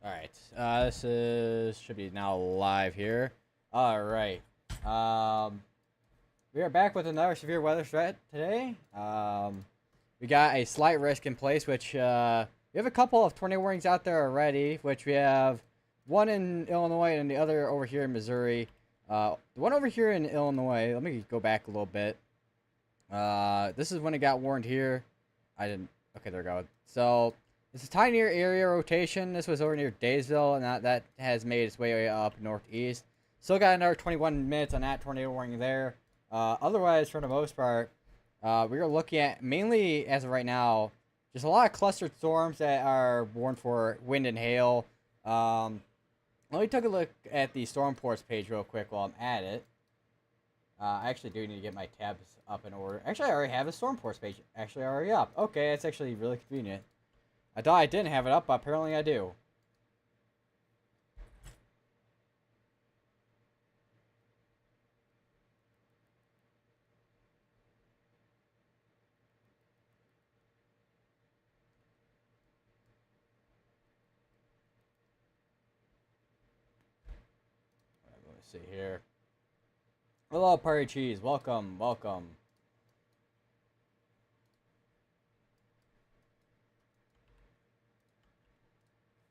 All right. This is should be now live here. All right. We are back with another severe weather threat today. We got a slight risk in place, which we have a couple of tornado warnings out there already. Which we have one in Illinois and the other over here in Missouri. The one over here in Illinois. Let me go back a little bit. This is when it got warned here. I didn't. Okay, there we go. So it's a tiny area rotation. This was over near Daysville, and that has made its way up northeast. Still got another 21 minutes on that tornado warning there. Otherwise, for the most part, we are looking at mainly as of right now, just a lot of clustered storms that are warned for wind and hail. Let me take a look at the storm ports page real quick while I'm at it. I actually do need to get my tabs up in order. Actually, I already have the storm ports page actually already up. Okay, that's actually really convenient. I thought I didn't have it up, but apparently I do. Let me see here. Hello, Party Cheese. Welcome, welcome.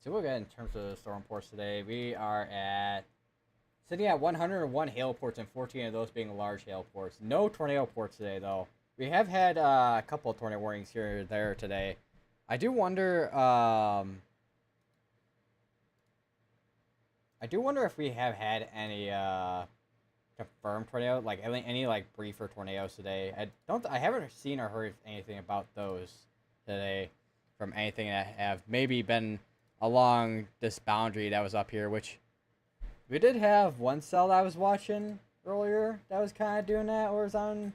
So we'll get in terms of storm ports today. We are sitting at 101 hail ports and 14 of those being large hail ports. No tornado ports today, though. We have had a couple of tornado warnings here or there today. I do wonder. I do wonder if we have had any confirmed tornado, like any like briefer tornadoes today. I haven't seen or heard anything about those today from anything that have maybe been along this boundary that was up here, which we did have one cell that I was watching earlier that was kind of doing that, or was on.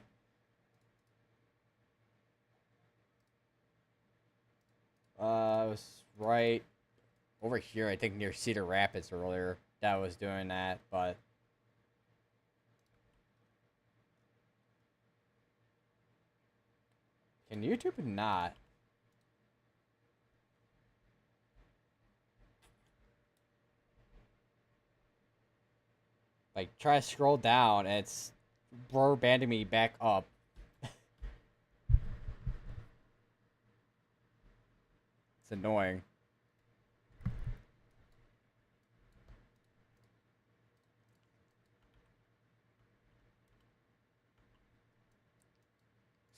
It was right over here, I think near Cedar Rapids earlier that was doing that, but can YouTube not? Like, try to scroll down, and it's rubber banding me back up. It's annoying.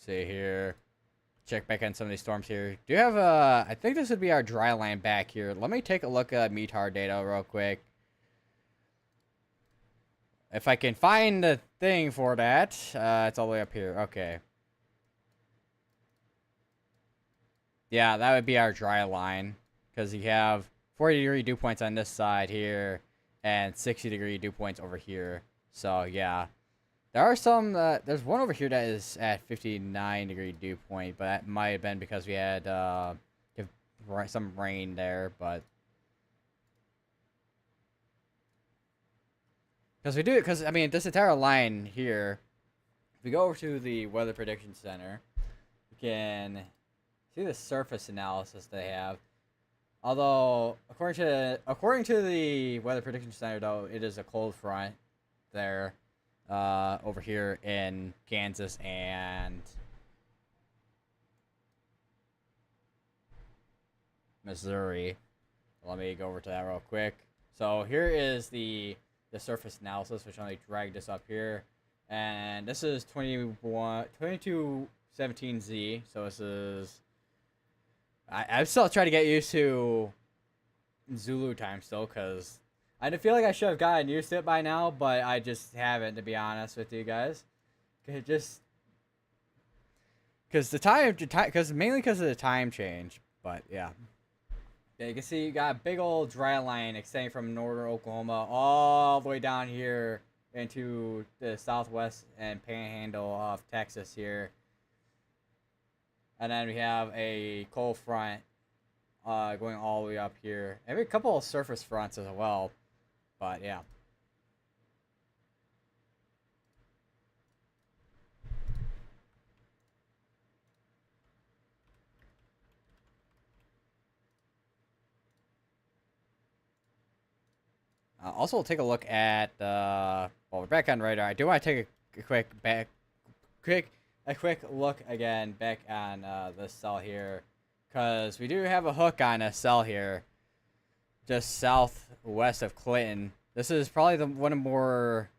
See here. Check back on some of these storms here. Do you have I think this would be our dry line back here. Let me take a look at METAR data real quick. If I can find the thing for that, it's all the way up here. Okay. Yeah, that would be our dry line. Because you have 40-degree dew points on this side here, and 60-degree dew points over here. So, yeah. There are some, there's one over here that is at 59-degree dew point, but that might have been because we had some rain there, but... Because, I mean, this entire line here, if we go over to the Weather Prediction Center, we can see the surface analysis they have. Although, according to the Weather Prediction Center, though, it is a cold front there, over here in Kansas and Missouri. Let me go over to that real quick. So here is the surface analysis, which let me drag this up here, and this is 2217Z. So this is I'm still trying to get used to Zulu time still, because I feel like I should have gotten used to it by now, but I just haven't, to be honest with you guys. Because mainly because of the time change. But yeah. Yeah, you can see you got a big old dry line extending from northern Oklahoma all the way down here into the southwest and panhandle of Texas here. And then we have a cold front going all the way up here. And we have a couple of surface fronts as well. But yeah. Also, we'll take a look at well, we're back on radar. I do want to take a quick look again back on this cell here, because we do have a hook on a cell here, just southwest of Clinton. This is probably the one of more,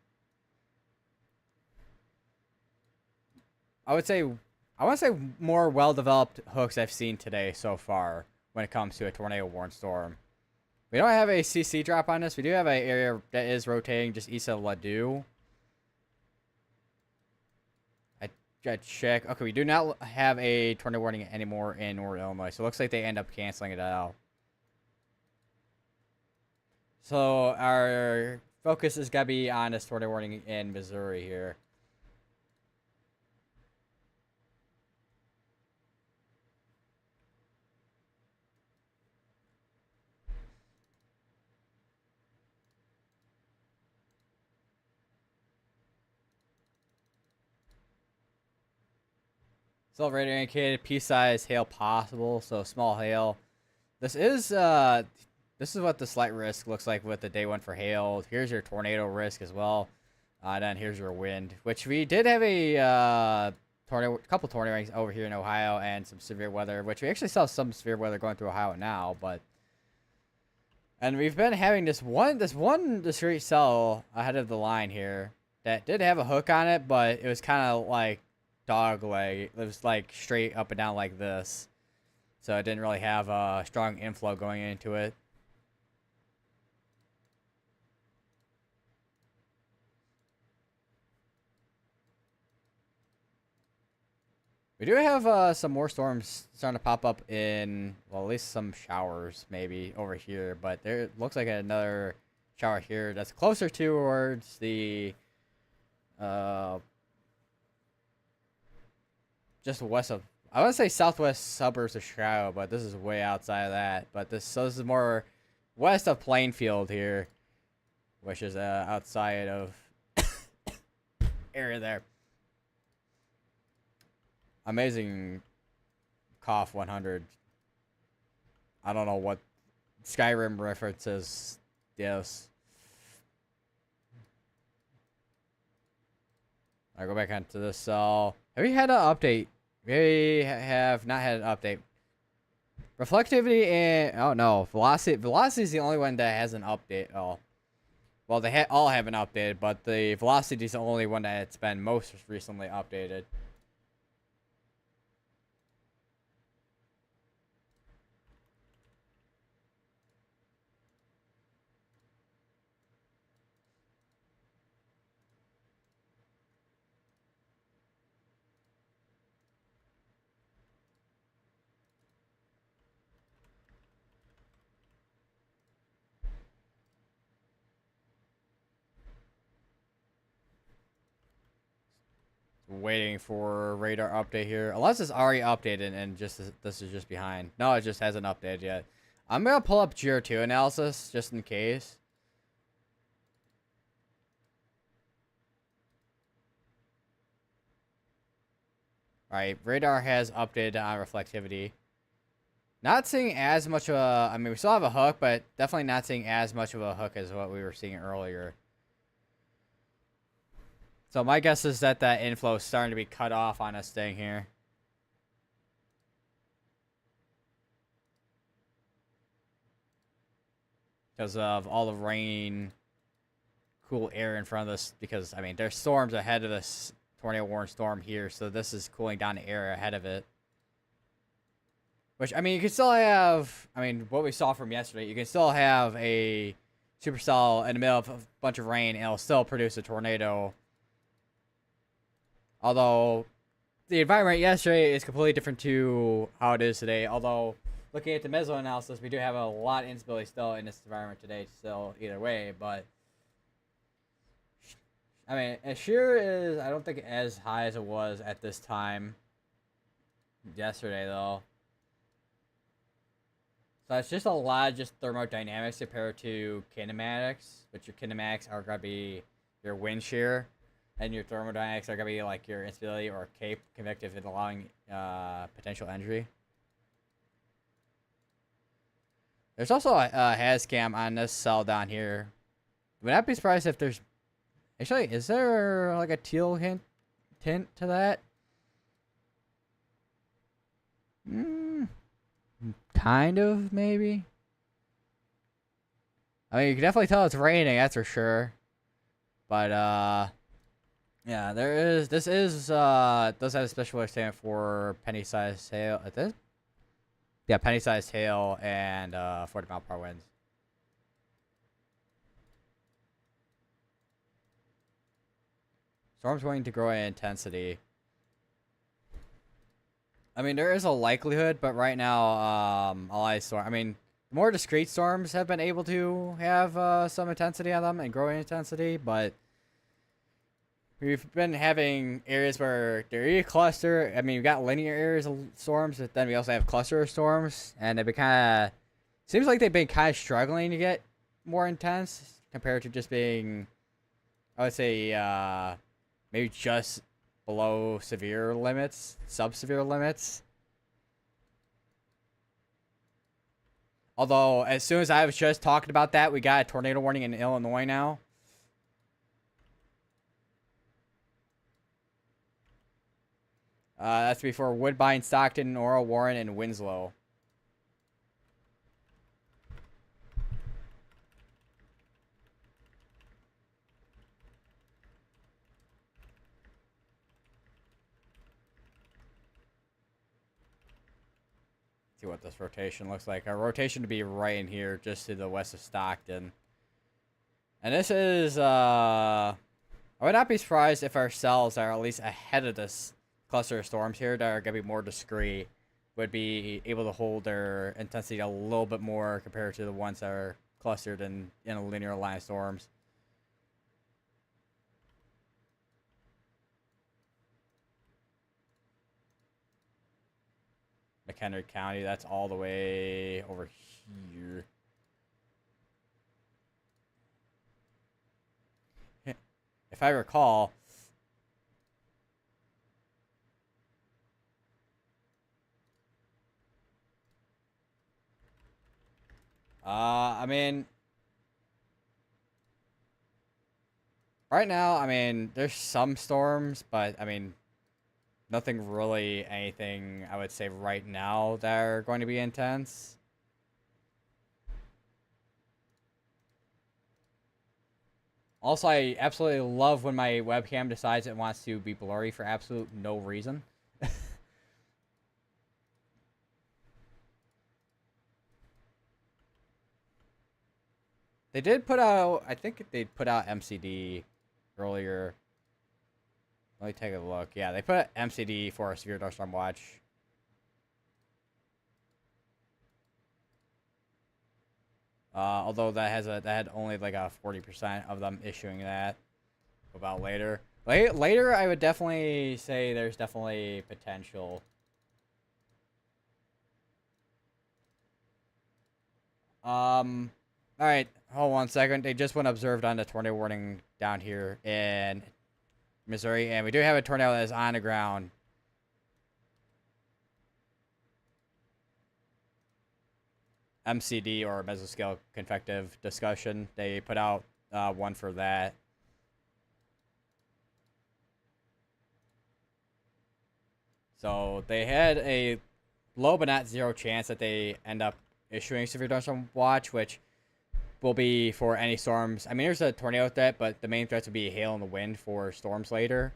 I want to say more well-developed hooks I've seen today so far when it comes to a tornado warned storm. We don't have a CC drop on this. We do have an area that is rotating just east of Ladue. I check. Okay, we do not have a tornado warning anymore in Northern Illinois, so it looks like they end up canceling it out. So our focus is going to be on this tornado warning in Missouri here. Still radar indicated pea-sized hail possible, so small hail. This is what the slight risk looks like with the day one for hail. Here's your tornado risk as well. Then here's your wind, which we did have a couple tornado warnings over here in Ohio and some severe weather, which we actually saw some severe weather going through Ohio now, and we've been having this one discrete cell ahead of the line here that did have a hook on it, but it was kind of like dog leg. It was like straight up and down like this, so it didn't really have a strong inflow going into it. We do have some more storms starting to pop up in, well, at least some showers maybe over here, but there looks like another shower here that's closer towards the just west of, I want to say southwest suburbs of Chicago, but this is way outside of that. But this is more west of Plainfield here, which is outside of area there. Amazing cough 100. I don't know what Skyrim references. Yes. I go back onto this cell. Have we had an update? We have not had an update. Reflectivity and oh no, velocity is the only one that has an update. Oh, well, they all have an update, but the velocity is the only one that's been most recently updated. Waiting for radar update here, unless it's already updated and just this is just behind. No, it just hasn't updated yet. I'm gonna pull up GR2 analysis just in case. Alright, radar has updated on reflectivity. Not seeing as much of a, I mean, we still have a hook, but definitely not seeing as much of a hook as what we were seeing earlier. So my guess is that that inflow is starting to be cut off on this thing here. Because of all the rain, cool air in front of this. Because, I mean, there's storms ahead of this tornado warned storm here. So this is cooling down the air ahead of it. Which, I mean, you can still have, I mean, what we saw from yesterday, you can still have a supercell in the middle of a bunch of rain and it'll still produce a tornado. Although, the environment yesterday is completely different to how it is today. Although, looking at the meso analysis, we do have a lot of instability still in this environment today, still either way. But, I mean, it sure is, I don't think as high as it was at this time yesterday, though. So it's just a lot of just thermodynamics compared to kinematics, which your kinematics are going to be your wind shear, and your thermodynamics are going to be like your instability or cape convective and allowing potential entry. There's also a has cam on this cell down here, Would not be surprised if there's actually, is there like a teal tint to that? Mm, kind of, maybe. I mean, you can definitely tell it's raining, that's for sure. But yeah, there is. This is does have a special stand for penny-sized hail. This, yeah, penny-sized hail and 40-mile-per-hour winds. Storms going to grow in intensity. I mean, there is a likelihood, but right now, all I storm. I mean, more discrete storms have been able to have some intensity on them and growing intensity, but we've been having areas where they're either cluster. I mean, we've got linear areas of storms, but then we also have cluster storms, and they've been kind of seems like they've been kind of struggling to get more intense compared to just being, I would say, maybe just below severe limits, sub-severe limits. Although, as soon as I was just talking about that, we got a tornado warning in Illinois now. That's before Woodbine, Stockton, Oro, Warren, and Winslow. See what this rotation looks like. Our rotation to be right in here, just to the west of Stockton. And this is, I would not be surprised if our cells are at least ahead of this cluster of storms here that are going to be more discrete, would be able to hold their intensity a little bit more compared to the ones that are clustered in a linear line of storms. McHenry County, that's all the way over here. If I recall, I mean, right now, I mean, there's some storms, but I mean, nothing really anything I would say right now that are going to be intense. Also, I absolutely love when my webcam decides it wants to be blurry for absolute no reason. They did put out, I think they put out MCD earlier. Let me take a look. Yeah, they put MCD for a severe thunderstorm watch. Although that had only like a 40% of them issuing that. About later. Later, I would definitely say there's definitely potential. All right, hold on 1 second. They just went observed on the tornado warning down here in Missouri, and we do have a tornado that is on the ground. MCD, or mesoscale convective discussion. They put out one for that. So they had a low but not zero chance that they end up issuing severe thunderstorm watch, which will be for any storms. I mean, there's a tornado threat, but the main threats would be hail and the wind for storms later.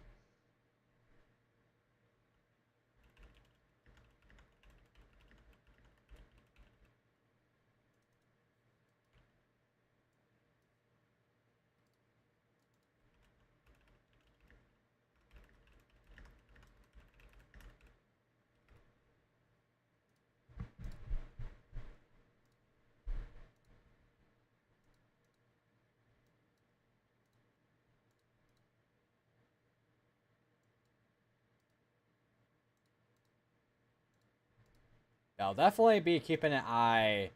I'll definitely be keeping an eye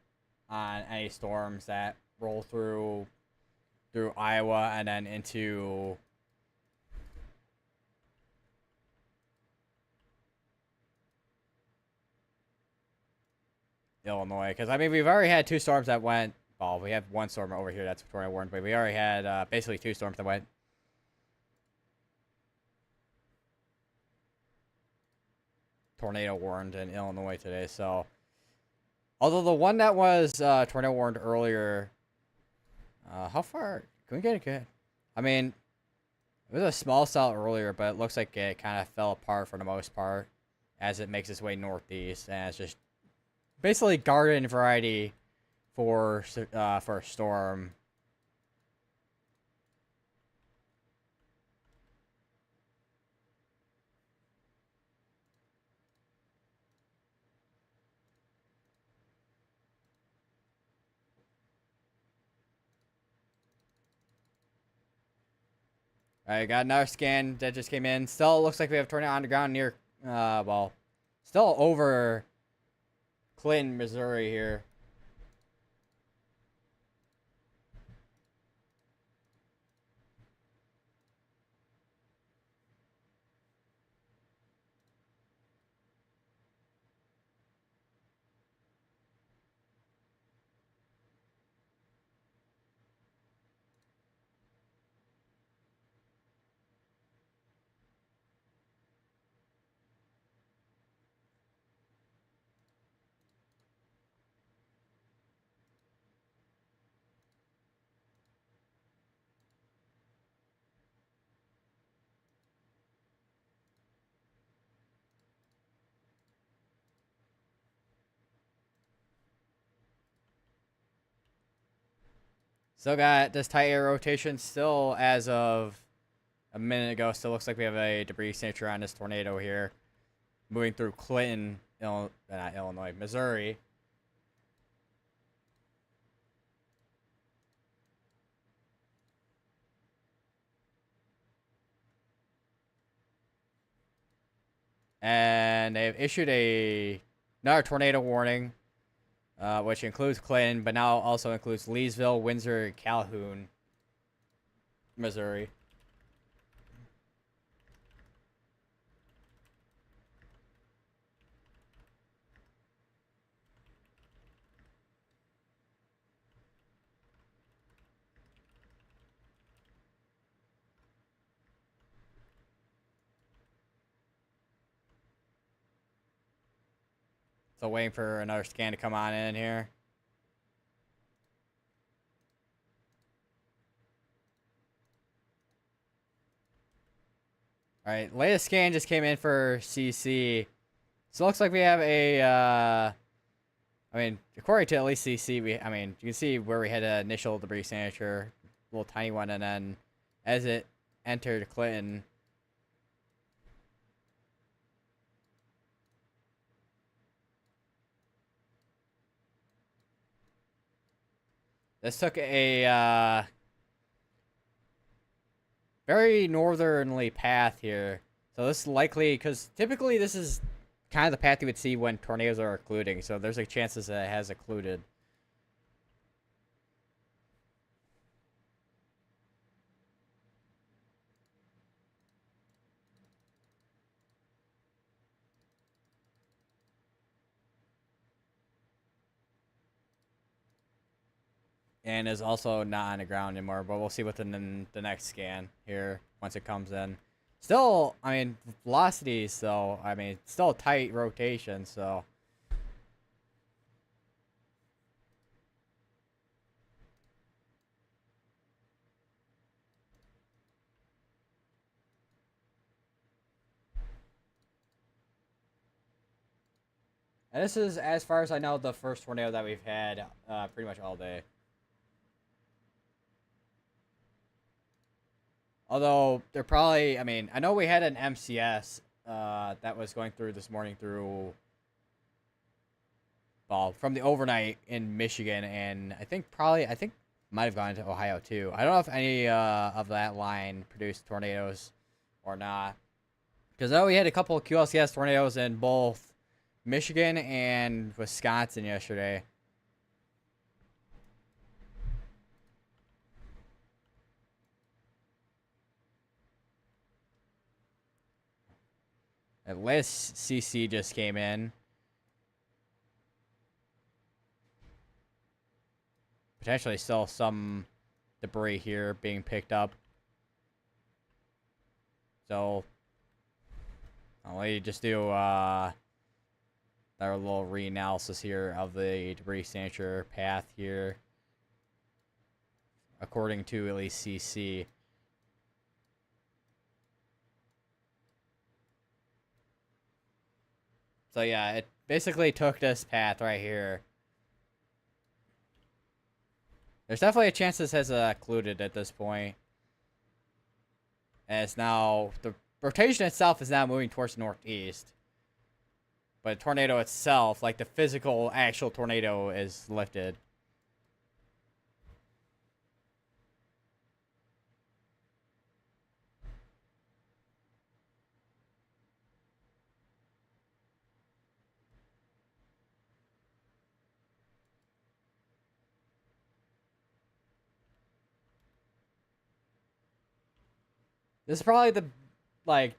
on any storms that roll through Iowa and then into Illinois, because I mean we've already had two storms that went well, we have one storm over here that's tornado warned, but we already had basically 2 storms that went tornado warned in Illinois today. So, although the one that was tornado warned earlier, how far can we get it good? I mean, it was a small cell earlier, but it looks like it kind of fell apart for the most part as it makes its way northeast, and it's just basically garden variety for a storm. I got another scan that just came in. Still looks like we have tornado on the ground near, well, still over Clinton, Missouri here. Still got this tight air rotation. Still, as of a minute ago, still looks like we have a debris signature on this tornado here, moving through Clinton, not Illinois, Missouri. And they've issued another tornado warning, which includes Clinton, but now also includes Leesville, Windsor, Calhoun, Missouri. So waiting for another scan to come on in here. All right, latest scan just came in for CC. So it looks like we have a, I mean, according to at least CC, I mean, you can see where we had an initial debris signature, little tiny one, and then as it entered Clinton, this took a very northerly path here. So this is likely, because typically this is kind of the path you would see when tornadoes are occluding. So there's a chances that it has occluded. And is also not on the ground anymore, but we'll see within the next scan here once it comes in. Still, I mean, velocities, so, I mean, still tight rotation, so. And this is, as far as I know, the first tornado that we've had pretty much all day. Although, they're probably, I mean, I know we had an MCS that was going through this morning through, well, from the overnight in Michigan, and I think might have gone to Ohio too. I don't know if any of that line produced tornadoes or not. Because I know we had a couple of QLCS tornadoes in both Michigan and Wisconsin yesterday. At least CC just came in. potentially still some debris here being picked up. So I'll let you just do our little reanalysis here of the debris signature path here, according to at least CC. So yeah, it basically took this path right here. There's definitely a chance this has occluded at this point. And it's now, the rotation itself is now moving towards the northeast. But the tornado itself, like the physical, actual tornado, is lifted. This is probably the, like,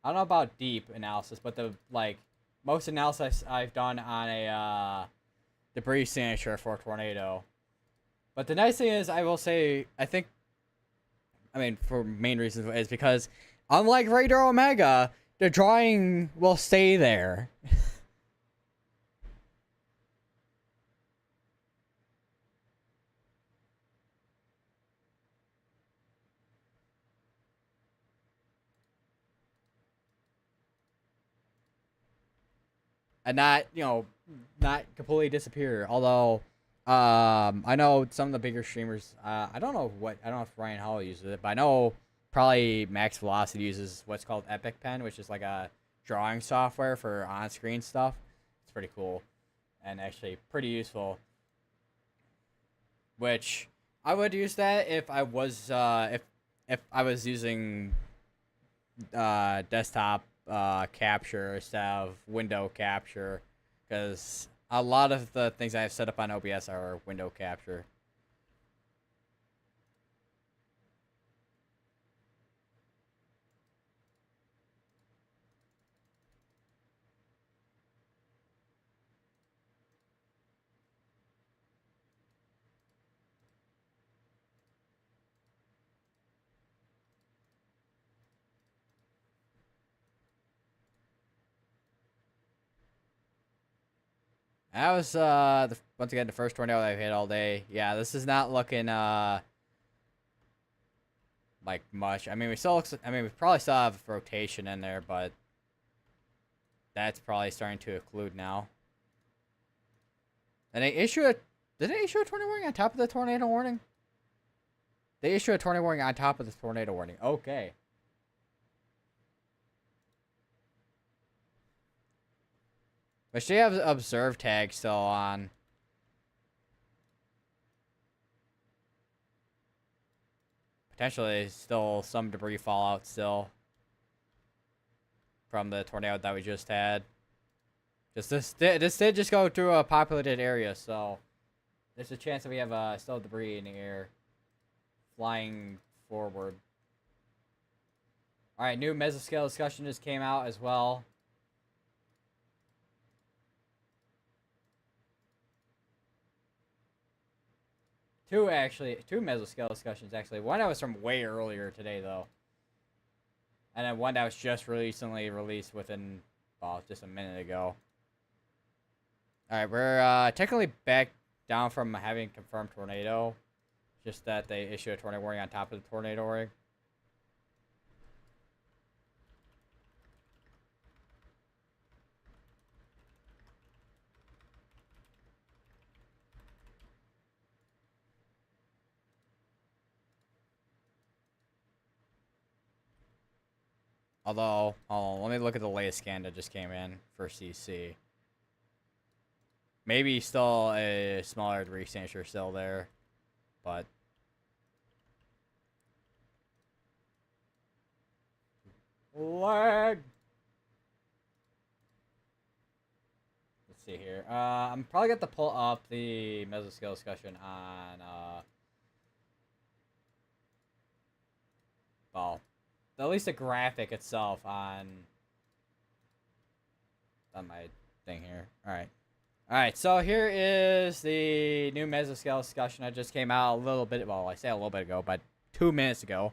I don't know about deep analysis, but the, like, most analysis I've done on a debris signature for a tornado. But the nice thing is, I will say, I mean, for main reasons, is because, unlike Radar Omega, the drawing will stay there. And not, not completely disappear. Although, I know some of the bigger streamers. I don't know if Ryan Hall uses it, but I know probably Max Velocity uses what's called Epic Pen, which is like a drawing software for on-screen stuff. It's pretty cool, and actually pretty useful. Which I would use that if I was if I was using desktop capture instead of window capture, because a lot of the things I have set up on OBS are window capture. That was once again the first tornado I've hit all day. Yeah, this is not looking like much. I mean, we probably still have rotation in there, but that's probably starting to occlude now. And did they issue a tornado warning on top of the tornado warning? They issue a tornado warning on top of the tornado warning. Okay. But she has observe tag still on. Potentially still some debris fallout still from the tornado that we just had. This did just go through a populated area, so there's a chance that we have still debris in the air flying forward. Alright, new mesoscale discussion just came out as well. Two mesoscale discussions actually. One that was from way earlier today though. And then one that was just recently released within, well, just a minute ago. Alright, we're technically back down from having confirmed tornado. Just that they issued a tornado warning on top of the tornado warning. Although, hold on, let me look at the latest scan that just came in for CC. Maybe still a smaller debris signature still there, but lag. Let's see here. I'm probably going to pull up the mesoscale discussion on well, at least the graphic itself on my thing here. All right. Alright, so here is the new mesoscale discussion that just came out a little bit, well, I say a little bit ago, but 2 minutes ago.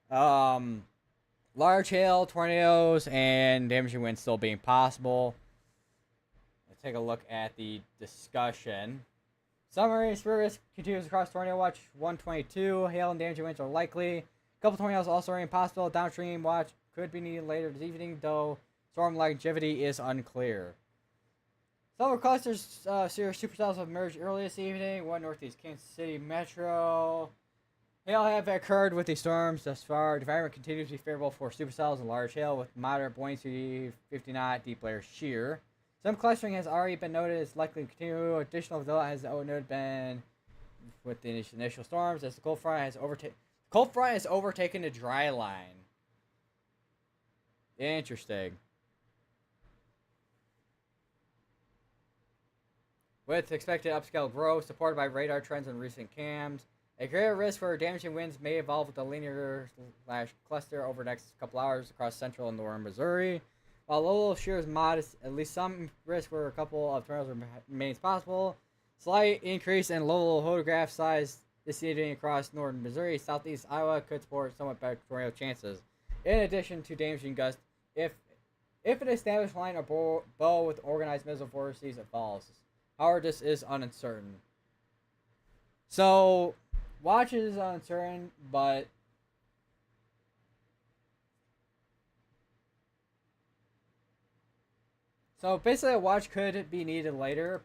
Large hail, tornadoes, and damaging winds still being possible. Let's take a look at the discussion. Summary, severe risk continues across tornado watch 122. Hail and damaging winds are likely. A couple tornadoes also remain possible. Downstream watch could be needed later this evening, though storm longevity is unclear. Several clusters, serious supercells have emerged early this evening. One northeast Kansas City metro. Hail have occurred with these storms thus far. The environment continues to be favorable for supercells and large hail with moderate buoyancy, 50 knot, deep layer shear. Some clustering has already been noted. It's likely to continue. Additional development has noted been with the initial storms as the cold front has overtaken the dry line. Interesting. With expected upscale growth supported by radar trends and recent cams, a greater risk for damaging winds may evolve with a linear cluster over the next couple hours across central and northern Missouri. While low shear is modest, at least some risk for a couple of tornadoes remains possible. Slight increase in low photograph size this evening across northern Missouri, southeast Iowa could support somewhat better tornado chances. In addition to damaging gusts, if an established line or bow with organized missile vortices evolves. However, this is uncertain. So, watch is uncertain, but so basically a watch could be needed later,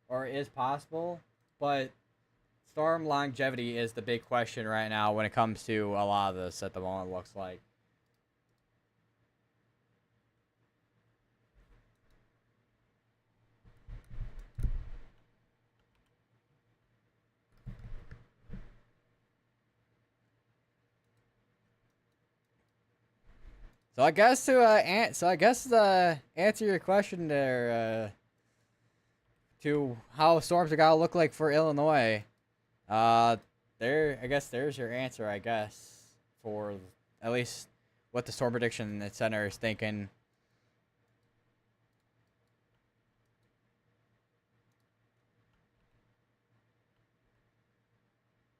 or is possible, but storm longevity is the big question right now when it comes to a lot of this at the moment, it looks like. So I guess to answer your question there, to how storms are gonna look like for Illinois, I guess there's your answer. I guess for at least what the Storm Prediction Center is thinking.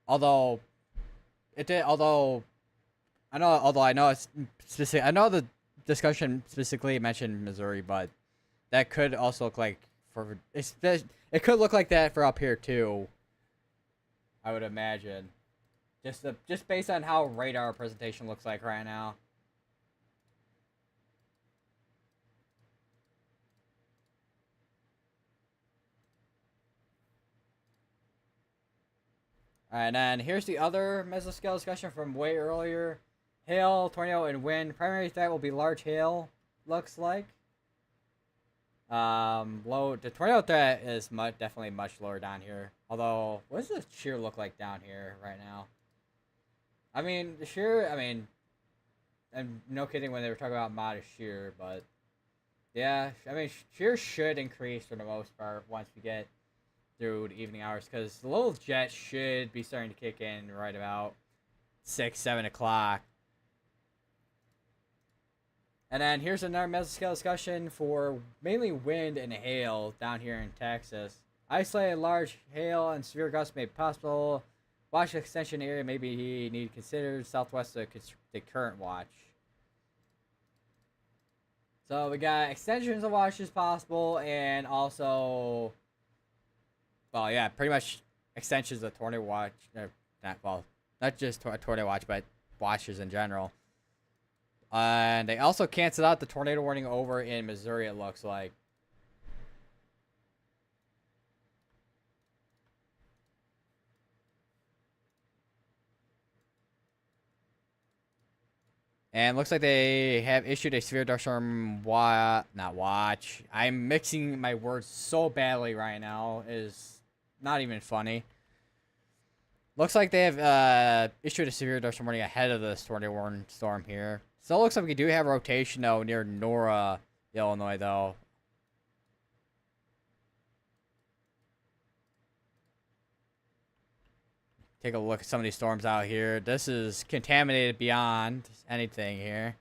Although I know it's specific. I know the discussion specifically mentioned Missouri, but that could also look like it could look like that for up here too. I would imagine, just based on how radar presentation looks like right now. Alright, and then here's the other mesoscale discussion from way earlier. Hail, tornado, and wind. Primary threat will be large hail, looks like. The tornado threat is definitely much lower down here. Although, what does the shear look like down here right now? I mean, the shear, and no kidding when they were talking about modest shear, but yeah, shear should increase for the most part once we get through the evening hours, because the little jet should be starting to kick in right about 6-7 o'clock. And then here's another mesoscale discussion for mainly wind and hail down here in Texas. Isolated large hail and severe gusts may be possible. Watch extension area may be needed considered southwest of the current watch. So we got extensions of watches possible, and also, well, yeah, pretty much extensions of tornado watch. Not just tornado watch, but watches in general. And they also canceled out the tornado warning over in Missouri, it looks like. And looks like they have issued a severe thunderstorm not watch. I'm mixing my words so badly right now. It is not even funny. Looks like they have issued a severe thunderstorm warning ahead of this tornado warning storm here. Still looks like we do have rotation though near Nora, Illinois though. Take a look at some of these storms out here. This is contaminated beyond anything here.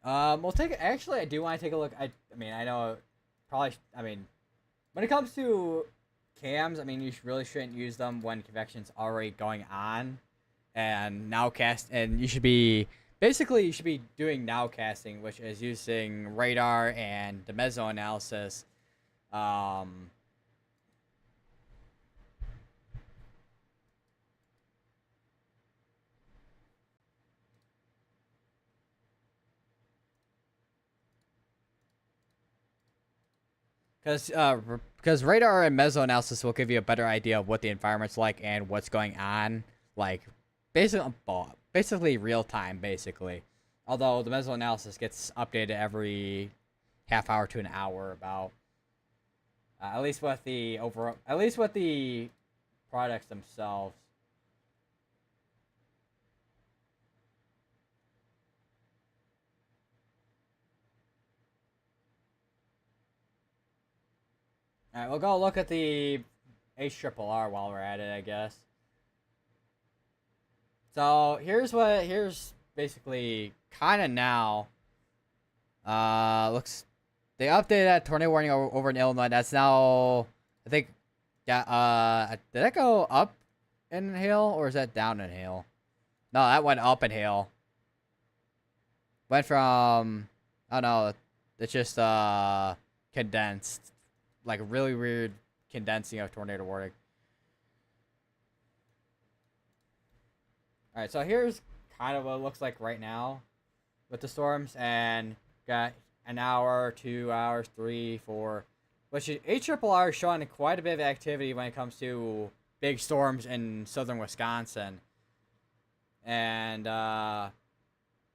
We'll take. Actually, I do want to take a look. I mean, I know, probably. I mean, when it comes to cams, I mean, you really shouldn't use them when convection's already going on, and nowcast, and you should be basically you should be doing nowcasting, which is using radar and the meso analysis. Um, because radar and meso analysis will give you a better idea of what the environment's like and what's going on, like basically real time, basically. Although the meso analysis gets updated every half hour to an hour, about at least with the products themselves. All right, we'll go look at the HRRR while we're at it, I guess. So here's basically kind of now. Looks they updated that tornado warning over in Illinois. That's now, I think, yeah. Did that go up in hail or is that down in hail? No, that went up in hail. Went from, I don't know. It's just condensed, like really weird condensing of tornado warning. All right, so here's kind of what it looks like right now with the storms, and got an hour, 2 hours, 3, 4. Which HRRR is showing quite a bit of activity when it comes to big storms in southern Wisconsin. And I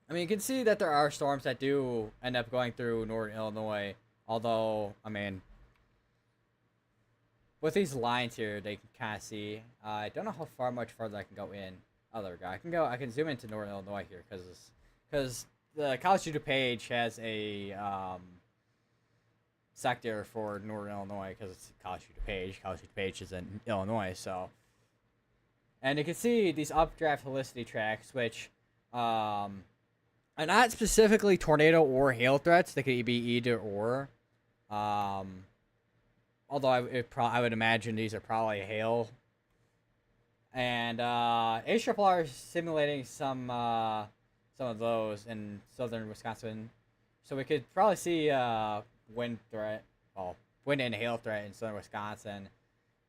mean, you can see that there are storms that do end up going through northern Illinois. Although, I mean, with these lines here, they can kind of see. I don't know how much further I can go in. Other guy, I can zoom into northern Illinois here because the College DuPage has a sector for northern Illinois because it's College DuPage. College DuPage is in Illinois, so. And you can see these updraft helicity tracks, which are not specifically tornado or hail threats. They could be either or. Although I would imagine these are probably hail. And HRRR is simulating some of those in southern Wisconsin, so we could probably see wind and hail threat in southern Wisconsin.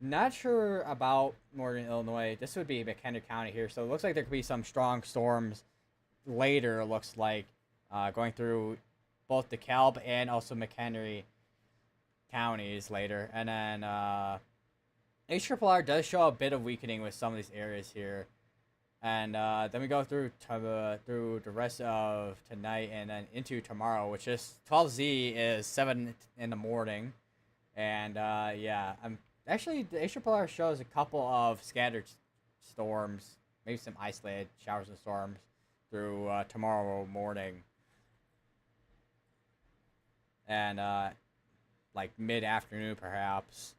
Not sure about northern Illinois. This would be McHenry County here, so it looks like there could be some strong storms later. It looks like going through both DeKalb and also McHenry counties later, and then HRRR does show a bit of weakening with some of these areas here, and then we go through the rest of tonight and then into tomorrow, which is 12Z is 7 in the morning, and yeah, actually the HRRR shows a couple of scattered storms, maybe some isolated showers and storms through tomorrow morning, and like mid-afternoon perhaps.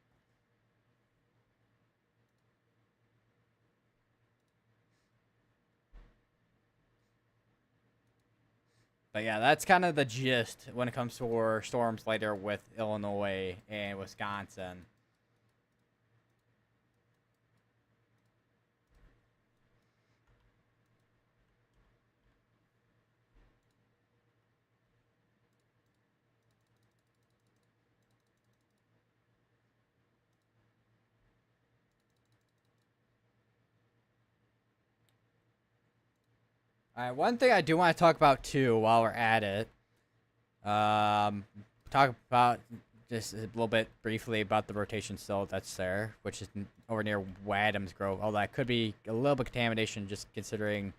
But yeah, that's kind of the gist when it comes to storms later with Illinois and Wisconsin. All right, one thing I do want to talk about too while we're at it, talk about just a little bit briefly about the rotation silt that's there, which is over near Wadham's Grove. Although that could be a little bit contamination, just considering,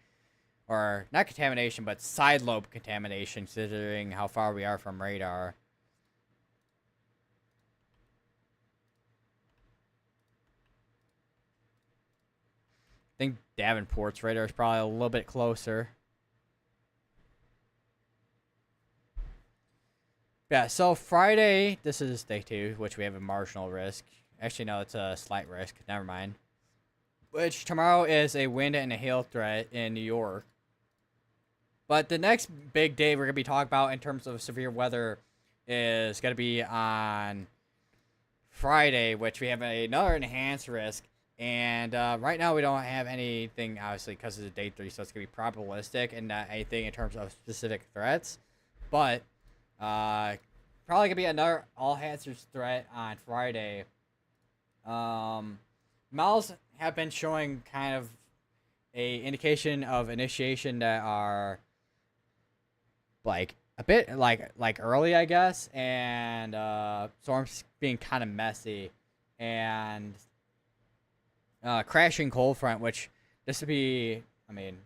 or not contamination, but side lobe contamination, considering how far we are from radar. I think Davenport's radar is probably a little bit closer. Yeah, so Friday, this is day 2, which we have a marginal risk. Actually, no, it's a slight risk. Never mind. Which tomorrow is a wind and a hail threat in New York. But the next big day we're gonna be talking about in terms of severe weather is gonna be on Friday, which we have another enhanced risk. And right now we don't have anything, obviously, because it's a day 3, so it's gonna be probabilistic and not anything in terms of specific threats. But probably gonna be another all hazards threat on Friday. Models have been showing kind of a indication of initiation that are like a bit like early, I guess, and storms being kind of messy, and crashing cold front, which this would be, I mean,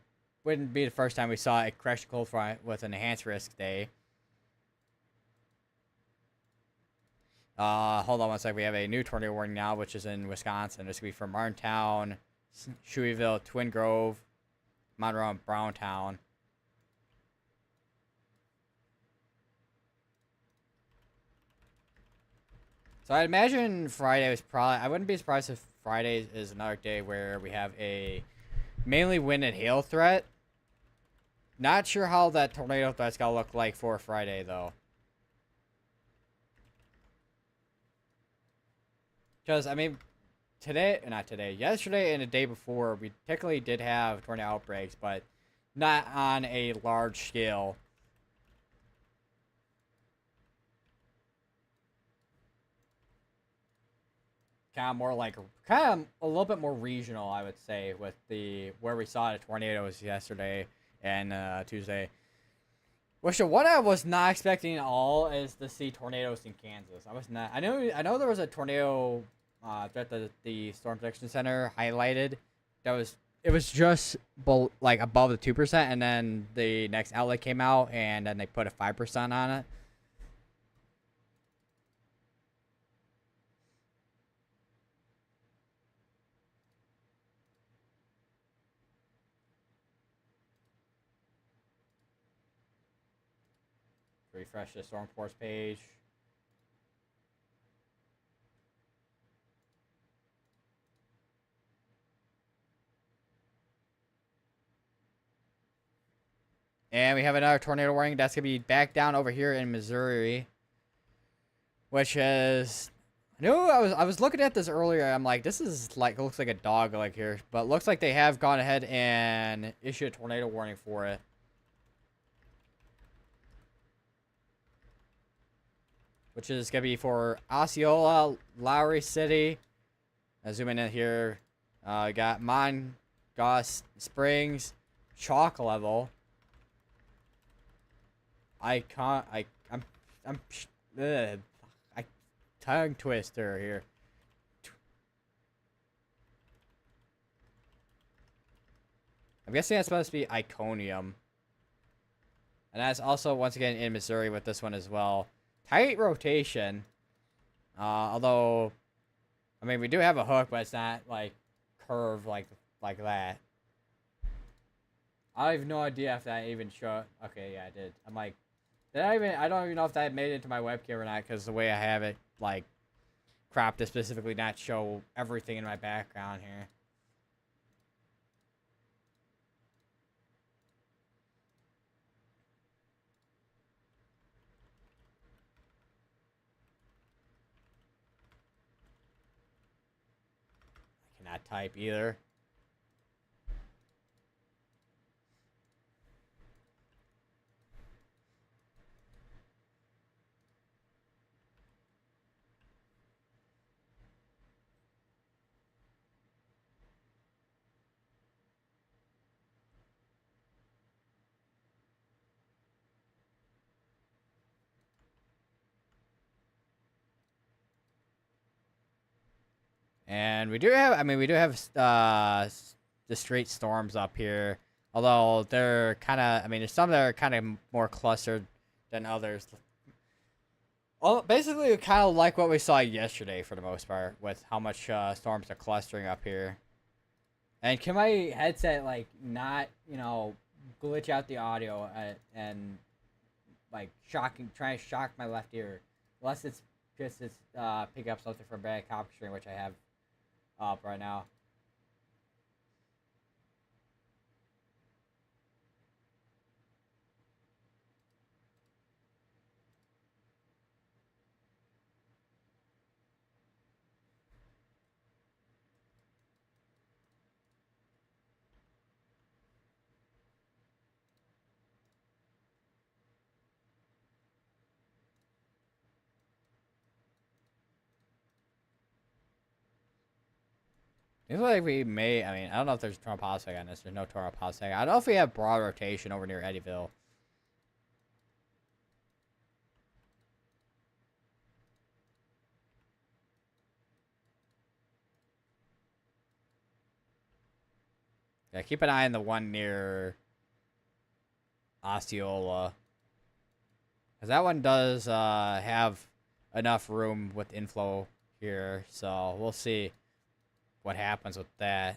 wouldn't be the first time we saw a crashing cold front with an enhanced risk day. Hold on one sec. We have a new tornado warning now, which is in Wisconsin. This could be from Martintown, Shoeyville, Twin Grove, Monroe, and Browntown. So I'd imagine Friday was probably, I wouldn't be surprised if Friday is another day where we have a mainly wind and hail threat. Not sure how that tornado threat's gonna look like for Friday though. Because, I mean, yesterday and the day before, we technically did have tornado outbreaks, but not on a large scale. Kind of a little bit more regional, I would say, with where we saw the tornadoes yesterday and Tuesday. Which what I was not expecting at all is to see tornadoes in Kansas. I was not. I know there was a tornado threat that the Storm Protection Center highlighted. It was just like above the 2%, and then the next outlet came out, and then they put a 5% on it. Refresh the Storm Force page. And we have another tornado warning. That's going to be back down over here in Missouri. Which is... I was looking at this earlier. I'm like, this is like, looks like a dog like here. But looks like they have gone ahead and issued a tornado warning for it. Which is going to be for Osceola, Lowry City. I zoom in here. Got Mongoss Springs, Chalk Level. I'm tongue twister here. I'm guessing that's supposed to be Iconium. And that's also, once again, in Missouri with this one as well. Tight rotation. Although, I mean, we do have a hook, but it's not, like, curved like that. I have no idea if that even showed. Okay, yeah, I did. I'm like, I don't even know if that made it into my webcam or not, because the way I have it, like, cropped to specifically not show everything in my background here. I cannot type either. And we do have the straight storms up here. Although they're kind of, I mean, there's some that are kind of more clustered than others. Well, basically, kind of like what we saw yesterday for the most part, with how much storms are clustering up here. And can my headset, like, not, glitch out the audio and like, try to shock my left ear? Unless it's pick up something from bad copy stream, which I have up right now. Seems like we may. I mean, I don't know if there's a tornado positech on this. There's no tornado positech. I don't know if we have broad rotation over near Eddyville. Yeah, keep an eye on the one near Osceola. Because that one does have enough room with inflow here. So we'll see what happens with that.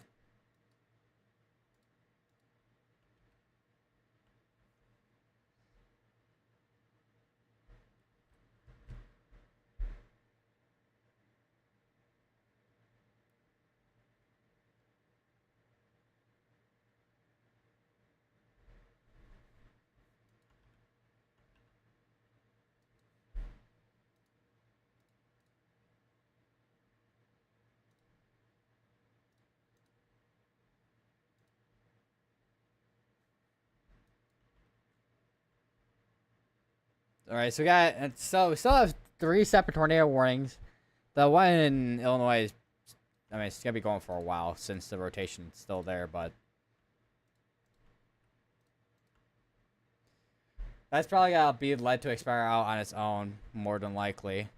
All right, so we still have 3 separate tornado warnings. The one in Illinois is, I mean, it's gonna be going for a while since the rotation's still there, but that's probably gonna be led to expire out on its own more than likely.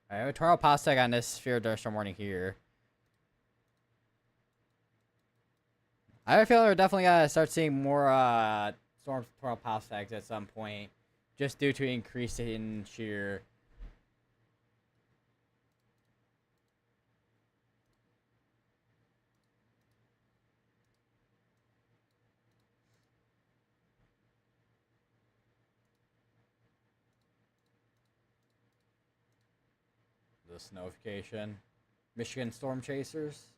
All right, tornado positech on this sphere thunderstorm warning here. I have a feeling we're definitely gonna start seeing more storm tornado positechs at some point, just due to increase in shear. This notification, Michigan storm chasers.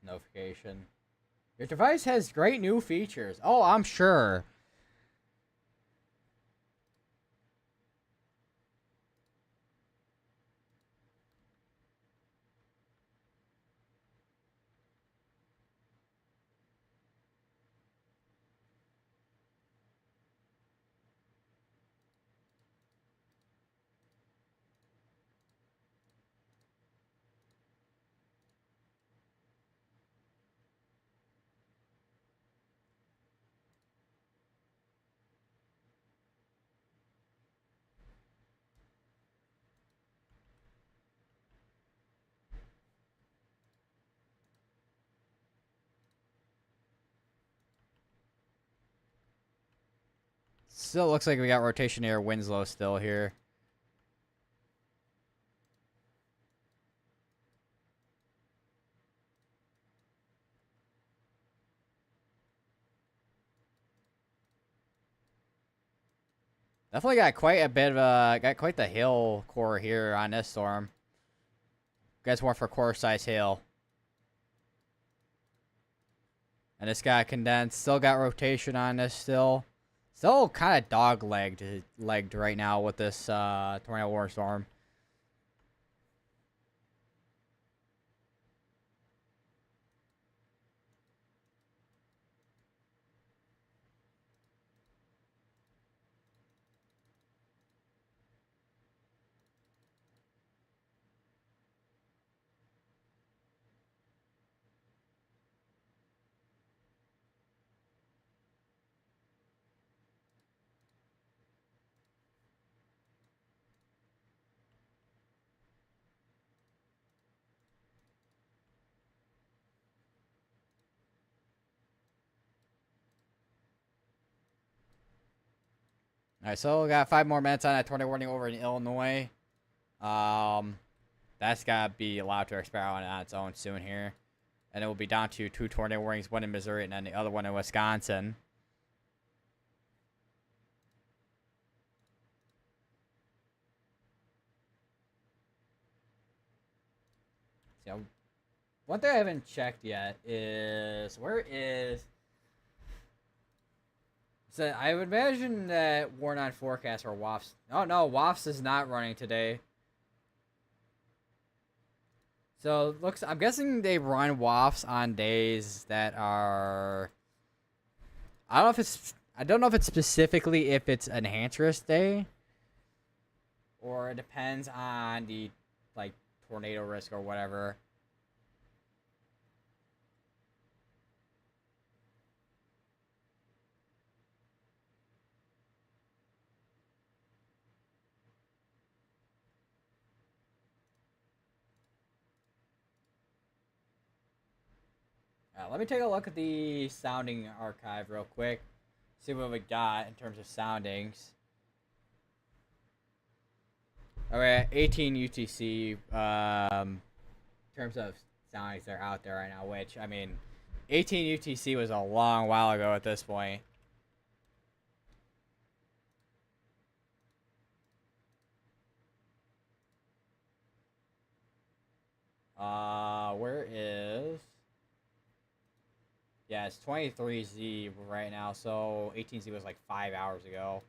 Notification. Your device has great new features. Oh, I'm sure. Still looks like we got rotation near Winslow still here. Definitely got quite a bit of got quite the hill core here on this storm. You guys want for core size hill. And this got condensed. Still got rotation on this still. Still kind of legged right now with this tornado warning storm. Alright, so we got 5 more minutes on that tornado warning over in Illinois. That's gotta be allowed to expire on its own soon here. And it will be down to 2 tornado warnings, one in Missouri and then the other one in Wisconsin. So, one thing I haven't checked yet is where is. So I would imagine that Warn on Forecast or WAFs. Oh no, WAFs is not running today. So looks, I'm guessing they run WAFs on days that are. I don't know if it's. I don't know if it's specifically if it's enhanced risk day, or it depends on the like tornado risk or whatever. Let me take a look at the sounding archive real quick. See what we got in terms of soundings. Alright, 18 UTC. In terms of soundings that are out there right now, which, I mean, 18 UTC was a long while ago at this point. Where is. Yeah, it's 23Z right now, so 18Z was like 5 hours ago.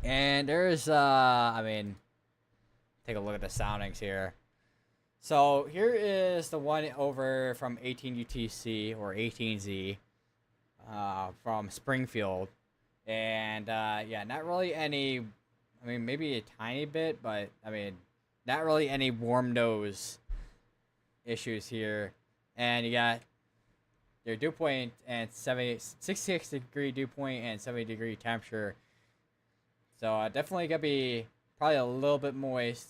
And there's, I mean, take a look at the soundings here. So here is the one over from 18 UTC or 18Z from Springfield. And, yeah, not really any, I mean, maybe a tiny bit, but, I mean, not really any warm nose issues here. And you got your dew point and 66-degree dew point and 70-degree temperature. So definitely gonna be probably a little bit moist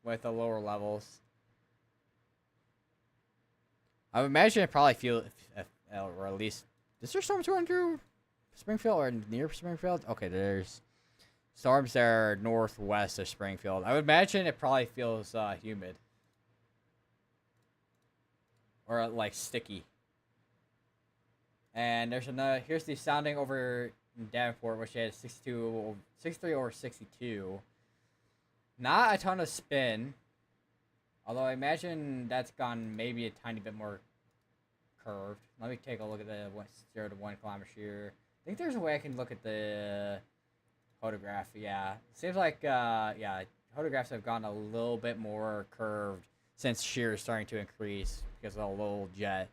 with the lower levels. I would imagine it probably feel, or at least, is there storms going through Springfield or near Springfield? Okay, there's storms that are northwest of Springfield. I would imagine it probably feels humid. Or like sticky. And there's another. Here's the sounding over in Davenport, which has 63 over 62. Not a ton of spin. Although I imagine that's gone maybe a tiny bit more curved. Let me take a look at the 0 to 1 kilometer shear. I think there's a way I can look at the photograph. Yeah. Seems like, yeah, photographs have gone a little bit more curved since shear is starting to increase because of a little jet.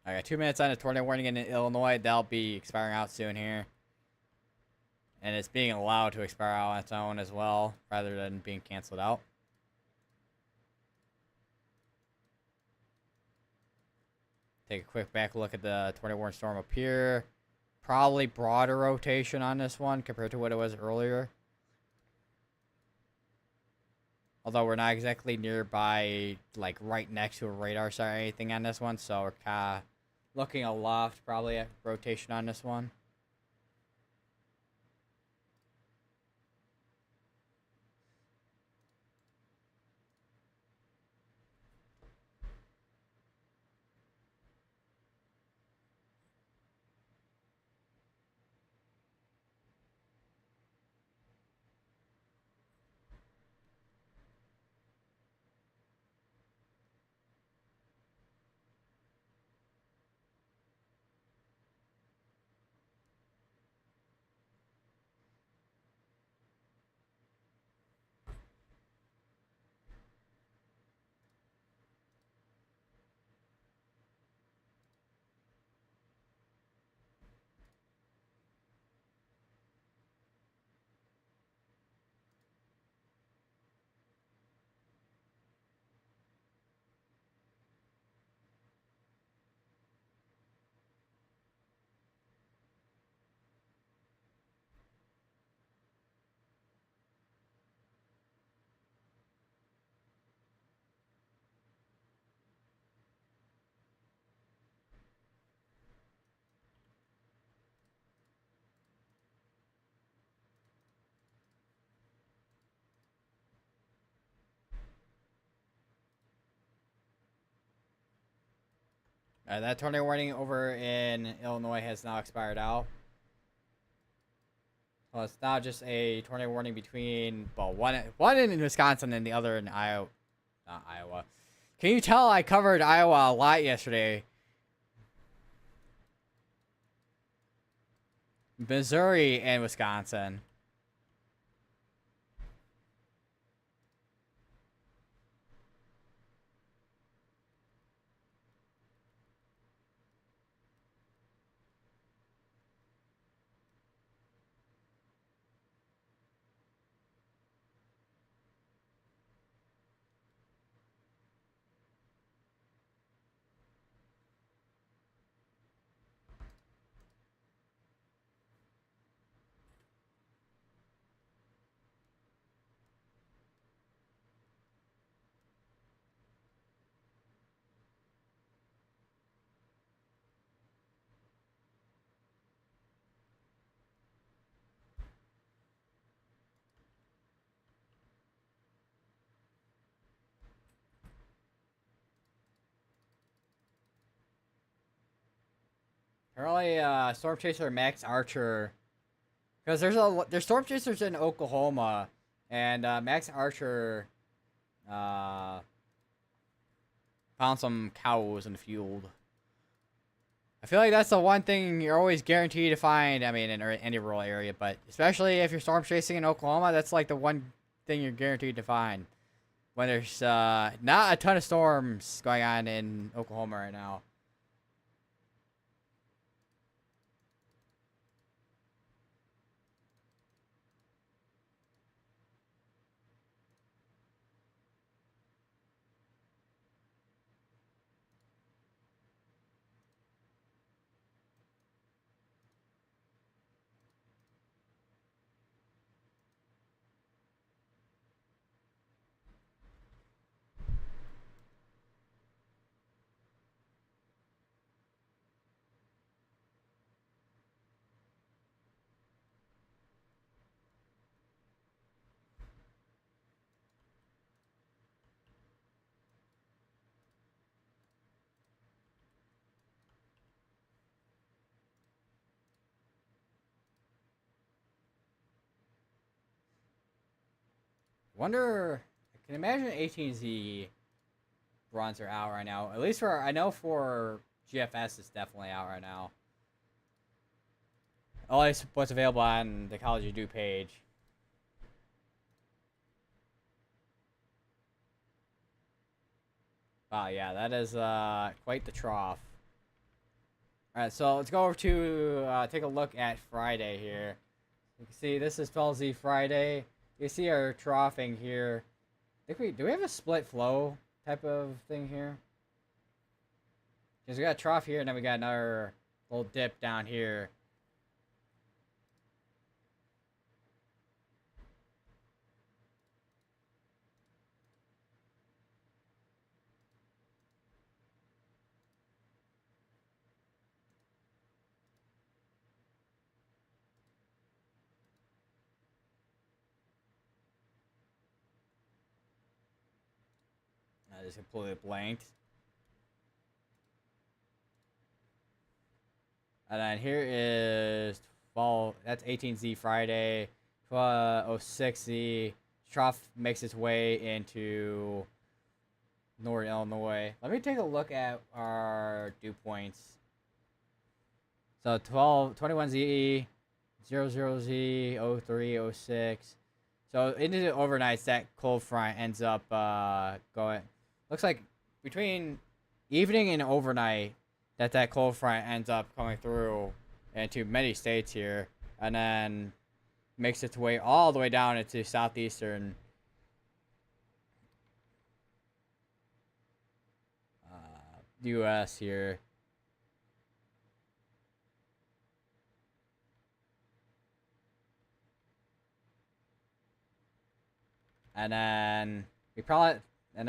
I got 2 minutes on a tornado warning in Illinois. That'll be expiring out soon here. And it's being allowed to expire out on its own as well, rather than being canceled out. Take a quick back look at the tornado warning storm up here. Probably broader rotation on this one compared to what it was earlier. Although we're not exactly nearby, like right next to a radar site or anything on this one, so we're kind of looking aloft probably at rotation on this one. That tornado warning over in Illinois has now expired out. Well, it's now just a tornado warning between, well, one in Wisconsin and the other in Iowa. Not Iowa. Can you tell I covered Iowa a lot yesterday? Missouri and Wisconsin. Apparently, Storm Chaser Max Archer, because there's Storm Chasers in Oklahoma, and Max Archer found some cows in the field. I feel like that's the one thing you're always guaranteed to find. I mean, in any rural area, but especially if you're storm chasing in Oklahoma, that's like the one thing you're guaranteed to find. When there's not a ton of storms going on in Oklahoma right now. Wonder, I can imagine 18Z runs are out right now. At least I know for GFS it's definitely out right now. At least what's available on the College You Do page. Wow, yeah, that is quite the trough. Alright, so let's go over to take a look at Friday here. You can see this is 12Z Friday. You see our troughing here. Do we have a split flow type of thing here? Because we got a trough here, and then we got another little dip down here. I just completely blanked. And then here is that's 18Z Friday, 06Z. Trough makes its way into Northern Illinois. Let me take a look at our dew points. So 21Z, 00Z, 03, 06. So into the overnights, that cold front ends up going. Looks like between evening and overnight, that cold front ends up coming through into many states here, and then makes its way all the way down into southeastern U.S. here. And then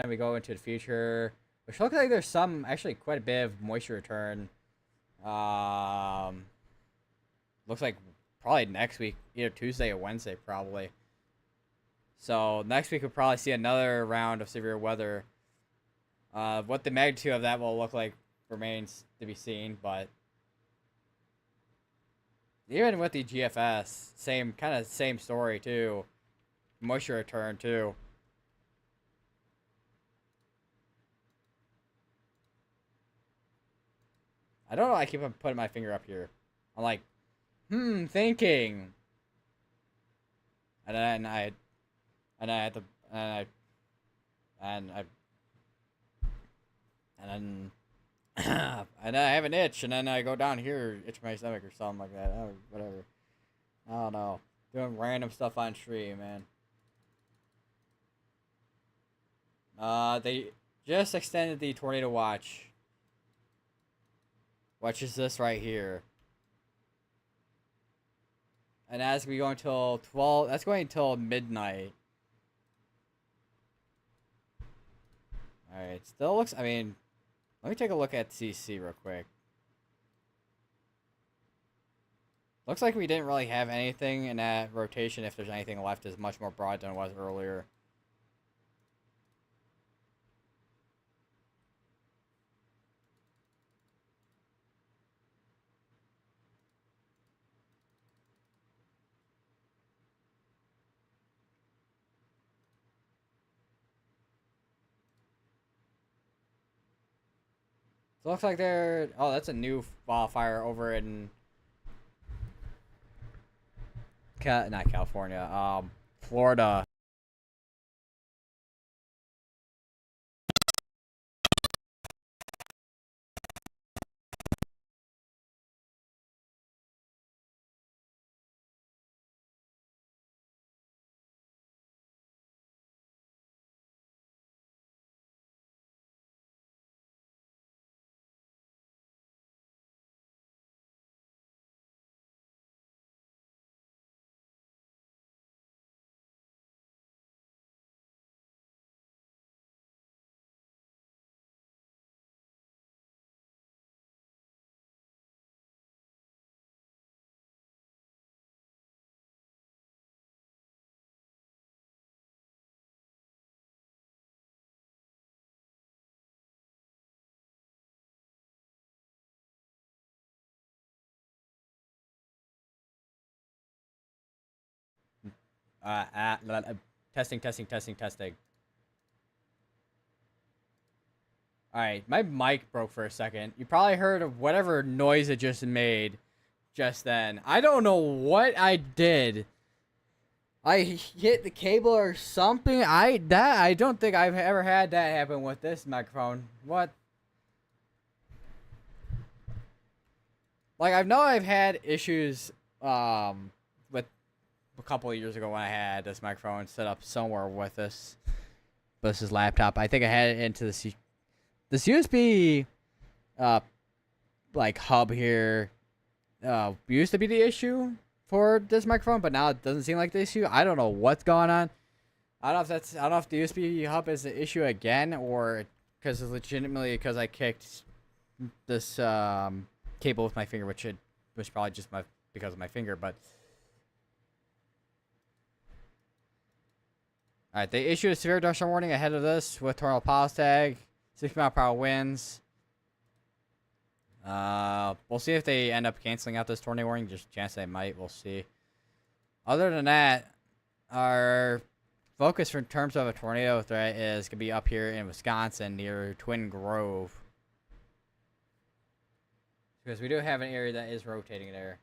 we go into the future, which looks like there's actually quite a bit of moisture return. Looks like probably next week, either Tuesday or Wednesday, probably. So next week we'll probably see another round of severe weather. What the magnitude of that will look like remains to be seen, but even with the GFS, same story too. Moisture return too. I don't know. I keep on putting my finger up here. I'm like, thinking. And then I had to, and then and I have an itch, and then I go down here, itch my stomach or something like that. Oh, whatever. I don't know. Doing random stuff on stream, man. They just extended the tornado watch. Which is this right here. And that's going to be going until 12. That's going until midnight. Alright, still looks. I mean, let me take a look at CC real quick. Looks like we didn't really have anything in that rotation. If there's anything left, is much more broad than it was earlier. So it looks like they're. Oh, that's a new wildfire over in. Not California. Florida. Testing. Alright, my mic broke for a second. You probably heard of whatever noise it just made just then. I don't know what I did. I hit the cable or something. I don't think I've ever had that happen with this microphone. What? Like, I've had issues with a couple of years ago when I had this microphone set up somewhere with this laptop. I think I had it into this USB like hub here used to be the issue for this microphone, but now it doesn't seem like the issue. I don't know what's going on. I don't know if the USB hub is the issue again, or because it's legitimately because I kicked this cable with my finger, which was probably just because of my finger. But all right, they issued a severe thunderstorm warning ahead of this with tornado pulse tag, 60-mile-per-hour winds. We'll see if they end up canceling out this tornado warning. Just a chance they might. We'll see. Other than that, our focus in terms of a tornado threat is going to be up here in Wisconsin near Twin Grove. Because we do have an area that is rotating there.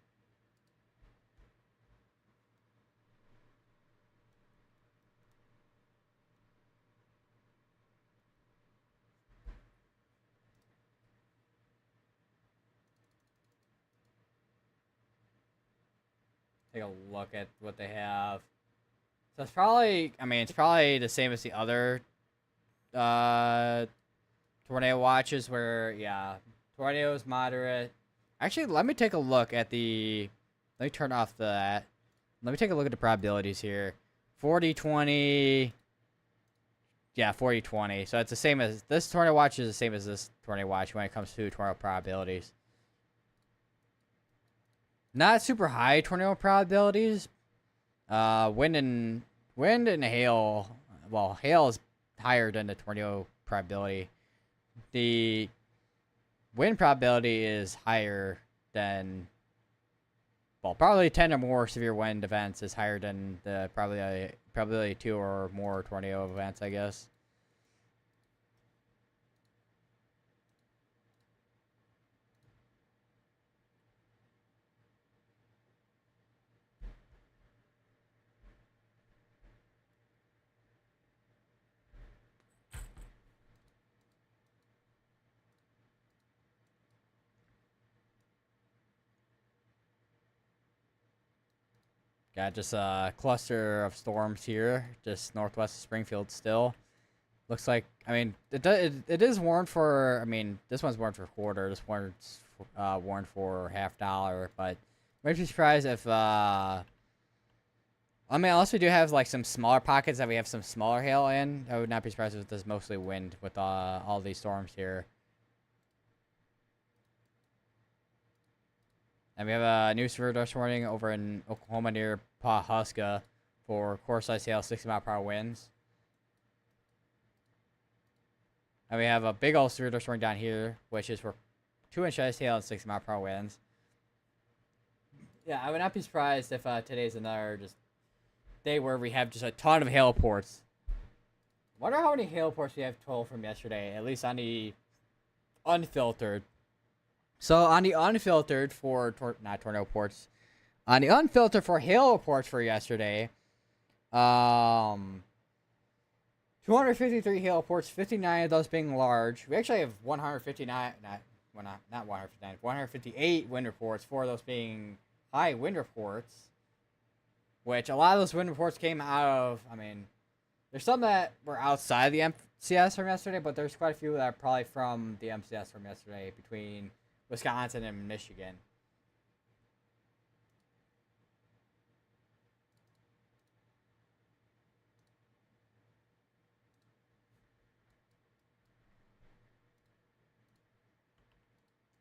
Take a look at what they have. So it's probably, it's probably the same as the other tornado watches where, yeah, tornadoes moderate. Actually, let me take a look at the, let me turn off that. Let me take a look at the probabilities here. 40-20. Yeah, 40-20. So it's the same as, this tornado watch is the same as this tornado watch when it comes to tornado probabilities. Not super high tornado probabilities. Wind and hail. Well, hail is higher than the tornado probability. The win probability is higher than, well, probably 10 or more severe wind events is higher than the probability 2 or more tornado events, I guess. Got just a cluster of storms here, just northwest of Springfield still. Looks like, I mean, it is warned for, I mean, this one's warned for a quarter, this one's warned for $half, but might be surprised if, I mean, unless we do have, like, some smaller pockets that we have some smaller hail in, I would not be surprised if there's mostly wind with all these storms here. And we have a new severe dust warning over in Oklahoma near Pawhuska for core-size hail, 60-mile-per-hour winds. And we have a big old severe dust warning down here, which is for 2-inch size hail and 60-mile-per-hour winds. Yeah, I would not be surprised if today's another just day where we have just a ton of hail reports. Wonder how many hail reports we have total from yesterday, at least on the unfiltered. So on the unfiltered for not tornado reports, on the unfiltered for hail reports for yesterday, 253 hail reports, 59 of those being large. We actually have 159, not 159, 158 wind reports, 4 of those being high wind reports. Which a lot of those wind reports came out of, I mean, there's some that were outside the MCS from yesterday, but there's quite a few that are probably from the MCS from yesterday between Wisconsin and Michigan.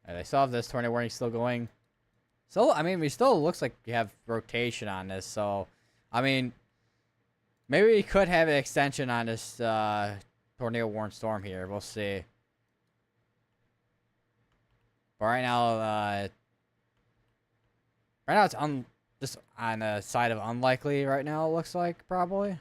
I still have this tornado warning still going. So, I mean, we still looks like we have rotation on this. So, I mean, maybe we could have an extension on this tornado warned storm here. We'll see. But right now it's just on the side of unlikely right now, it looks like, probably.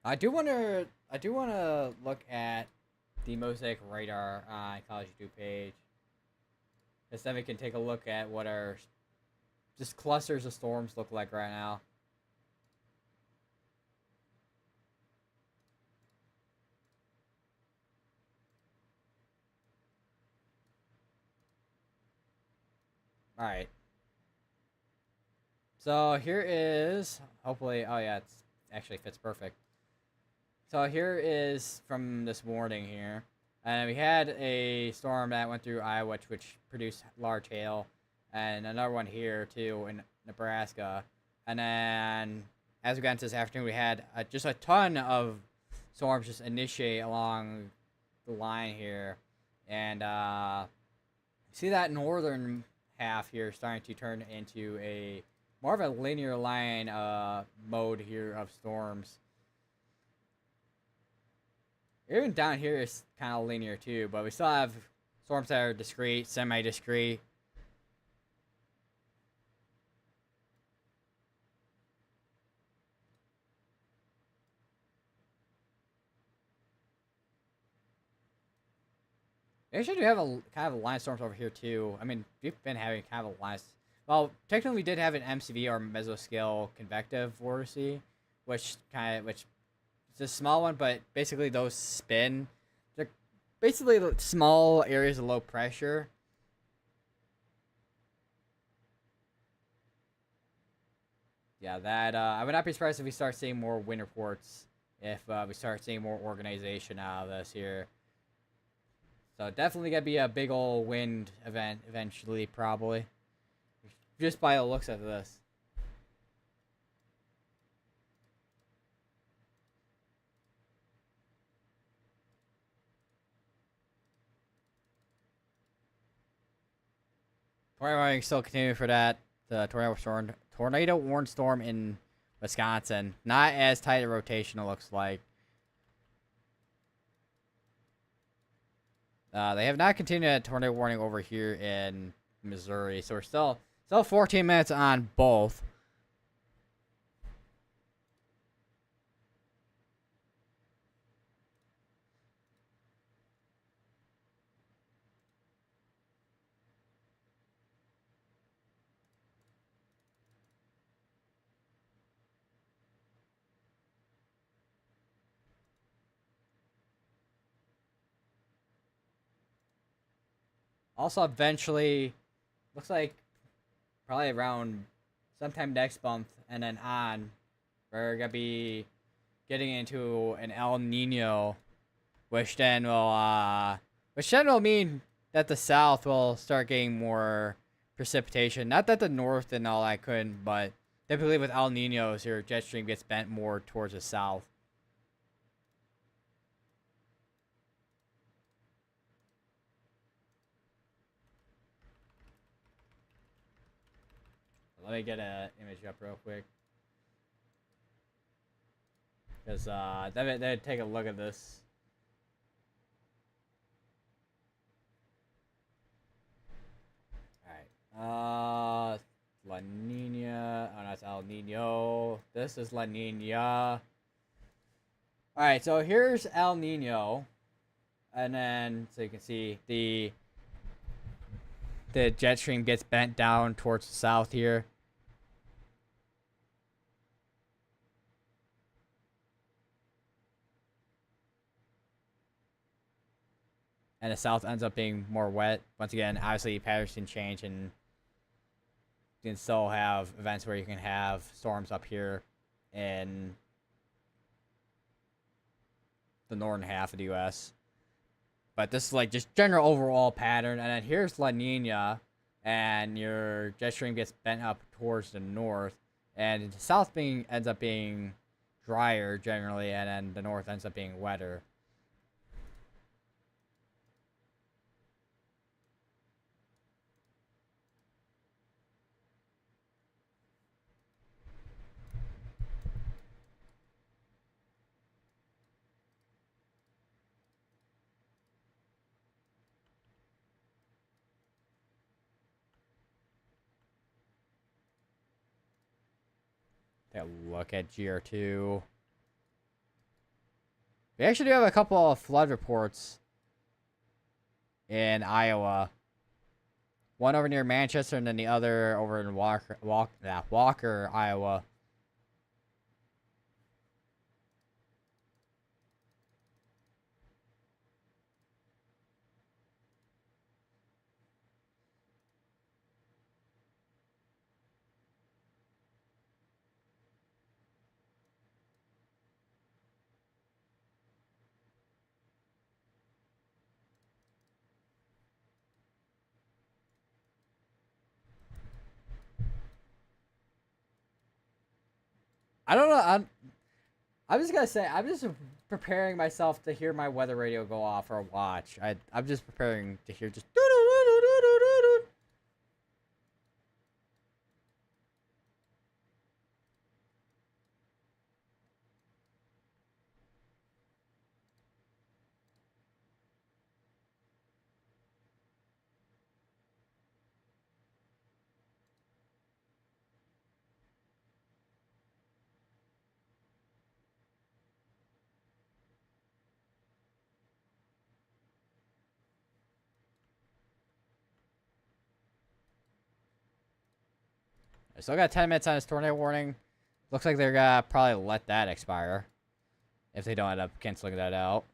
I do want to look at the Mosaic radar on College YouTube page. Because then we can take a look at what our just clusters of storms look like right now. Alright. So here is, hopefully, oh yeah, it actually fits perfect. So here is from this morning here. And we had a storm that went through Iowa, which produced large hail. And another one here, too, in Nebraska. And then, as we got into this afternoon, we had just a ton of storms just initiate along the line here. And see that northern half here starting to turn into a more of a linear line mode here of storms. Even down here is kind of linear too, but we still have storms that are discrete, semi-discrete. We actually do have a kind of a line of storms over here too. I mean, we've been having kind of a line. Well, technically, we did have an MCV or mesoscale convective vortice, which it's a small one, but basically those spin. They're basically small areas of low pressure. Yeah, that I would not be surprised if we start seeing more wind reports if we start seeing more organization out of this here. So definitely gonna be a big old wind event eventually, probably. Just by the looks of this. Tornado warning still continuing for that. The tornado warned storm in Wisconsin. Not as tight a rotation, it looks like. They have not continued a tornado warning over here in Missouri, so we're still 14 minutes on both. Also, eventually, looks like probably around sometime next month and then on, we're gonna be getting into an El Nino, which then will mean that the South will start getting more precipitation. Not that the North and all that couldn't, but typically with El Ninos, your jet stream gets bent more towards the South. Let me get an image up real quick. Because, let take a look at this. Alright. La Nina. Oh, that's El Nino. This is La Nina. Alright, so here's El Nino. And then, so you can see the jet stream gets bent down towards the south here. And the south ends up being more wet. Once again, obviously patterns can change, and you can still have events where you can have storms up here in the northern half of the U.S. But this is like just general overall pattern. And then here's La Nina, and your jet stream gets bent up towards the north, and the south ends up being drier generally, and then the north ends up being wetter. Take a look at GR2. We actually do have a couple of flood reports in Iowa. One over near Manchester, and then the other over in Walker, Iowa. I don't know. I'm just gonna say I'm just preparing myself to hear my weather radio go off or watch. I'm just preparing to hear just. I still got 10 minutes on this tornado warning. Looks like they're gonna probably let that expire if they don't end up canceling that out.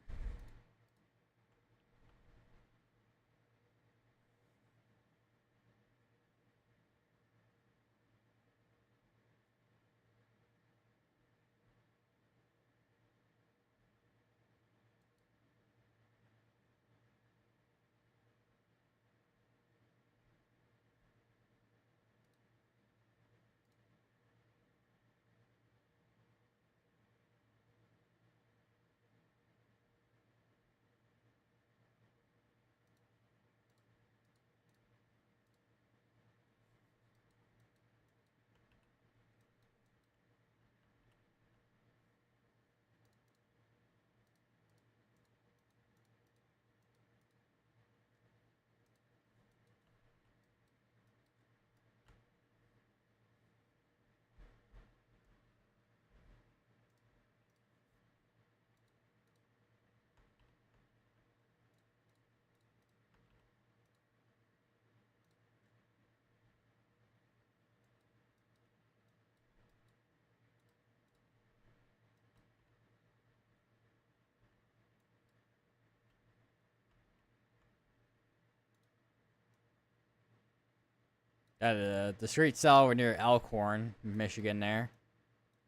The street cell were near Elkhorn, Michigan. There,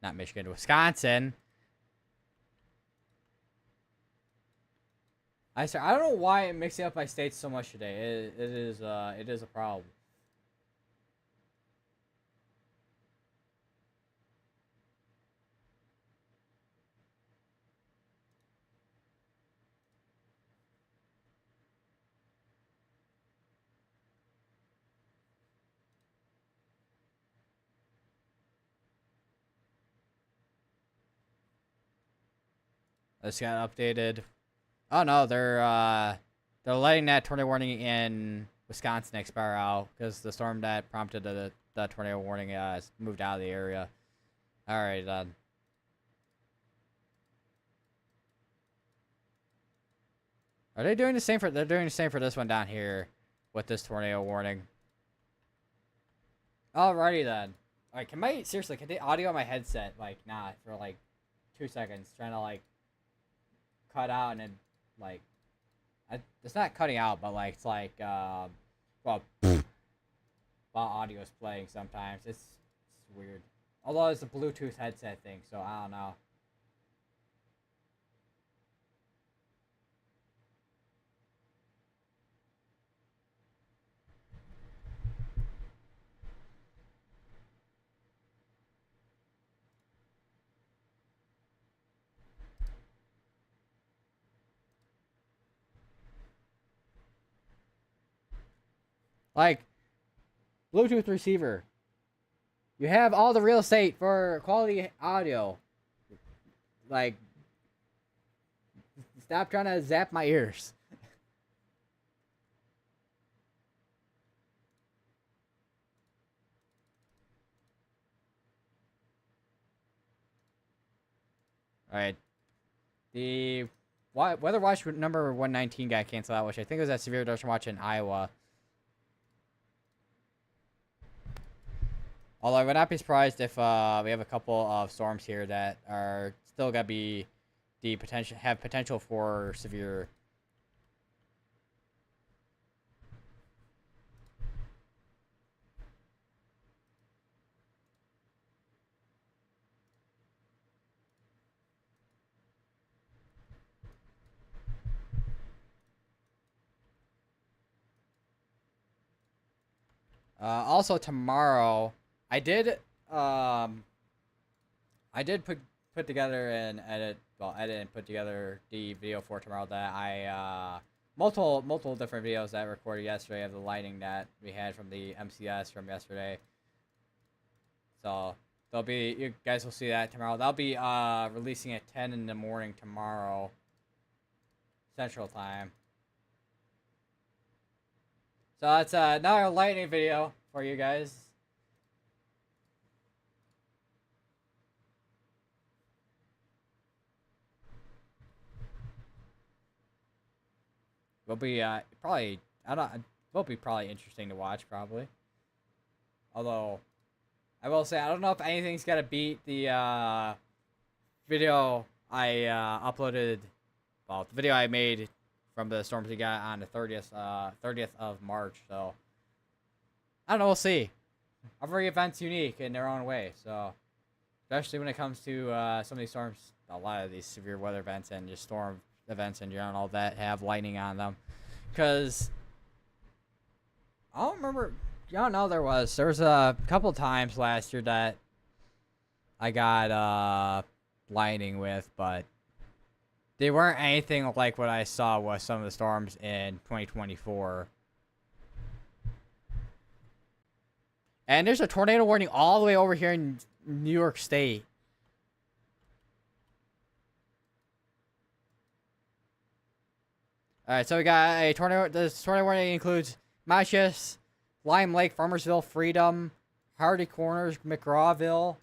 not Michigan, Wisconsin. I don't know why I'm mixing up my states so much today. It is a problem. This got updated. Oh no, they're letting that tornado warning in Wisconsin expire out because the storm that prompted the tornado warning has moved out of the area. All right, are they doing the same for? They're doing the same for this one down here with this tornado warning. Alrighty then. Alright, can the audio on my headset like not for like 2 seconds trying to like cut out and then like it's not cutting out but like it's like well while audio is playing sometimes it's weird. Although it's a Bluetooth headset thing, so I don't know. Like Bluetooth receiver. You have all the real estate for quality audio. Like stop trying to zap my ears. Alright. The Weather Watch number 119 got canceled out, which I think was that severe destruction watch in Iowa. Although I would not be surprised if we have a couple of storms here that are still gonna be have potential for severe. Also tomorrow, I did um I did put together and edit and put together the video for tomorrow that I multiple different videos that I recorded yesterday of the lighting that we had from the MCS from yesterday. So you guys will see that tomorrow. That'll be releasing at 10 in the morning tomorrow Central Time. So that's another lightning video for you guys. Will be probably I don't will be probably interesting to watch probably. Although I will say I don't know if anything's gonna beat the video I uploaded. Well, the video I made from the storms we got on the 30th of March. So I don't know. We'll see. Every event's unique in their own way. So especially when it comes to some of these storms, a lot of these severe weather events and just storm events in general that have lightning on them. Because I don't remember. I don't know. There was a couple times last year that I got lightning with, but they weren't anything like what I saw with some of the storms in 2024. And there's a tornado warning all the way over here in New York State. Alright, so we got a tornado. This tornado warning includes Machias, Lime Lake, Farmersville, Freedom, Hardy Corners, McGrawville.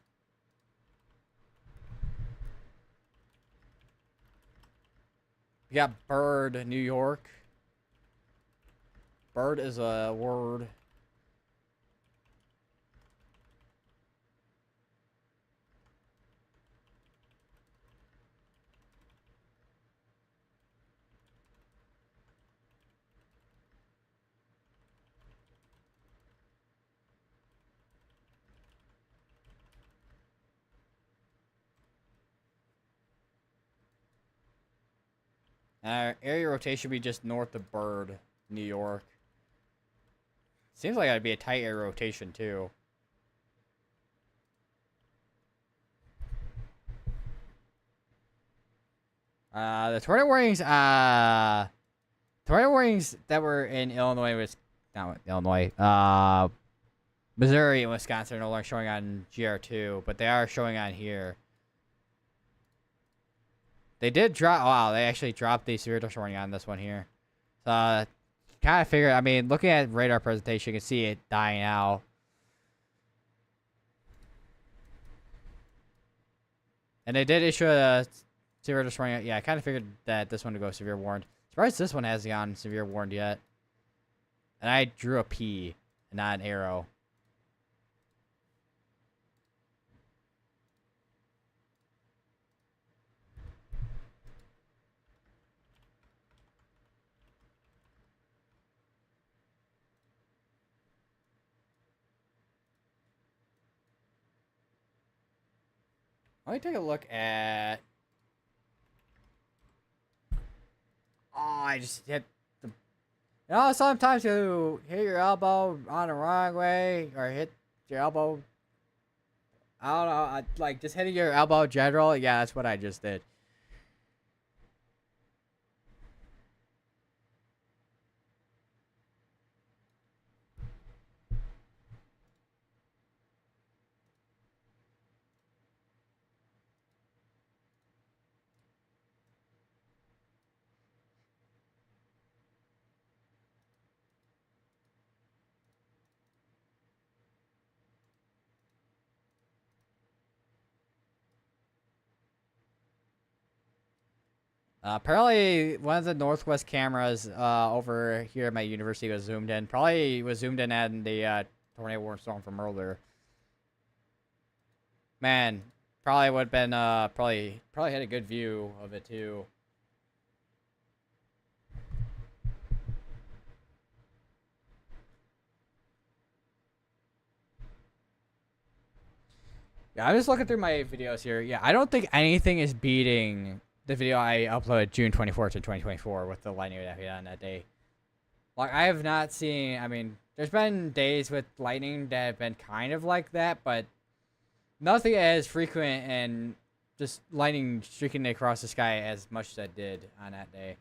We got Bird, New York. Bird is a word. Our area rotation should be just north of Bird, New York. Seems like it'd be a tight area rotation too. The tornado warnings that were in Illinois was not Illinois. Missouri and Wisconsin are no longer showing on GR2, but they are showing on here. They did drop. Wow, they actually dropped the severe tornado warning on this one here. So, kind of figure. I mean, looking at radar presentation, you can see it dying out. And they did issue a severe tornado warning. Yeah, I kind of figured that this one would go severe warned. Surprised this one hasn't gone severe warned yet. And I drew a P, not an arrow. Let me take a look at. Oh, I just hit the. You know, sometimes you hit your elbow on the wrong way or hit your elbow. I don't know, like just hitting your elbow in general. Yeah, that's what I just did. Apparently, one of the northwest cameras over here at my university was zoomed in. Probably was zoomed in at the tornado warning storm from earlier. Man, probably would have been probably had a good view of it too. Yeah, I'm just looking through my videos here. Yeah, I don't think anything is beating the video I uploaded June 24th to 2024 with the lightning that hit on that day. Like, I have not seen, I mean, there's been days with lightning that have been kind of like that, but nothing as frequent and just lightning streaking across the sky as much as it did on that day.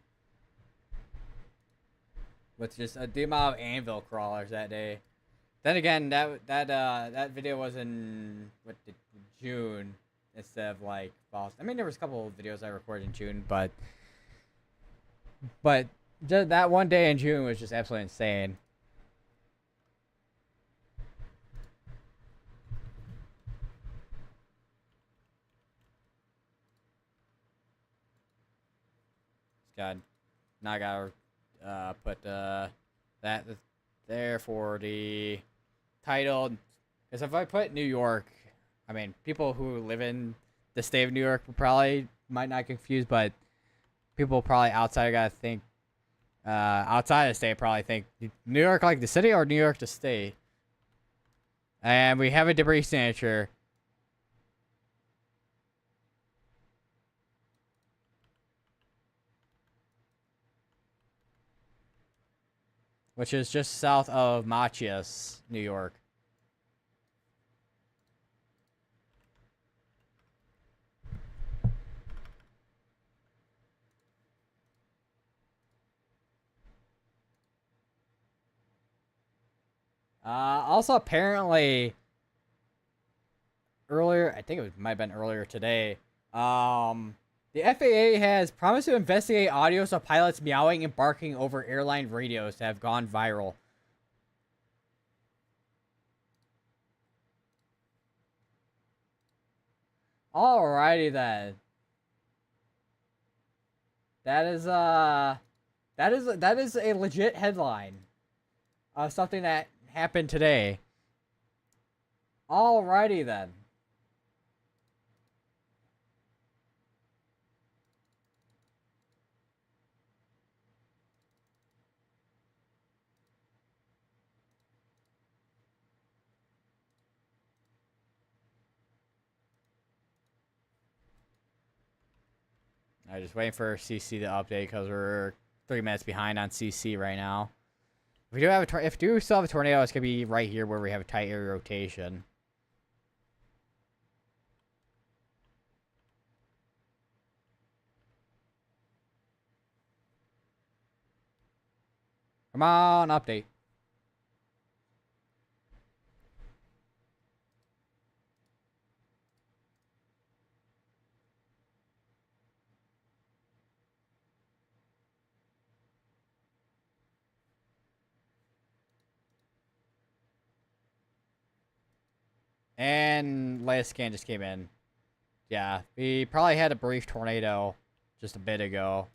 With just the amount of anvil crawlers that day. Then again, that video was in June instead of like fall. I mean, there was a couple of videos I recorded in June, but just that one day in June was just absolutely insane. God, now I gotta put that there for the title. Because if I put New York, I mean, people who live in the state of New York probably might not confuse, but people probably outside gotta think. Outside of the state probably think New York like the city or New York the state. And we have a debris signature. Which is just south of Machias, New York. Also, apparently, earlier, I think it might have been earlier today, the FAA has promised to investigate audios of pilots meowing and barking over airline radios that have gone viral. Alrighty then. That is a legit headline of something that happened today. Alrighty then. I'm just waiting for CC to update because we're 3 minutes behind on CC right now. If we do have if we do still have a tornado, it's gonna be right here where we have a tight area rotation. Come on, update. And latest scan just came in. Yeah, we probably had a brief tornado just a bit ago.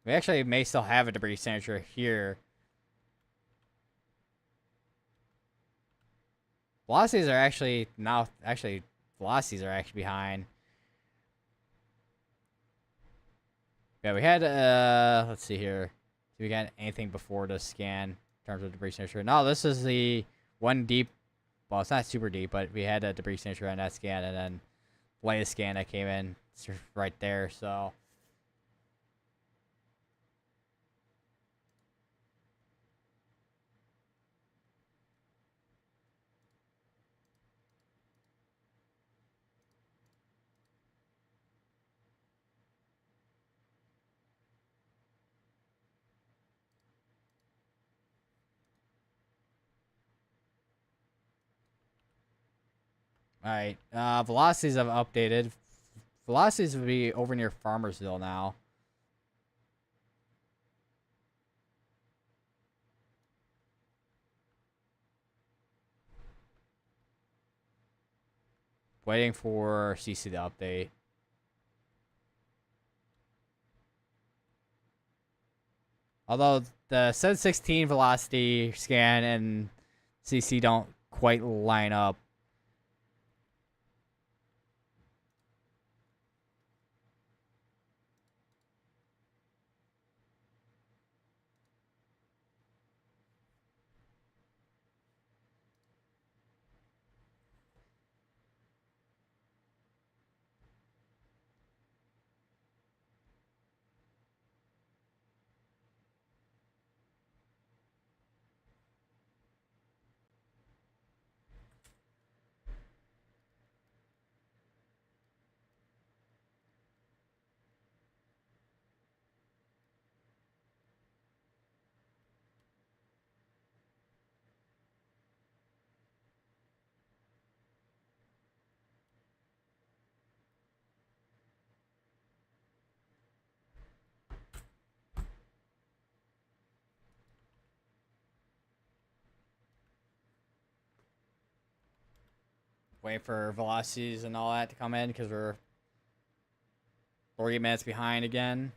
We actually may still have a debris signature here. Velocities are actually velocities are actually behind. Yeah, we had let's see here. Do we got anything before the scan in terms of debris signature? No, this is the one deep. Well, it's not super deep, but we had a debris signature on that scan, and then latest scan that came in right there. So all right, velocities have updated. Velocities would be over near Farmersville now. Waiting for CC to update. Although the 716 velocity scan and CC don't quite line up. Waiting for velocities and all that to come in because we're 40 minutes behind again.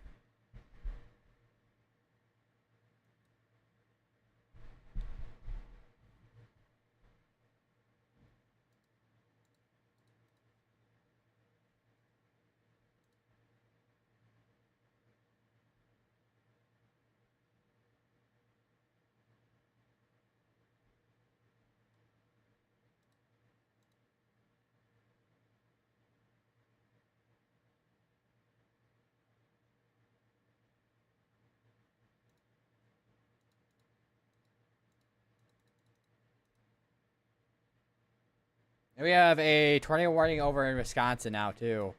And we have a tornado warning over in Wisconsin now too.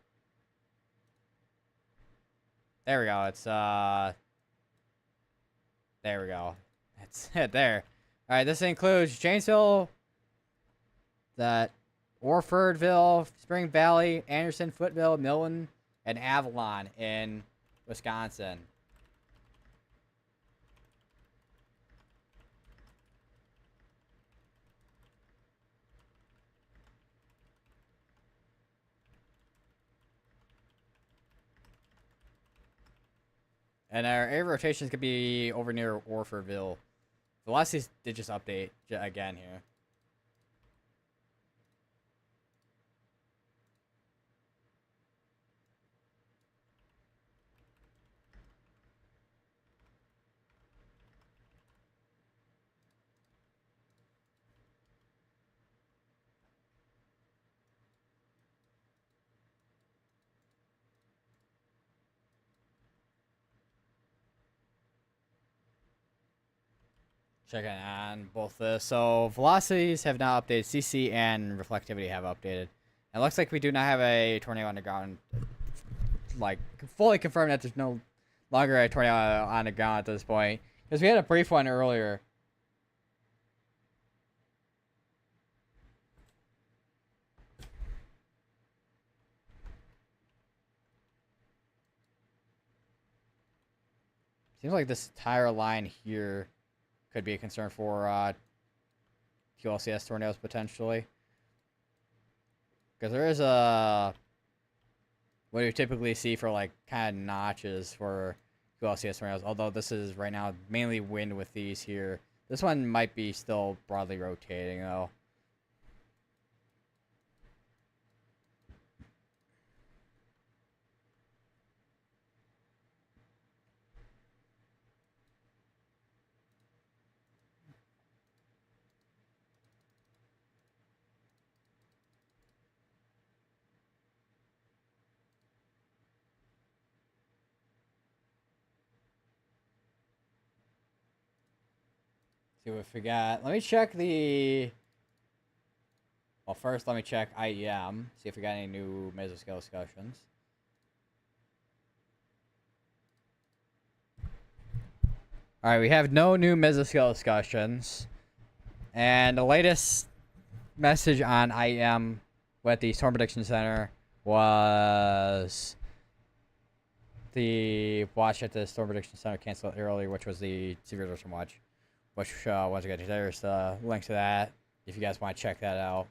There we go. It's there we go. That's it there. All right, this includes Janesville, that Orfordville, Spring Valley, Anderson, Footville, Milton, and Avalon in Wisconsin. And our air rotations could be over near Orfordville. Velocities did just update again here. Checking on both this. So velocities have now updated. CC and reflectivity have updated. It looks like we do not have a tornado underground. Like fully confirmed that there's no longer a tornado on the ground at this point, because we had a brief one earlier. Seems like this entire line here could be a concern for QLCS tornadoes potentially. Because there is a what you typically see for like kind of notches for QLCS tornadoes. Although this is right now mainly wind with these here. This one might be still broadly rotating though. See what we got. Let me check the. Well, first let me check IEM. See if we got any new mesoscale discussions. All right, we have no new mesoscale discussions, and the latest message on IEM with the Storm Prediction Center was the watch at the Storm Prediction Center canceled earlier, which was the severe storm watch. Which once again, there's the link to that if you guys want to check that out.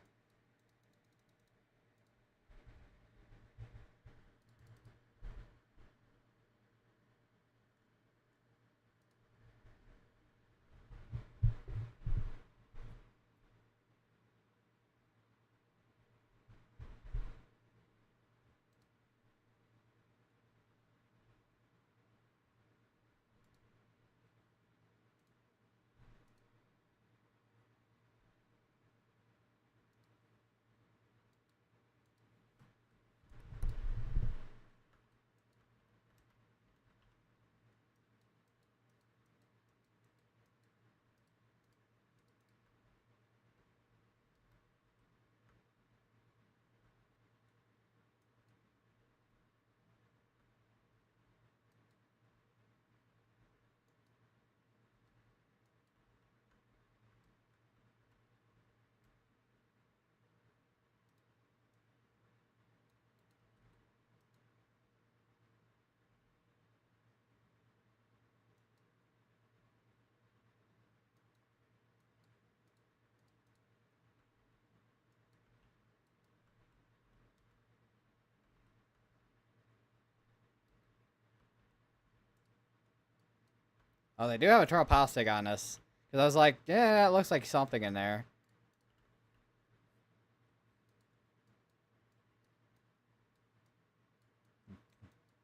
Oh, they do have a terminal power stick on this. Because I was like, yeah, it looks like something in there.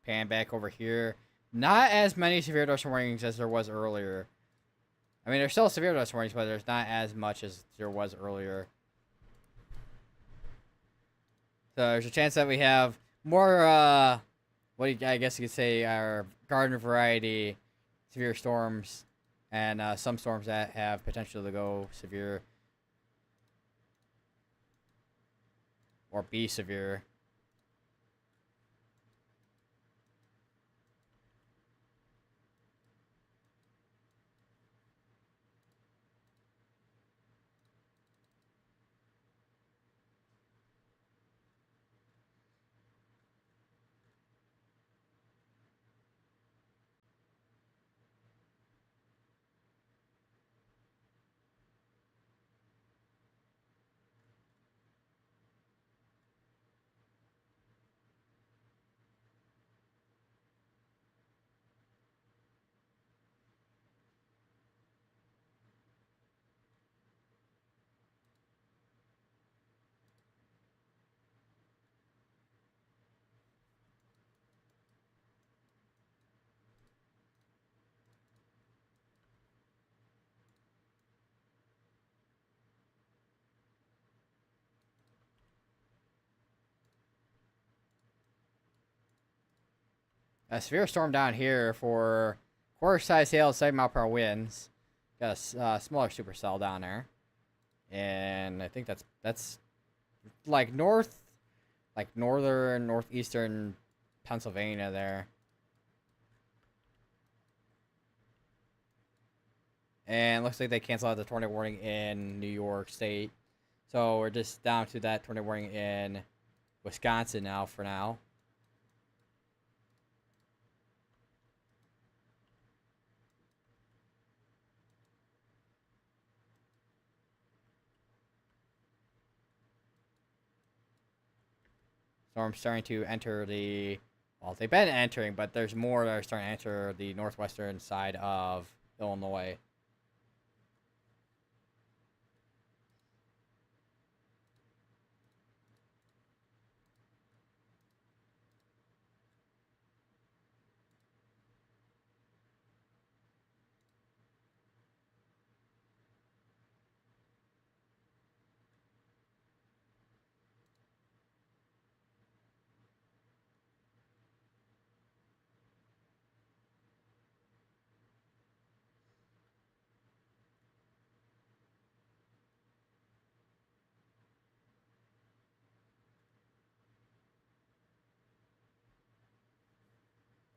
Pan back over here. Not as many severe dust warnings as there was earlier. I mean, there's still severe dust warnings, but there's not as much as there was earlier. So there's a chance that we have more, I guess you could say, our garden variety severe storms, and some storms that have potential to go severe or be severe. A severe storm down here for quarter size hail, 7 mile per hour winds. Got a smaller supercell down there, and I think that's like northern northeastern Pennsylvania there. And looks like they canceled out the tornado warning in New York State. So we're just down to that tornado warning in Wisconsin now for now. Storm's starting to enter the... Well, they've been entering, but there's more that are starting to enter the northwestern side of Illinois.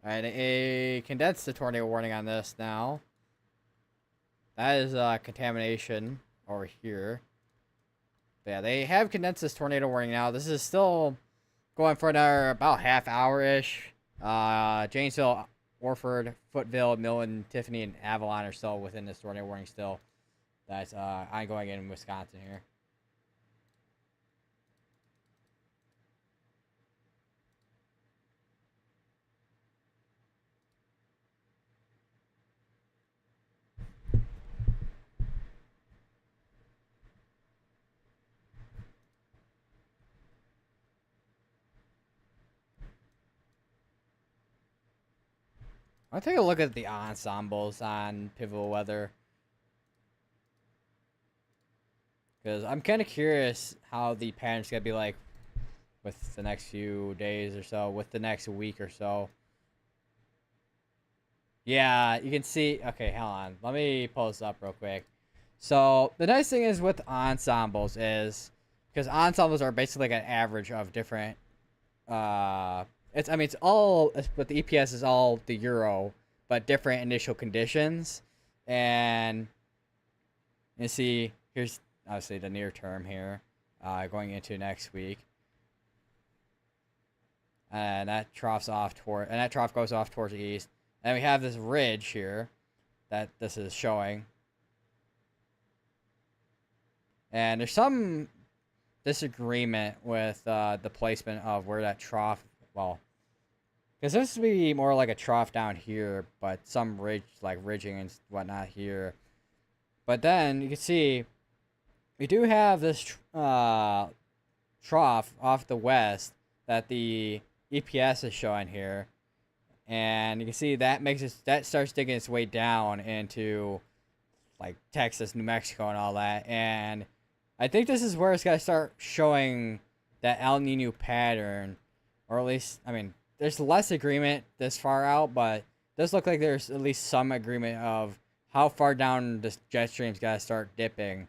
Alright, a condensed the tornado warning on this now. That is contamination over here. But yeah, they have condensed this tornado warning now. This is still going for another about half hour-ish. Janesville, Orford, Footville, Millen, Tiffany, and Avalon are still within this tornado warning still. That's ongoing in Wisconsin here. I'll take a look at the ensembles on Pivotal Weather. Because I'm kind of curious how the pattern's going to be like with the next few days or so, with the next week or so. Yeah, you can see... Okay, hold on. Let me pull this up real quick. So, the nice thing is with ensembles is... Because ensembles are basically like an average of different... It's all... But the EPS is all the Euro, but different initial conditions. And... You see, here's obviously the near term here. Going into next week. And that troughs off toward... And that trough goes off towards the east. And we have this ridge here that this is showing. And there's some disagreement with the placement of where that trough, well, because this would be more like a trough down here, but some ridge, like ridging and whatnot here. But then you can see we do have this trough off the west that the EPS is showing here. And you can see that that starts digging its way down into like Texas, New Mexico, and all that. And I think this is where it's got to start showing that El Nino pattern, or at least, I mean, there's less agreement this far out, but it does look like there's at least some agreement of how far down this jet stream's got to start dipping.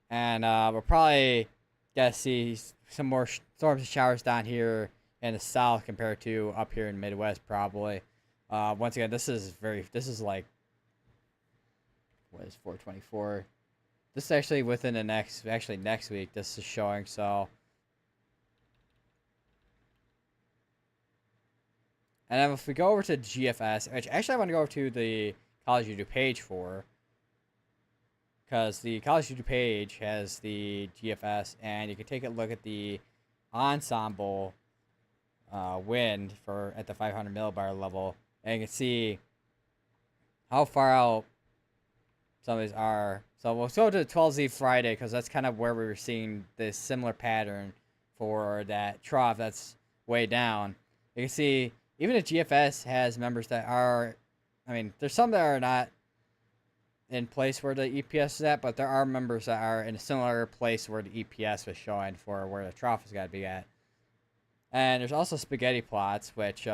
And we'll probably got to see some more storms and showers down here in the south compared to up here in Midwest, probably. Once again, this is like, what is 424? This is actually within the next week this is showing, so. And then if we go over to GFS, which actually I want to go over to the College YouTube page for, because the College YouTube page has the GFS, and you can take a look at the ensemble wind for at the 500 millibar level, and you can see how far out some of these are. So we'll go to the 12Z Friday because that's kind of where we were seeing this similar pattern for that trough that's way down. You can see even the GFS has members that are, I mean, there's some that are not in place where the EPS is at, but there are members that are in a similar place where the EPS was showing for where the trough has got to be at. And there's also spaghetti plots, which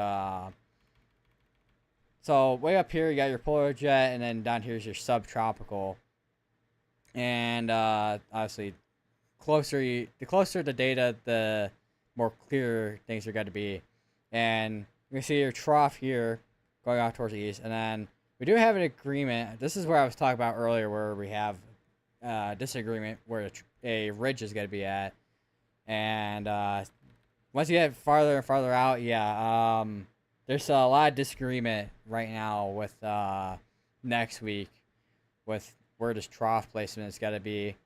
So way up here, you got your polar jet, and then down here is your subtropical. And obviously, the closer the data, the more clear things are going to be. And you can see your trough here going off towards the east. And then we do have an agreement. This is where I was talking about earlier, where we have disagreement where a ridge is going to be at. And once you get farther and farther out, yeah, there's a lot of disagreement right now with next week with where this trough placement is going to be.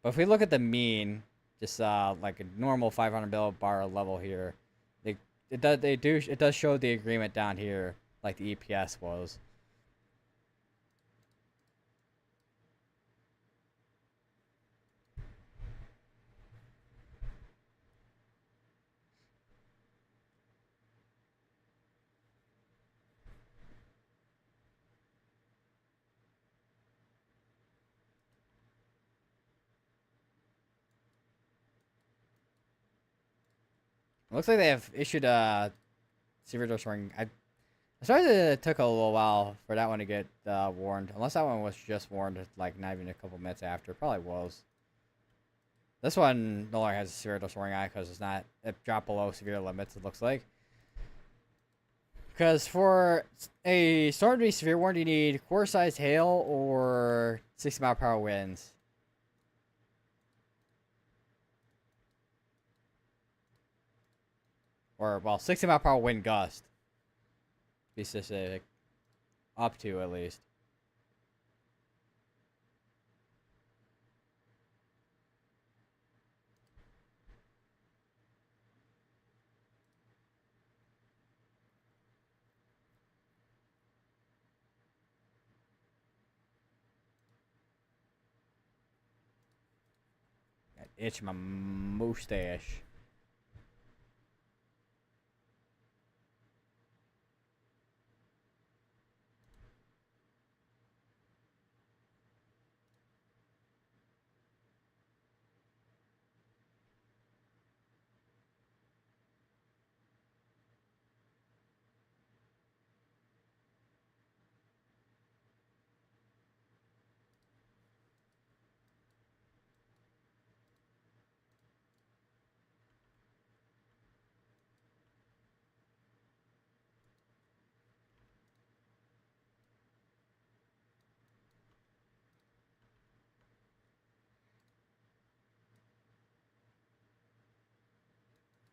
But if we look at the mean, just like a normal 500 millibar level here, it does show the agreement down here, like the EPS was. It looks like they have issued a severe dose warning. I'm sorry that it took a little while for that one to get warned. Unless that one was just warned, like not even a couple minutes after. Probably was. This one no longer has a severe dose warning on it because it dropped below severe limits, it looks like. Because for a storm to be severe warned, you need quarter-sized hail or 60-mile-per-hour winds. Or, well, 60-mile-per-hour wind gust. To be specific. Up to, at least. Got itch my mustache.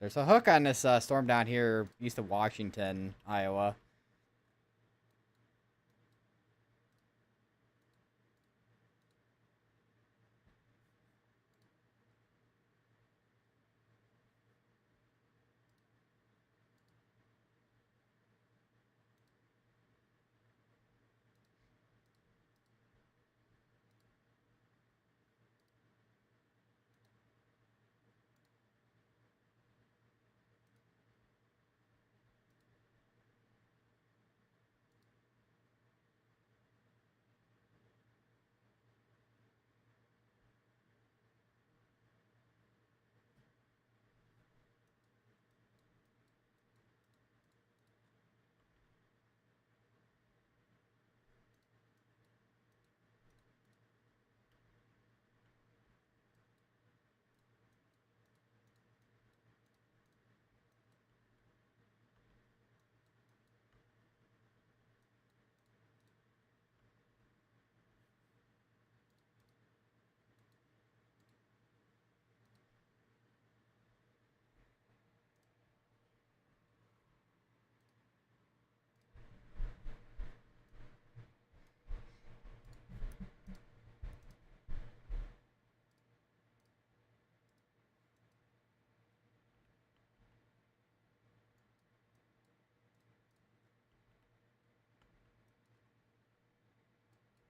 There's a hook on this storm down here east of Washington, Iowa.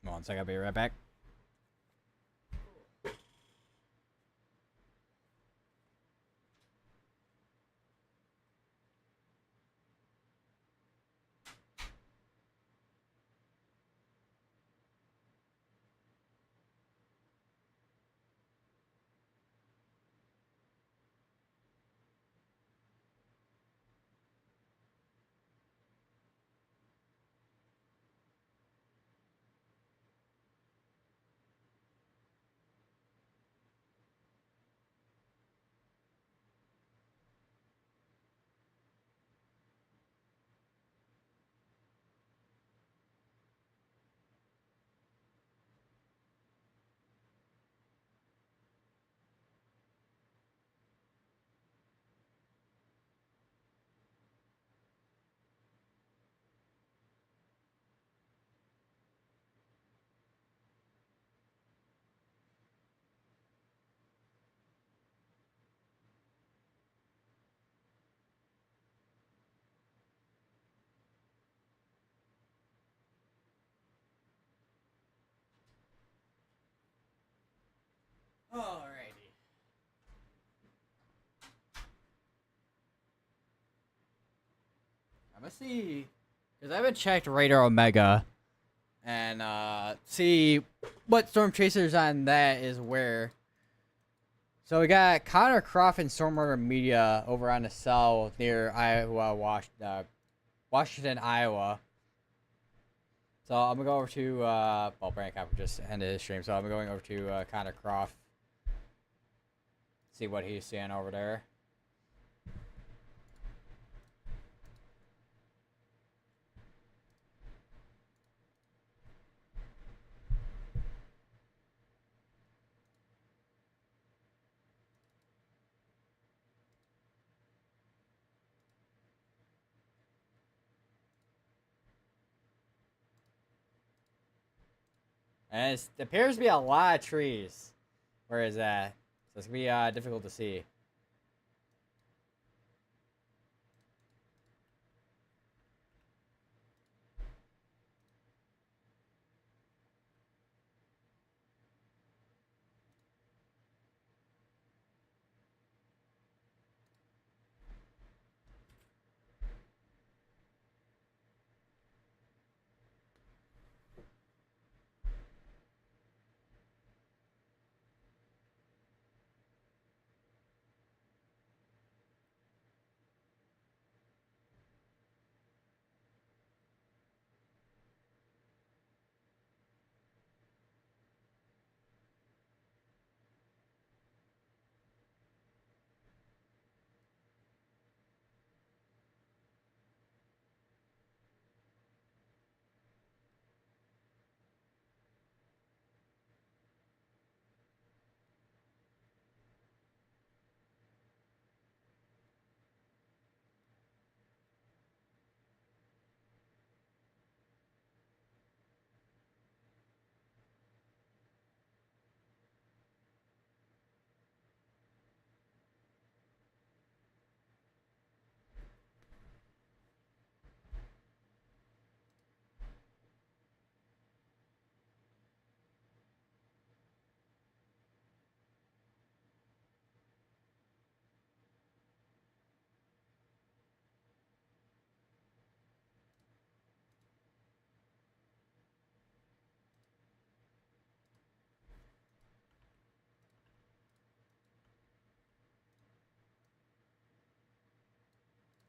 One second, I'll be right back. let's see, because I haven't checked Radar Omega, and see what Storm Chasers on that is where. So we got Connor Croft and Stormwater Media over on the cell near Iowa, Washington, Iowa. So I'm gonna go over to well, Brandon Copper just ended his stream, so I'm going over to Connor Croft, see what he's seeing over there. And it appears to be a lot of trees. Where is that? So it's gonna be difficult to see.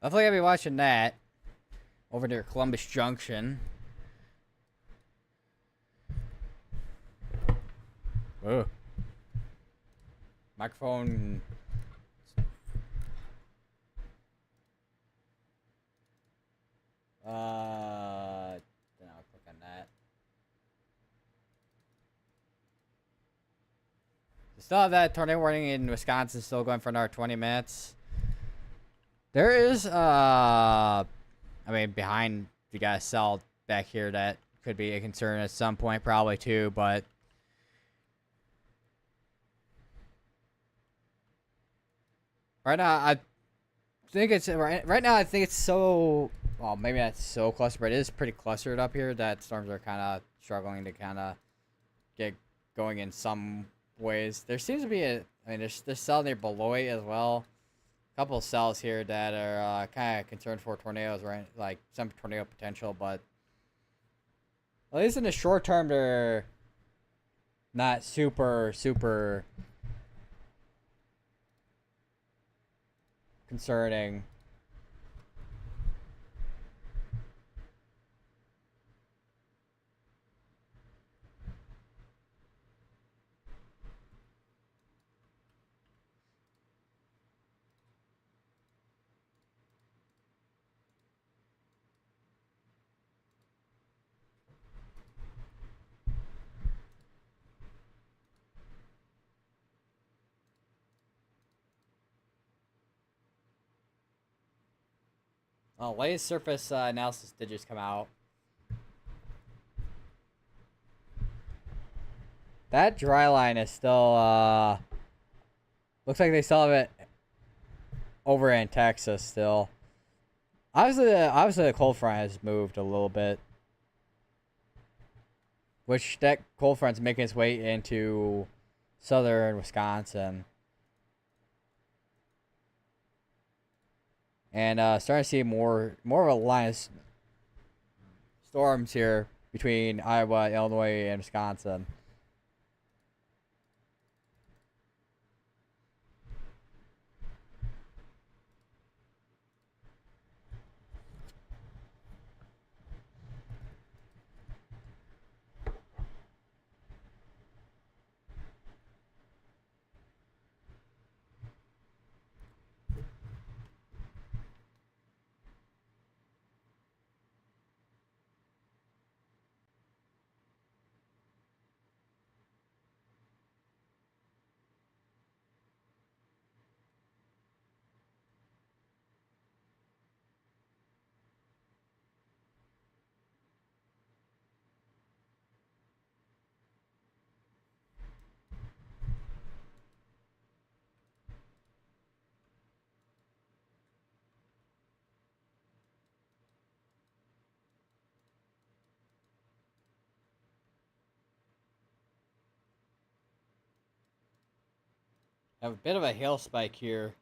Definitely gonna be watching that over near Columbus Junction. Whoa. Microphone. Then I'll click on that. Still have that tornado warning in Wisconsin still going for another 20 minutes. There is, I mean, behind you got a cell back here that could be a concern at some point, probably too, but right now, I think it's, right now, I think it's so, well, maybe not so clustered, but it is pretty clustered up here that storms are kind of struggling to kind of get going in some ways. There seems to be a, I mean, there's cell near Beloit as well. A couple of cells here that are kind of concerned for tornadoes, right? Like some tornado potential, but at least in the short term, they're not super concerning. Oh, latest surface analysis did just come out. That dry line is still, looks like they still have it over in Texas still. Obviously the cold front has moved a little bit. Which that cold front's making its way into southern Wisconsin. and starting to see more of a line of storms here between Iowa, Illinois, and Wisconsin. Have a bit of a hail spike here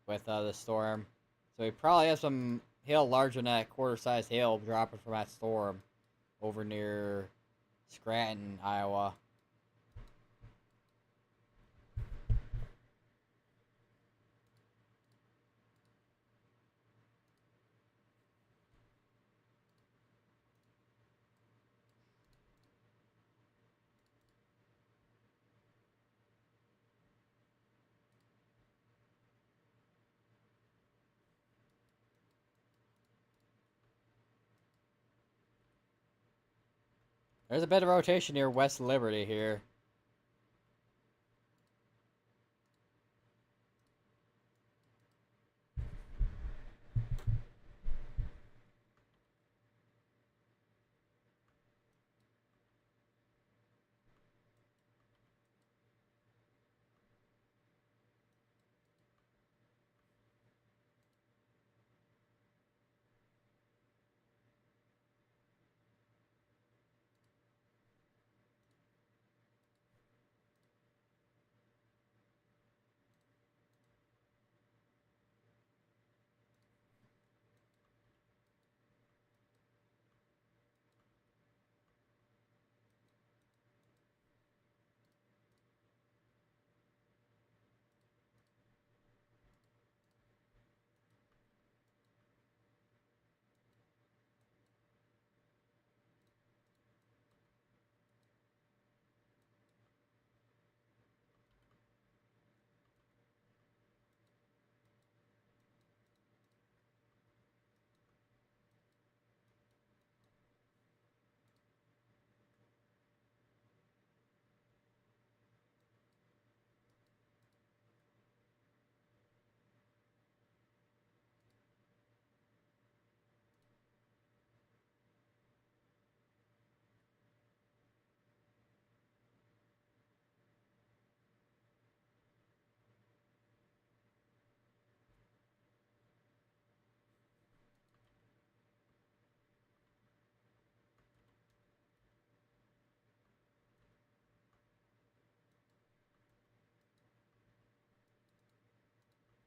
with the storm, so we probably have some hail larger than that quarter-sized hail dropping from that storm over near Scranton, Iowa. There's a bit of rotation near West Liberty here.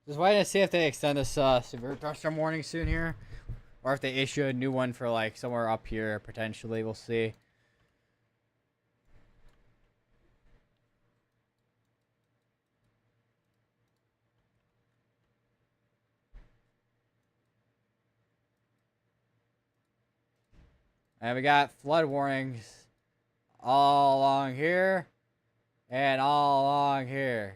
Just waiting to see if they extend this severe thunderstorm warning soon here, or if they issue a new one for like somewhere up here potentially. We'll see. And we got flood warnings all along here and all along here.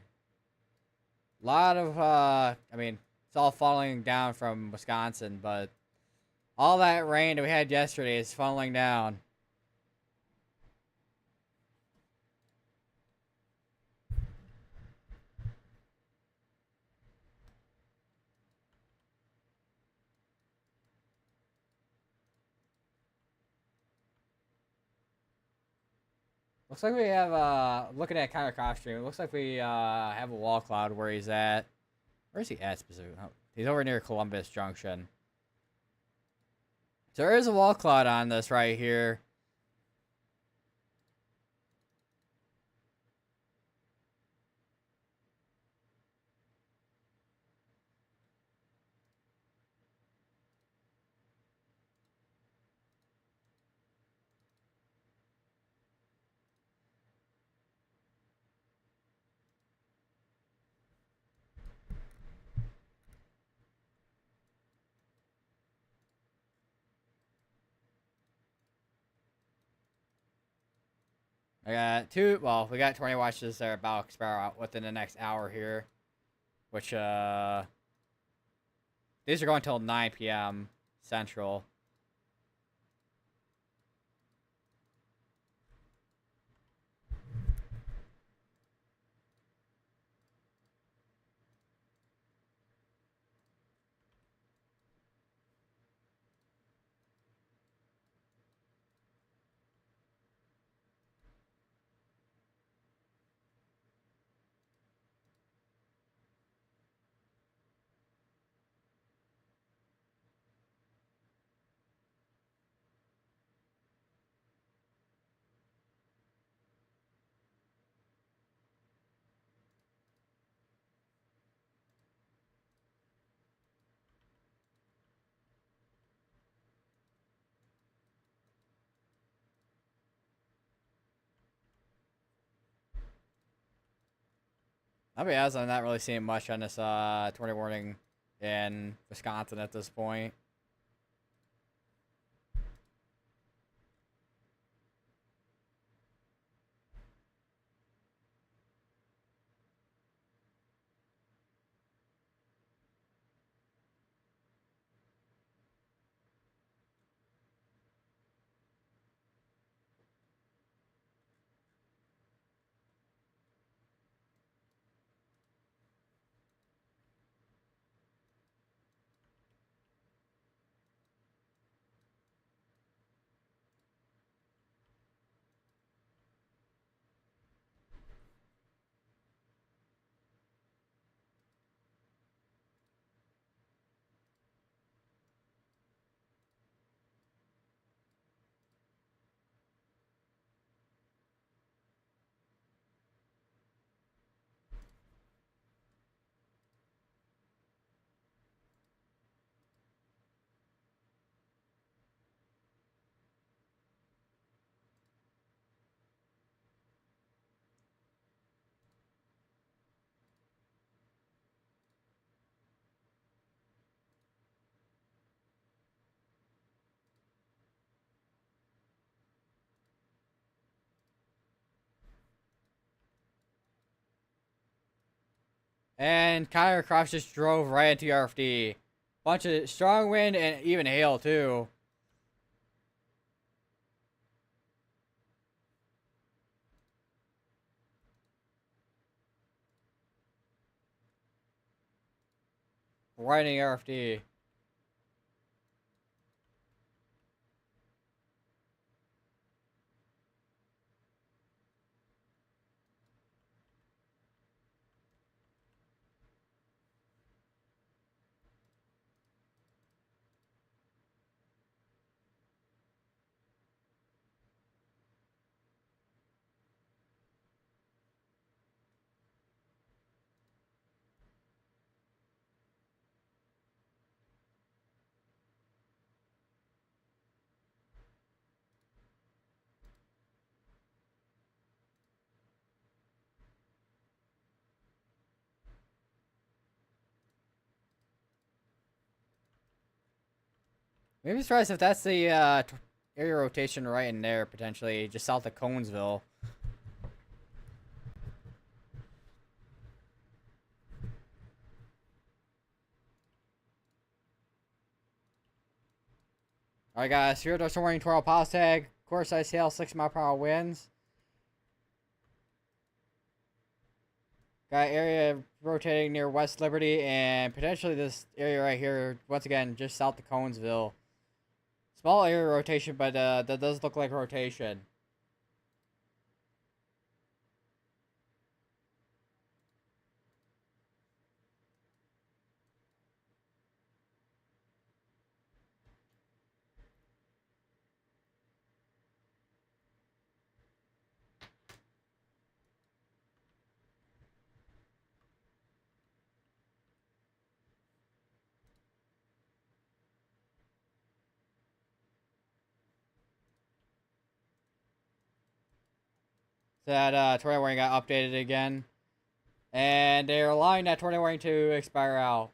A lot of I mean, it's all falling down from Wisconsin, but all that rain that we had yesterday is funneling down. Looks like we have looking at kind of costume. It looks like we have a wall cloud where he's at. Where's he at specifically? Oh, he's over near Columbus Junction. So there is a wall cloud on this right here. I got two. Well, we got 20 watches that are about to expire out within the next hour here, which these are going till 9 p.m. Central. I'll be honest, I'm not really seeing much on this 20 warning in Wisconsin at this point. And Connor Cross just drove right into RFD. Bunch of strong wind and even hail too. Right in RFD. Maybe surprised if that's the area rotation right in there, potentially, just south of Conesville. Alright guys, here there's warning 12 pause tag. Course ice hail, 6 mile per hour winds. Got area rotating near West Liberty and potentially this area right here, once again, just south of Conesville. Small area rotation, but that does look like rotation. So that tornado warning got updated again. And they're allowing that tornado warning to expire out.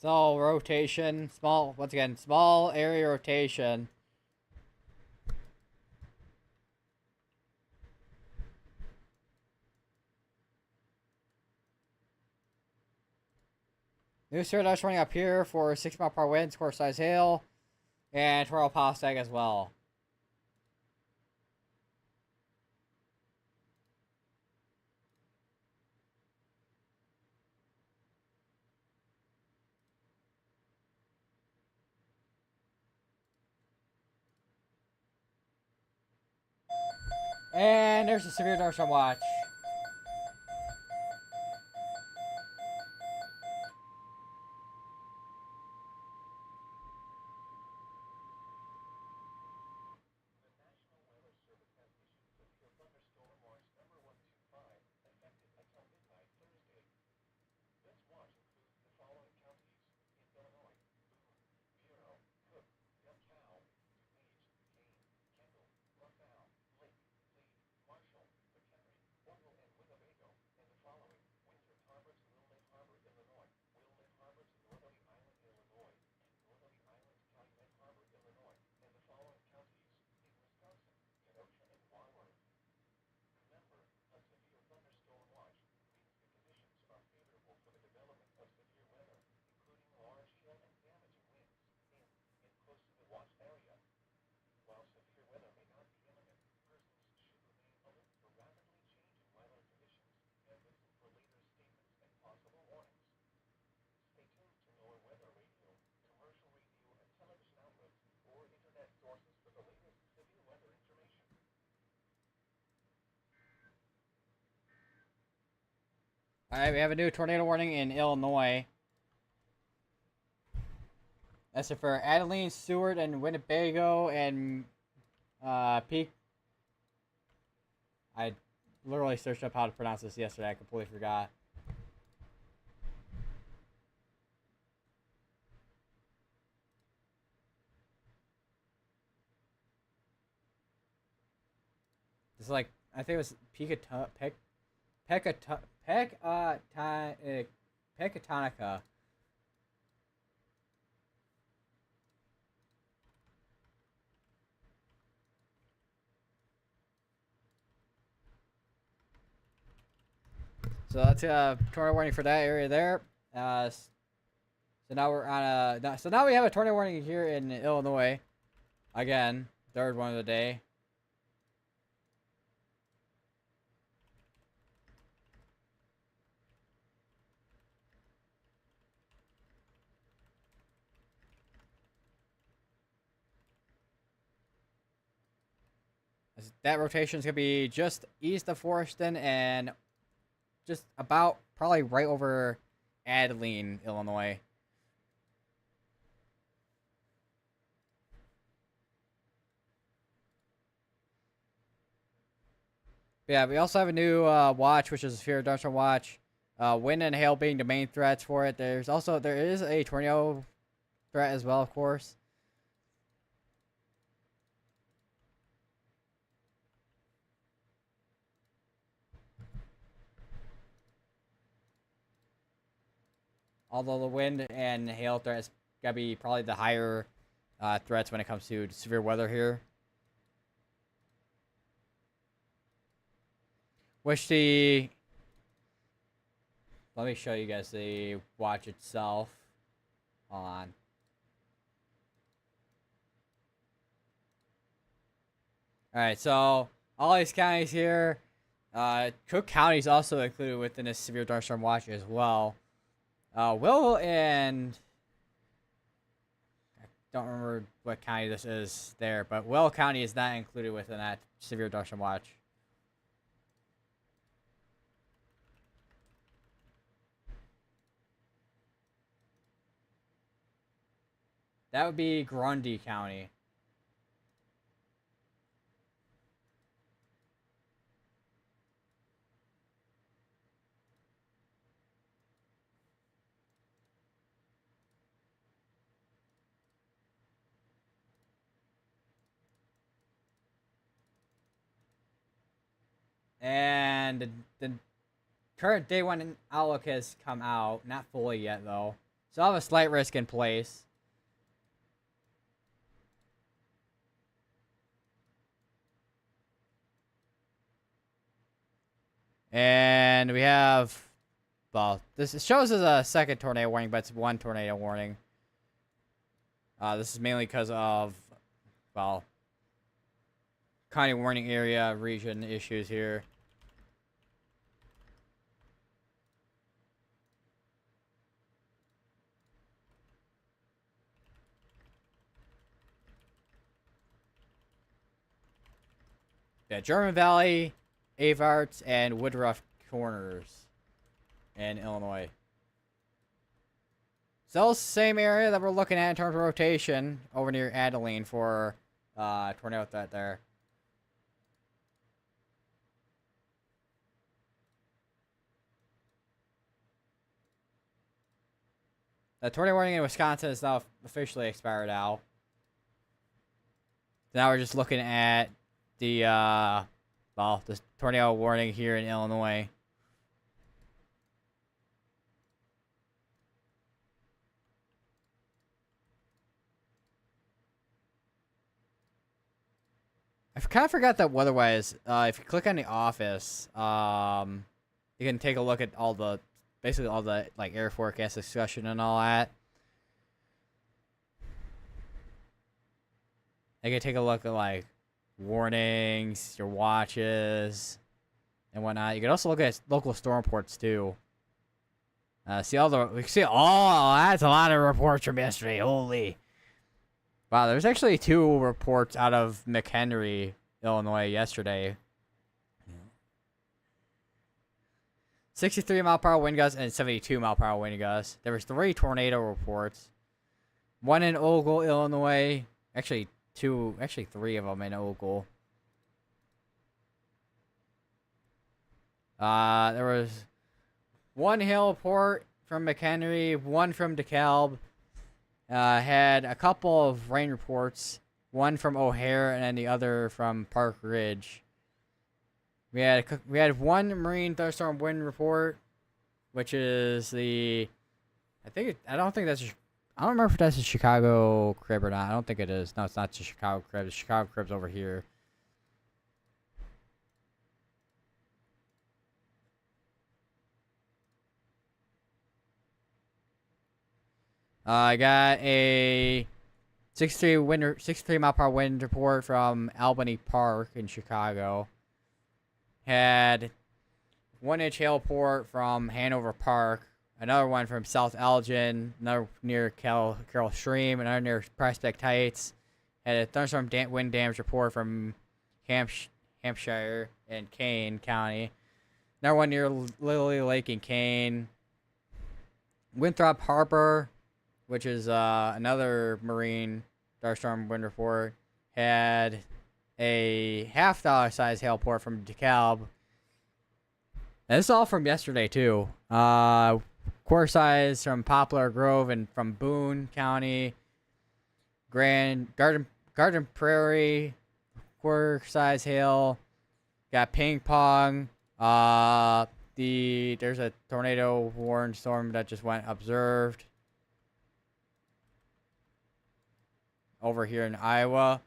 So rotation, small, once again, small area rotation. New Sir Dash running up here for 6 mile per hour winds, core size hail, and Twirl Postag as well. And there's a severe thunderstorm watch. Alright, we have a new tornado warning in Illinois. That's for Adeline, Seward, and Winnebago, and Peak. I literally searched up how to pronounce this yesterday. I completely forgot. It's like, I think it was Pecatonica. So that's a tornado warning for that area there. So now we're on a. So now we have a tornado warning here in Illinois. Again, third one of the day. That rotation is gonna be just east of Foreston and just about probably right over Adeline, Illinois. But yeah, we also have a new watch, which is a Fear Thunderstorm watch. Wind and hail being the main threats for it. There is a tornado threat as well, of course. Although the wind and hail threats gotta be probably the higher threats when it comes to severe weather here. Which let me show you guys the watch itself. Hold on. Alright, so all these counties here. Cook County is also included within this severe thunderstorm watch as well. Will and I don't remember what county this is there, but Will County is not included within that severe thunderstorm watch. That would be Grundy County. And the current day one outlook has come out. Not fully yet, though. So I have a slight risk in place. And we have, well, this shows as a second tornado warning, but it's one tornado warning. This is mainly because of, well, county warning area region issues here. Yeah, German Valley, Avarts, and Woodruff Corners in Illinois. Still the same area that we're looking at in terms of rotation over near Abilene for tornado threat there. The tornado warning in Wisconsin is now officially expired out. Now we're just looking at the well, the tornado warning here in Illinois. I kind of forgot that weather-wise, if you click on the office, you can take a look at all the, basically all the like air forecast discussion and all that. You can take a look at like warnings, your watches, and whatnot. You can also look at local storm reports too. See all the, we see, oh, that's a lot of reports from yesterday. Holy. Wow, there's actually 2 reports out of McHenry, Illinois yesterday. 63-mile-per-hour wind gusts and 72-mile-per-hour wind gusts. There was 3 tornado reports. 1 in Ogle, Illinois. Actually, 3 of them in Ogle. There was 1 hail report from McHenry, 1 from DeKalb. Had a couple of rain reports, 1 from O'Hare and then the other from Park Ridge. We had 1 marine thunderstorm wind report, which is the, I don't remember if that's a Chicago crib or not. I don't think it is. No, it's not the Chicago crib. The Chicago crib's over here. I got a 63 mile per hour wind report from Albany Park in Chicago. Had 1-inch hail report from Hanover Park. Another one from South Elgin. Another near Carroll Stream. Another near Prospect Heights. Had a thunderstorm wind damage report from Hampshire and Kane County. Another one near Lily Lake in Kane. Winthrop Harbor, which is another marine thunderstorm wind report, had a $0.5 size hail report from DeKalb. And this is all from yesterday too. Quarter size from Poplar Grove and from Boone County. Garden Prairie, quarter size hail. Got Ping Pong. There's a tornado warning storm that just went observed over here in Iowa.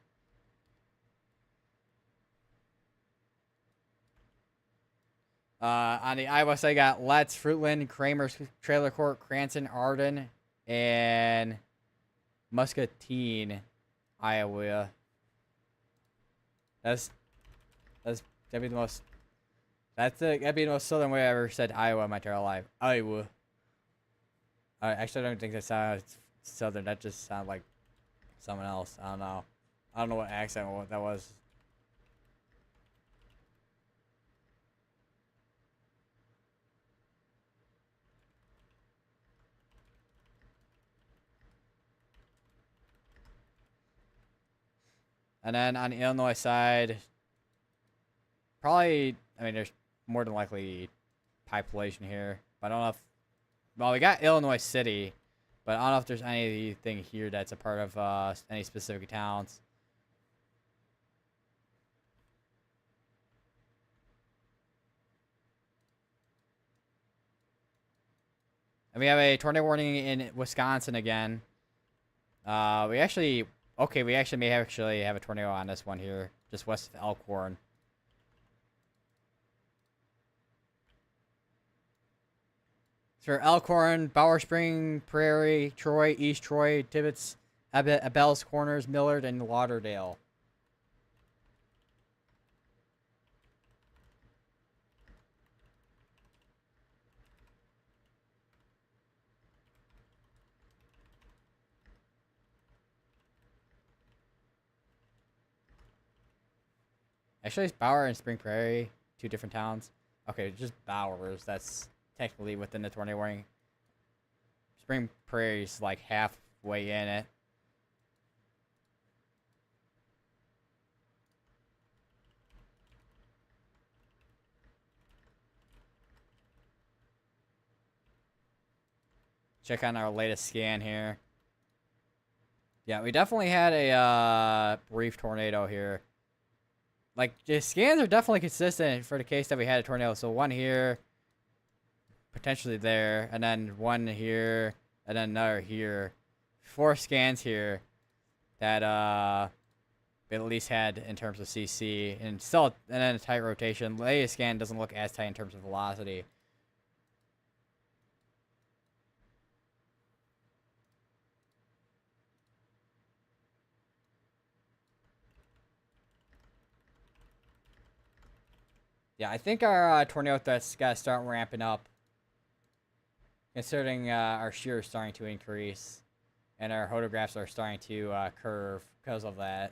On the Iowa side, I got Letts, Fruitland, Kramer's Trailer Court, Cranston, Arden, and Muscatine, Iowa. That'd be the most. That'd be the most southern way I ever said Iowa in my entire life. Iowa. Actually, I don't think that sounds southern. That just sounds like someone else. I don't know. I don't know what accent that was. And then on the Illinois side, probably, I mean, there's more than likely population here. But I don't know if, well, we got Illinois City, but I don't know if there's anything here that's a part of any specific towns. And we have a tornado warning in Wisconsin again. We actually may actually have a tornado on this one here, just west of Elkhorn. For Elkhorn, Bower Spring, Prairie, Troy, East Troy, Tibbetts, Abells Corners, Millard, and Lauderdale. Actually, it's Bower and Spring Prairie, two different towns. Okay, just Bowers. That's technically within the tornado warning. Spring Prairie's like halfway in it. Check on our latest scan here. Yeah, we definitely had a brief tornado here. Like, the scans are definitely consistent for the case that we had a tornado. So one here, potentially there, and then one here, and then another here. 4 scans here that we at least had in terms of CC, and still, and then a tight rotation. Latest scan doesn't look as tight in terms of velocity. Yeah, I think our tornado threats got to start ramping up, considering our shear is starting to increase, and our photographs are starting to curve because of that.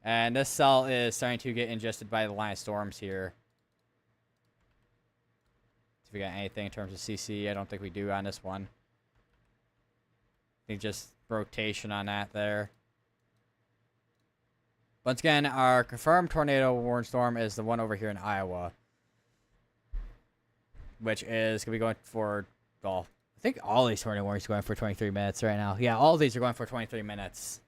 And this cell is starting to get ingested by the line of storms here. If we got anything in terms of CC, I don't think we do on this one. I think just rotation on that there. Once again, our confirmed tornado warning storm is the one over here in Iowa, which is going to be going for, well, I think all these tornado warnings are going for 23 minutes right now. Yeah, all these are going for 23 minutes.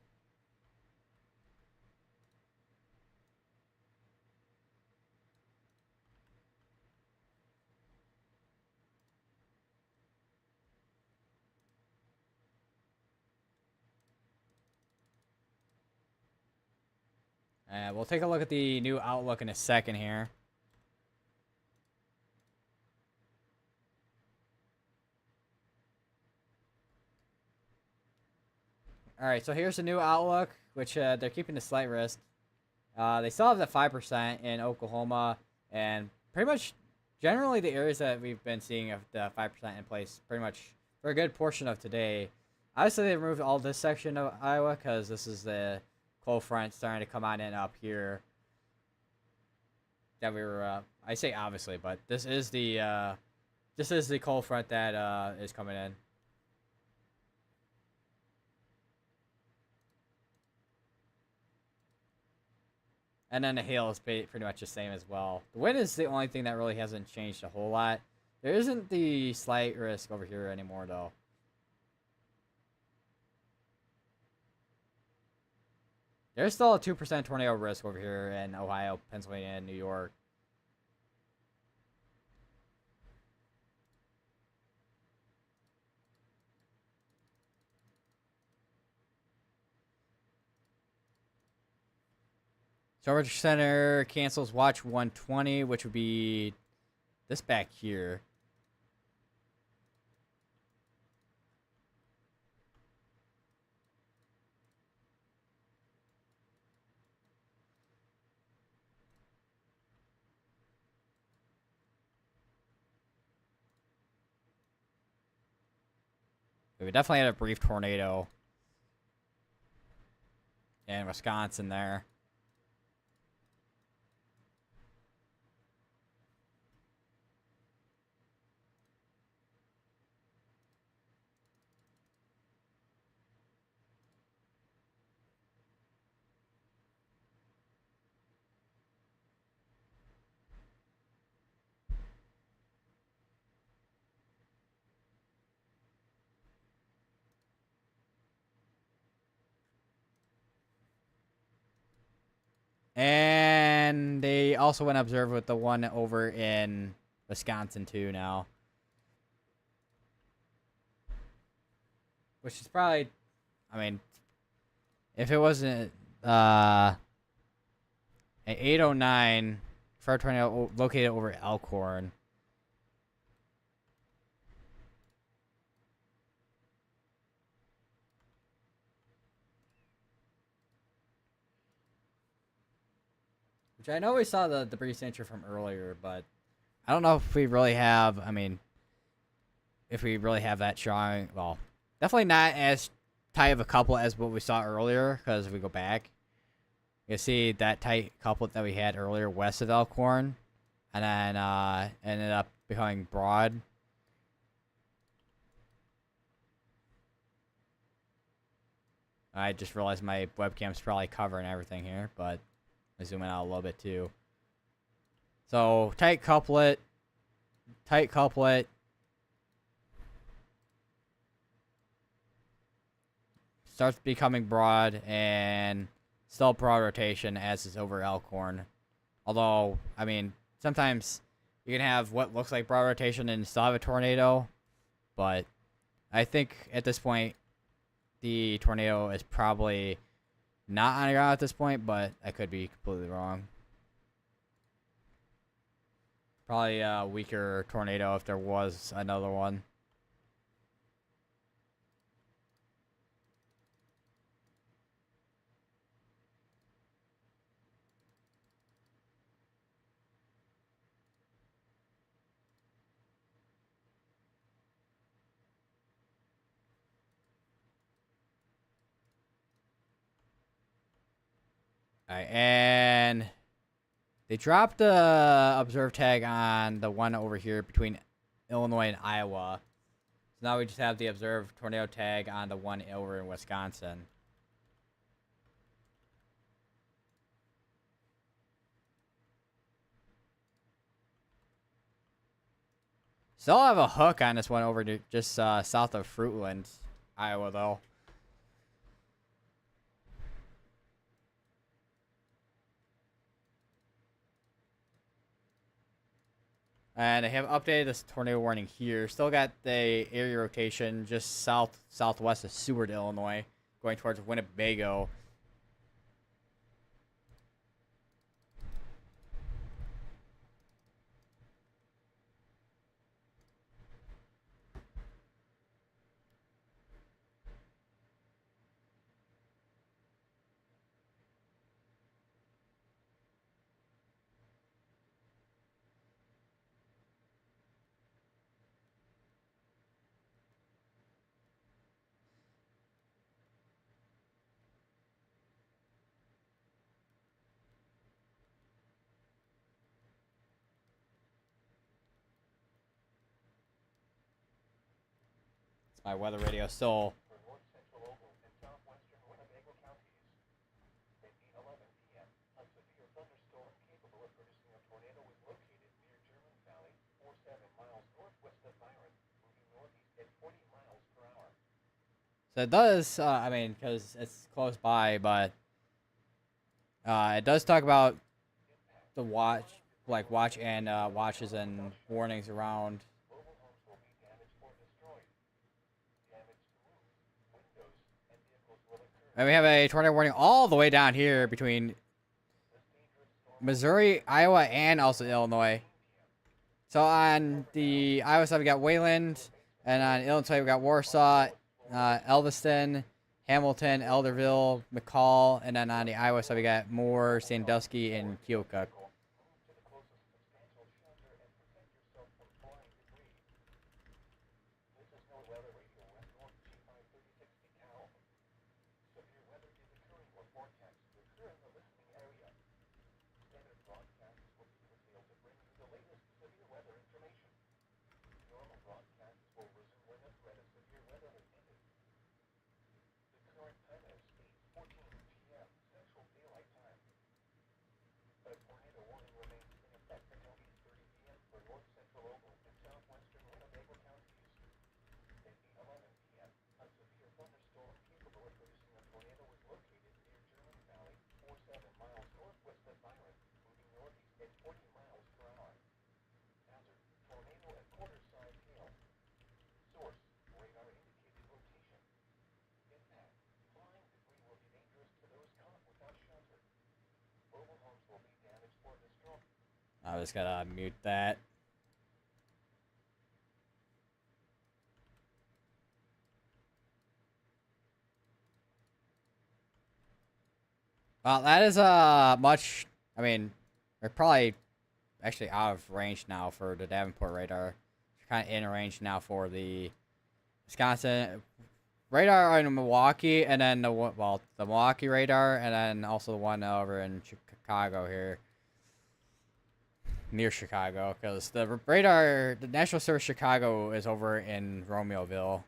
We'll take a look at the new outlook in a second here. Alright, so here's the new outlook, which they're keeping the slight risk. They still have the 5% in Oklahoma, and pretty much generally the areas that we've been seeing of the 5% in place pretty much for a good portion of today. Obviously, they removed all this section of Iowa because this is the cold front starting to come on in up here. That we were, I say obviously, but this is the cold front that is coming in. And then the hail is pretty much the same as well. The wind is the only thing that really hasn't changed a whole lot. There isn't the slight risk over here anymore, though. There's still a 2% tornado risk over here in Ohio, Pennsylvania, and New York. Storage Center cancels Watch 120, which would be this back here. We definitely had a brief tornado in Wisconsin there. also went observed with the one over in Wisconsin too now. Which is probably, I mean, if it wasn't an 809 for a tornado located over Elkhorn. Which I know we saw the debris signature from earlier, but I don't know if we really have, I mean, if we really have that strong, well, definitely not as tight of a couplet as what we saw earlier, because if we go back, you see that tight couplet that we had earlier west of Elkhorn, and then ended up becoming broad. I just realized my webcam's probably covering everything here, but I zoom in out a little bit too. So tight couplet, starts becoming broad, and still broad rotation as is over Elkhorn. Although, I mean, sometimes you can have what looks like broad rotation and still have a tornado, but I think at this point the tornado is probably not on the ground at this point, but I could be completely wrong. Probably a weaker tornado if there was another one. Alright, and they dropped the observe tag on the one over here between Illinois and Iowa. So now we just have the observed tornado tag on the one over in Wisconsin. Still have a hook on this one over to just south of Fruitland, Iowa, though. And I have updated this tornado warning here. Still got the area rotation just southwest of Seward, Illinois, going towards Winnebago. My weather radio still. So it does, I mean, because it's close by, but it does talk about the watch and watches and warnings around. And we have a tornado warning all the way down here between Missouri, Iowa, and also Illinois. So on the Iowa side, we got Wayland, and on Illinois, we got Warsaw, Elviston, Hamilton, Elderville, McCall, and then on the Iowa side, we got Moore, Sandusky, and Keokuk. I just gotta mute that. Well, that is much. I mean, we're probably actually out of range now for the Davenport radar. Kind of in range now for the Wisconsin radar in Milwaukee, and then the Milwaukee radar, and then also the one over in Chicago here, near Chicago, because the radar, the National Service Chicago, is over in Romeoville.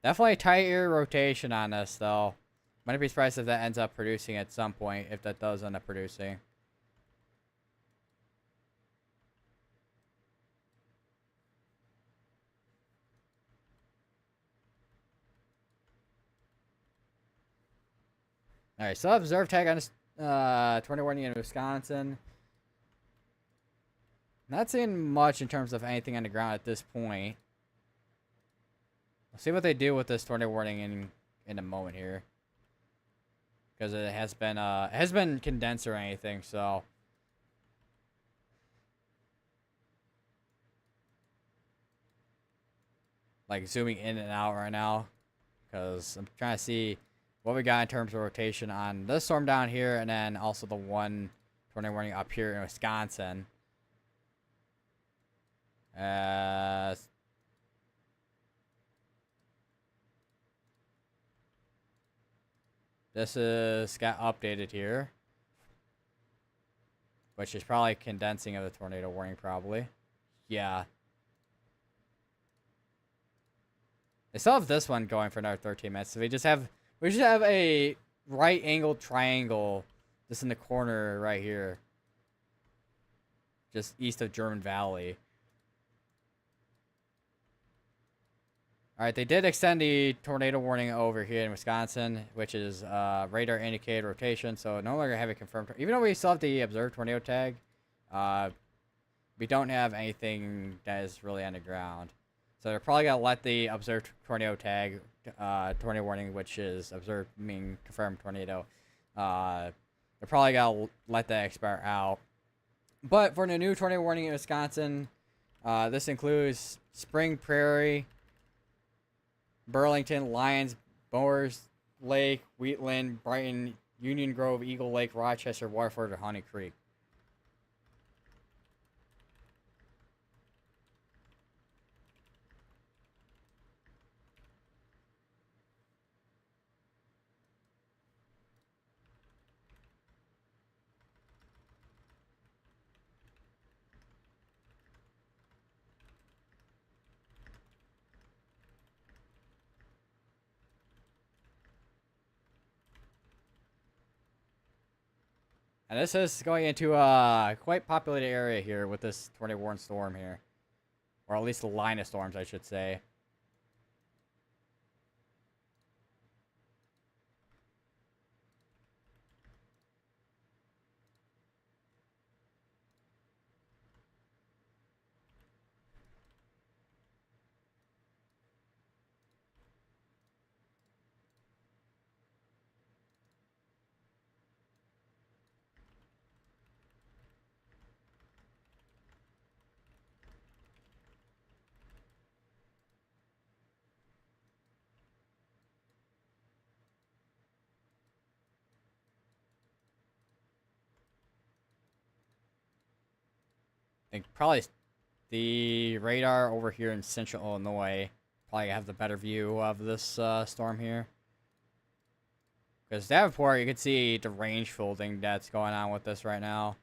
Definitely tighter rotation on this though. Might be surprised if that ends up producing at some point, if that does end up producing. Alright, so observe tag on this tornado warning in Wisconsin. Not seeing much in terms of anything on the ground at this point. We'll see what they do with this tornado warning in a moment here. Because it has been condensed or anything, so. Like zooming in and out right now. Because I'm trying to see what we got in terms of rotation on this storm down here, and then also the one tornado warning up here in Wisconsin. This got updated here, which is probably condensing of the tornado warning, probably. Yeah. They still have this one going for another 13 minutes. So we just have a right angled triangle just in the corner right here. Just east of German Valley. Alright, they did extend the tornado warning over here in Wisconsin, which is radar indicated rotation, so no longer have it confirmed. Even though we still have the observed tornado tag, we don't have anything that is really on the ground. So they're probably going to let the observed tornado tag, tornado warning, which is observed, meaning confirmed tornado, they're probably going to let that expire out. But for the new tornado warning in Wisconsin, this includes Spring Prairie, Burlington, Lyons, Bowers Lake, Wheatland, Brighton, Union Grove, Eagle Lake, Rochester, Waterford, or Honey Creek. And this is going into a quite populated area here with this tornado warning storm here. Or at least the line of storms, I should say. I think probably the radar over here in central Illinois probably have the better view of this storm here. Because Davenport, you can see the range folding that's going on with this right now.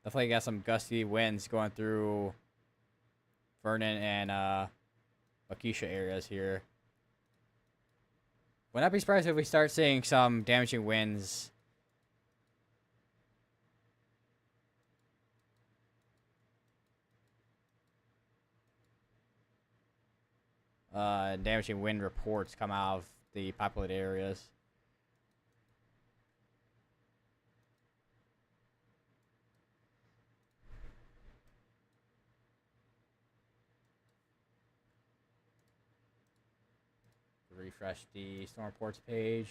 Definitely got some gusty winds going through Vernon and Waukesha areas here. Would not be surprised if we start seeing some damaging winds. Damaging wind reports come out of the populated areas. refresh the storm reports page.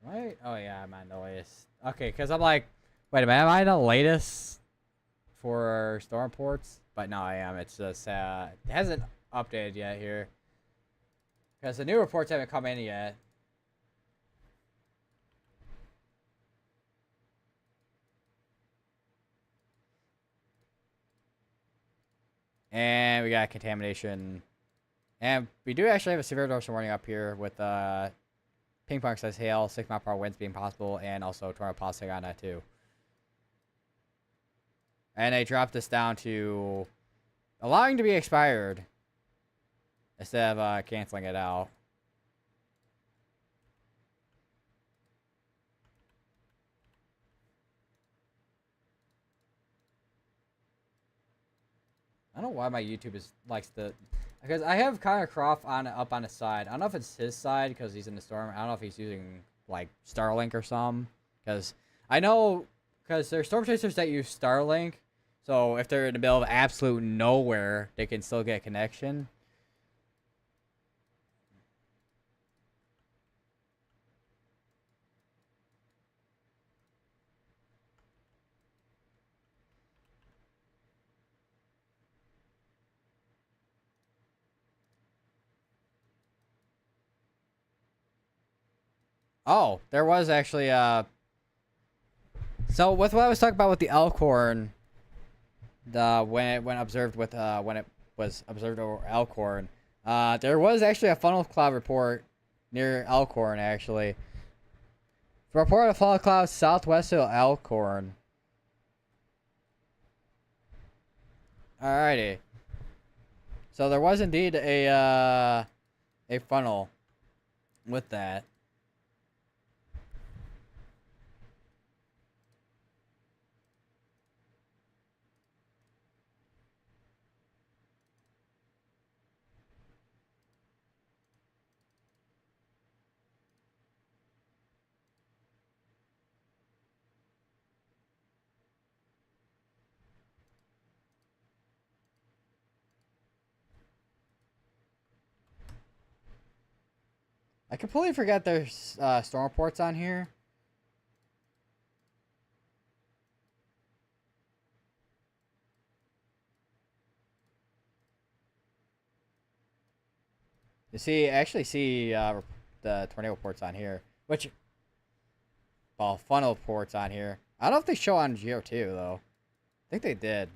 Right? Oh yeah, I'm on the latest. Okay, because I'm like, wait a minute, am I the latest for storm reports? But no, I am. It's just it hasn't updated yet here because the new reports haven't come in yet. And we got contamination. And we do actually have a severe dorsal warning up here with ping pong size hail, 6-mile-per-hour winds being possible, and also tornado possible on that too. And they dropped this down to allowing to be expired instead of canceling it out. I don't know why my YouTube likes the, because I have Connor Croft up on the side. I don't know if it's his side because he's in the storm. I don't know if he's using like Starlink or something. Because I know, because there's storm chasers that use Starlink. So if they're in the middle of absolute nowhere, they can still get connection. Oh, there was actually so with what I was talking about with the Elkhorn, when observed with when it was observed over Elkhorn, there was actually a funnel cloud report near Elkhorn actually. Report of funnel clouds southwest of Elkhorn. Alrighty. So there was indeed a funnel with that. I completely forgot there's storm reports on here. You see, actually see the tornado reports on here, which, well, funnel reports on here. I don't know if they show on Geo 2 though. I think they did.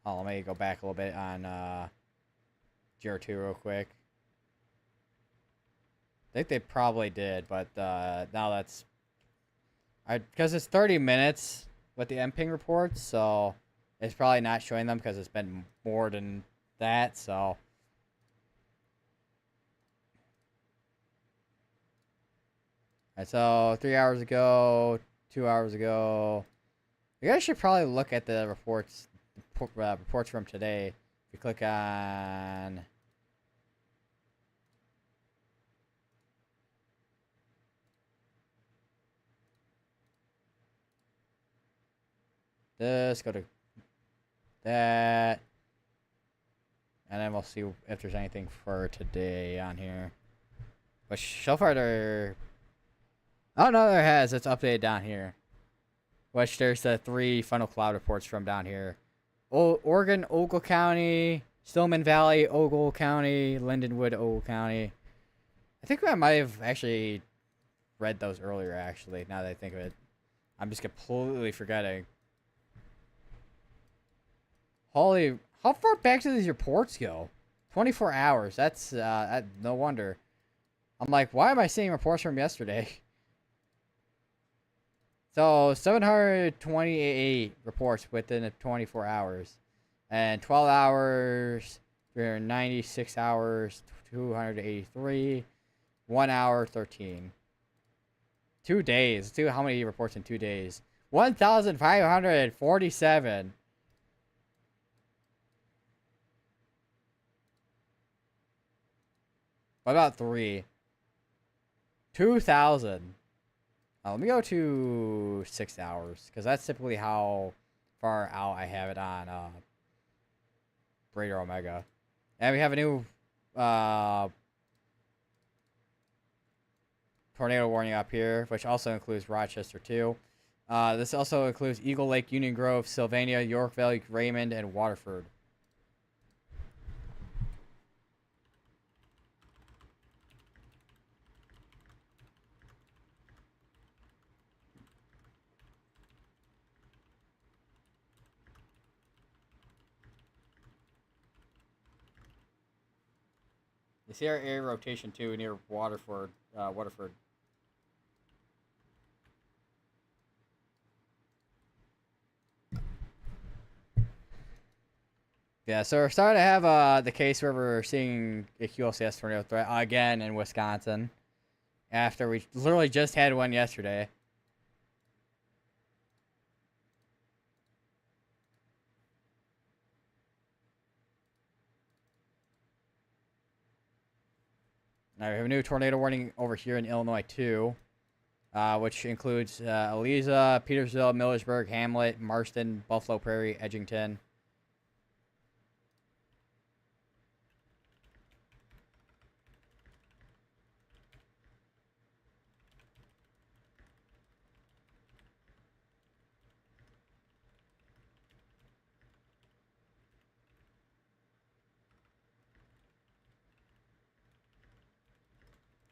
Oh, let me go back a little bit on Geo 2 real quick. I think they probably did, but now that's because it's 30 minutes with the MPing reports, so it's probably not showing them because it's been more than that. So, and so 3 hours ago, 2 hours ago, you guys should probably look at the reports from today. If you click on. This, go to that, and then we'll see if there's anything for today on here. But so far there, oh no, there has. It's updated down here. Which there's the 3 funnel cloud reports from down here. Oregon, Ogle County, Stillman Valley, Ogle County, Lindenwood, Ogle County. I think I might have actually read those earlier, actually, now that I think of it. I'm just completely forgetting. Holy, how far back do these reports go? 24 hours. That's no wonder. I'm like, why am I seeing reports from yesterday? So 728 reports within 24 hours, and 12 hours, 396 hours, 283, 1 hour, 13. 2 days. How many reports in 2 days? 1,547. What about 3? 2,000. Let me go to 6 hours, because that's typically how far out I have it on Raider Omega. And we have a new tornado warning up here, which also includes Rochester too. This also includes Eagle Lake, Union Grove, Sylvania, York Valley, Raymond, and Waterford. You see our air rotation too near Waterford. Waterford. Yeah, so we're starting to have the case where we're seeing a QLCS tornado threat again in Wisconsin. After we literally just had one yesterday. Now we have a new tornado warning over here in Illinois too, which includes Eliza, Petersville, Millersburg, Hamlet, Marston, Buffalo Prairie, Edgington.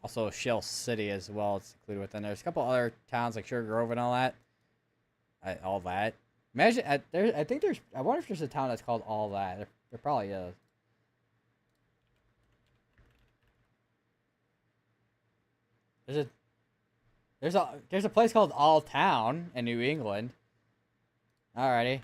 Also, Shell City as well. It's included within there. There's a couple other towns like Sugar Grove and all that. All that. Imagine, I think there's. I wonder if there's a town that's called All That. There probably is. There's a there's a place called All Town in New England. Alrighty.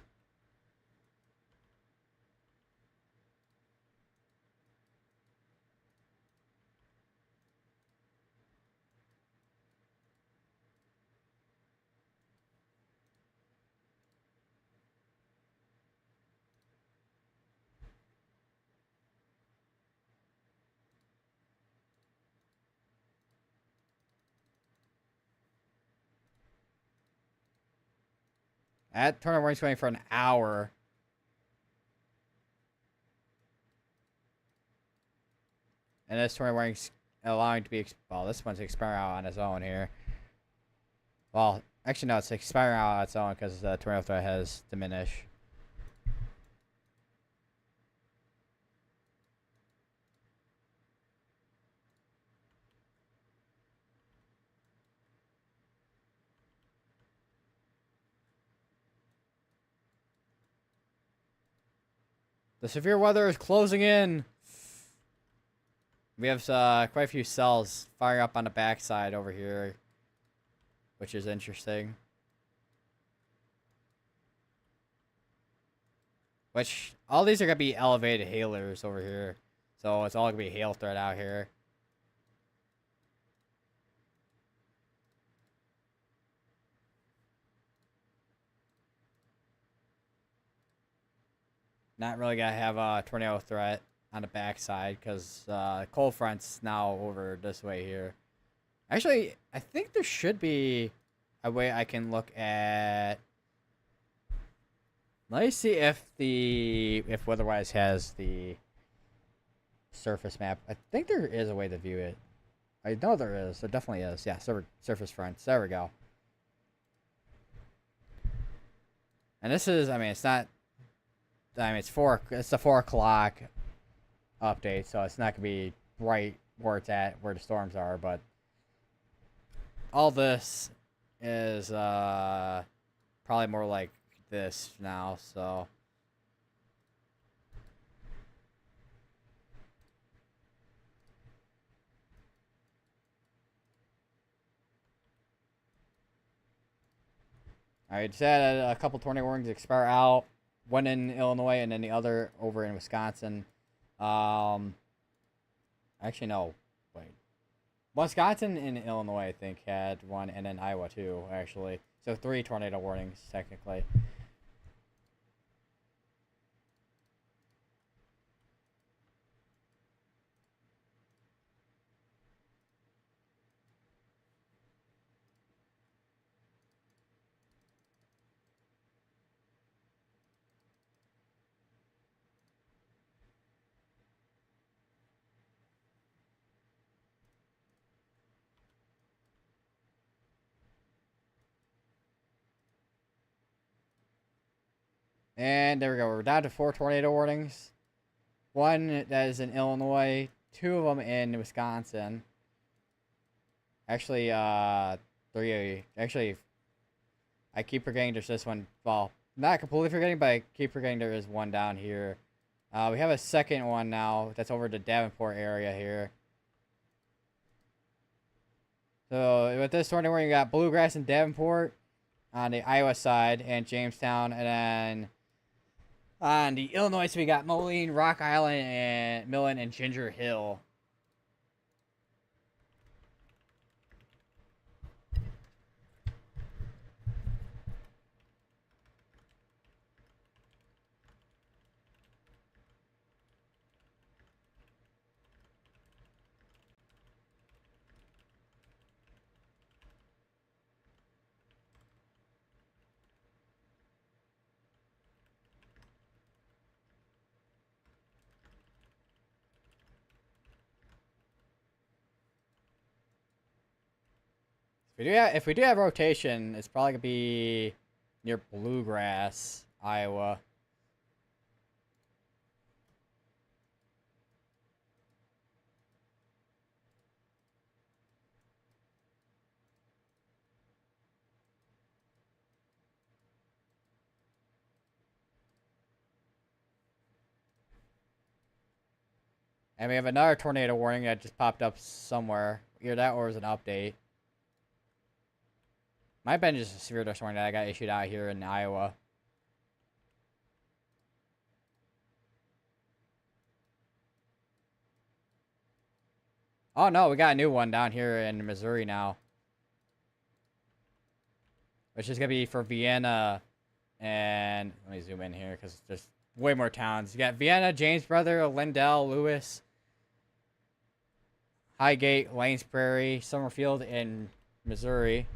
That tornado warning's going for an hour. And this tornado warning's allowing to be. Well, this one's expiring out on its own here. Well, actually, no, it's expiring out on its own because the tornado threat has diminished. The severe weather is closing in. We have quite a few cells firing up on the backside over here, which is interesting. Which, all these are going to be elevated hailers over here. So it's all going to be hail threat out here. Not really going to have a tornado threat on the backside because cold front's now over this way here. Actually, I think there should be a way I can look at. Let me see if Weatherwise has the surface map. I think there is a way to view it. I know there is. There definitely is. Yeah, surface fronts. There we go. And this is, I mean, it's not. I mean, it's the 4 o'clock update, so it's not gonna be right where it's at, where the storms are. But all this is probably more like this now. So I just had a couple tornado warnings expire out. One in Illinois and then the other over in Wisconsin. Actually, no. Wait. Wisconsin and Illinois, I think, had one, and then Iowa, too, actually. So 3 tornado warnings, technically. And there we go. We're down to 4 tornado warnings. One that is in Illinois, 2 of them in Wisconsin. Actually, 3. Actually, I keep forgetting there's this one. Well, not completely forgetting, but I keep forgetting there is one down here. We have a second one now that's over the Davenport area here. So with this tornado warning, you got Bluegrass and Davenport on the Iowa side, and Jamestown, and then on the Illinois, so we got Moline, Rock Island, and Millen, and Ginger Hill. If we do have rotation, it's probably gonna be near Bluegrass, Iowa. And we have another tornado warning that just popped up somewhere. Either that or it was an update. Might have been just a severe dust warning that I got issued out here in Iowa. Oh no, we got a new one down here in Missouri now. Which is going to be for Vienna and... Let me zoom in here because there's way more towns. You got Vienna, James Brother, Lindell, Lewis, Highgate, Lanes Prairie, Summerfield, and Missouri.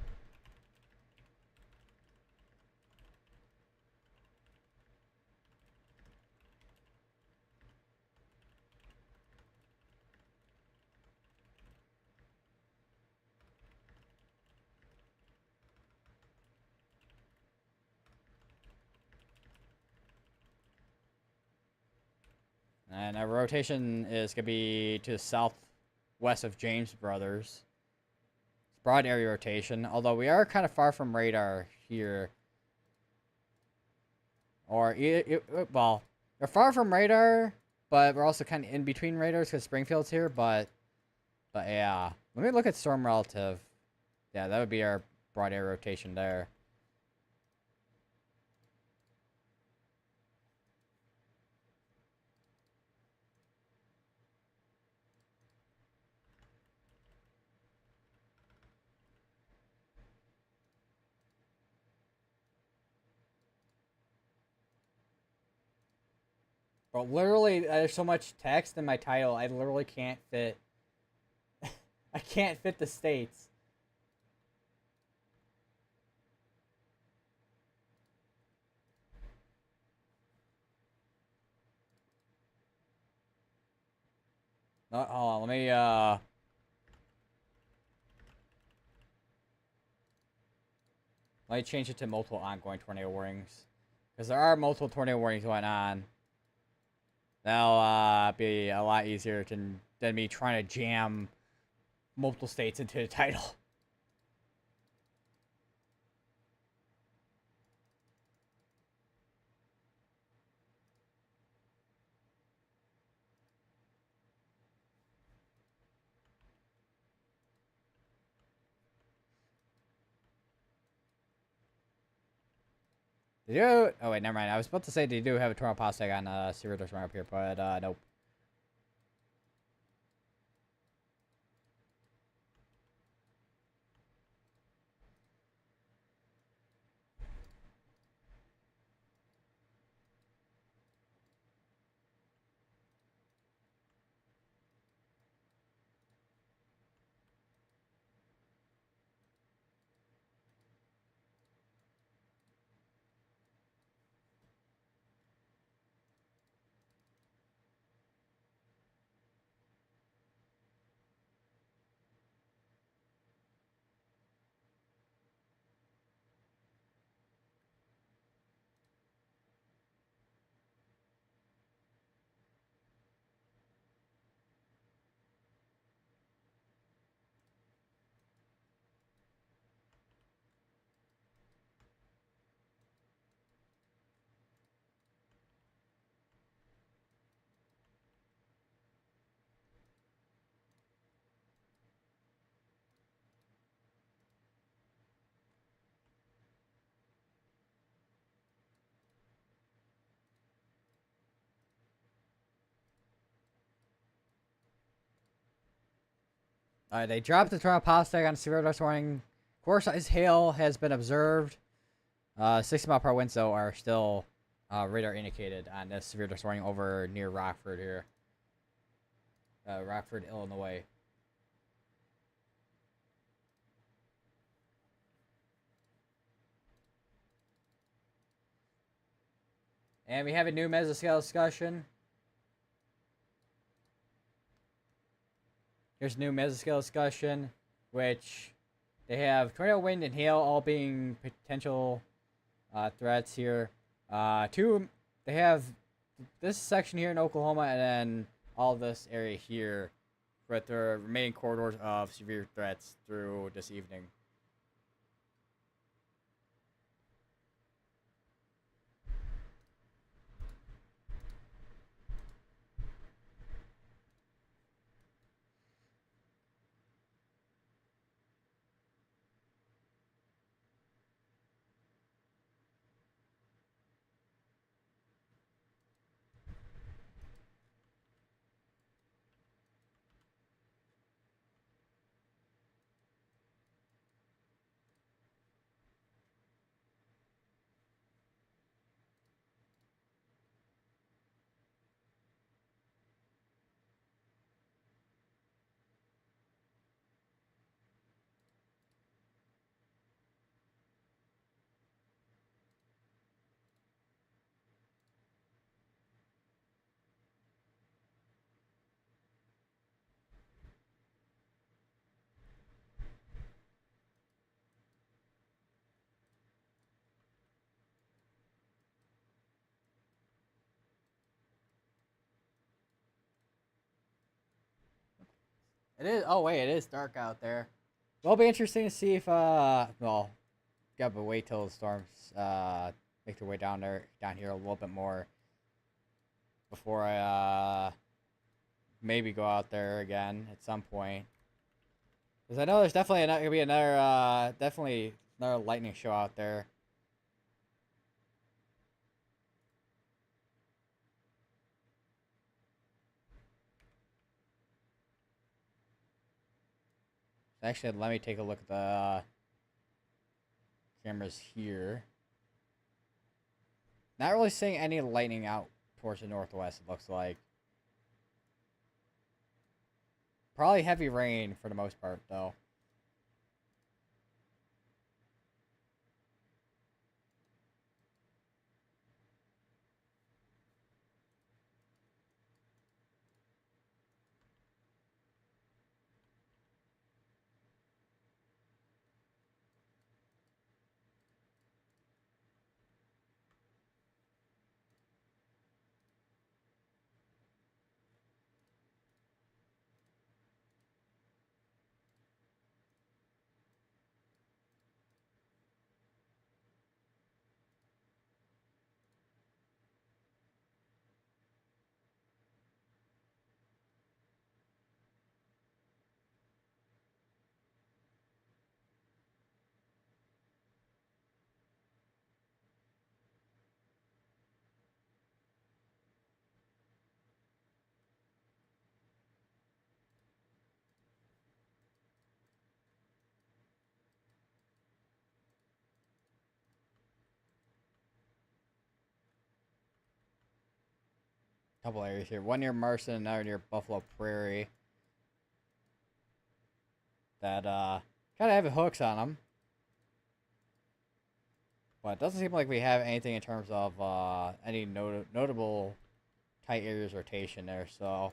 And our rotation is going to be to the southwest of James Brothers. It's broad area rotation, although we are kind of far from radar here. Or, well, we're far from radar, but we're also kind of in between radars because Springfield's here, but yeah. Let me look at storm relative. Yeah, that would be our broad area rotation there. But literally, there's so much text in my title, I literally can't fit. I can't fit the states. No, hold on, let me change it to multiple ongoing tornado warnings. Because there are multiple tornado warnings going on. That'll be a lot easier than me trying to jam multiple states into the title. They do. Oh wait, never mind. I was about to say they do have a tornado posting on Serial Dortmund up here, but nope. They dropped the tornado pasta on severe dust warning. Core size hail has been observed. 60-mile-per-hour winds, though, are still radar indicated on this severe dust warning over near Rockford here. Rockford, Illinois. And we have a new mesoscale discussion. Here's a new mesoscale discussion, which they have tornado wind and hail all being potential threats here. They have this section here in Oklahoma and then all this area here with the remaining corridors of severe threats through this evening. It is. Oh wait, it is dark out there. It'll be interesting to see if well, gotta wait till the storms make their way down here a little bit more before I maybe go out there again at some point. Because I know there's definitely gonna be definitely another lightning show out there. Actually, let me take a look at the cameras here. Not really seeing any lightning out towards the northwest, it looks like. Probably heavy rain for the most part, though. Couple areas here. One near Marston, another near Buffalo Prairie. That kind of have hooks on them. But it doesn't seem like we have anything in terms of any notable tight areas rotation there, so.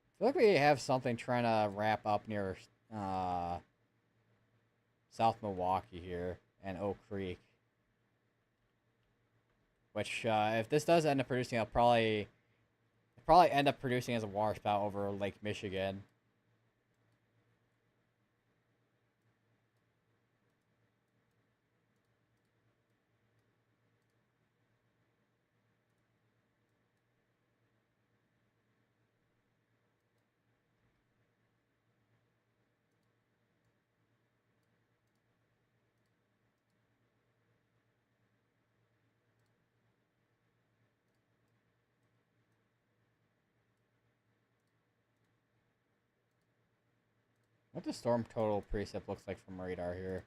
I feel like we have something trying to wrap up near South Milwaukee here and Oak Creek. Which, if this does end up producing, it'll probably end up producing as a waterspout over Lake Michigan. What the storm total precip looks like from radar here.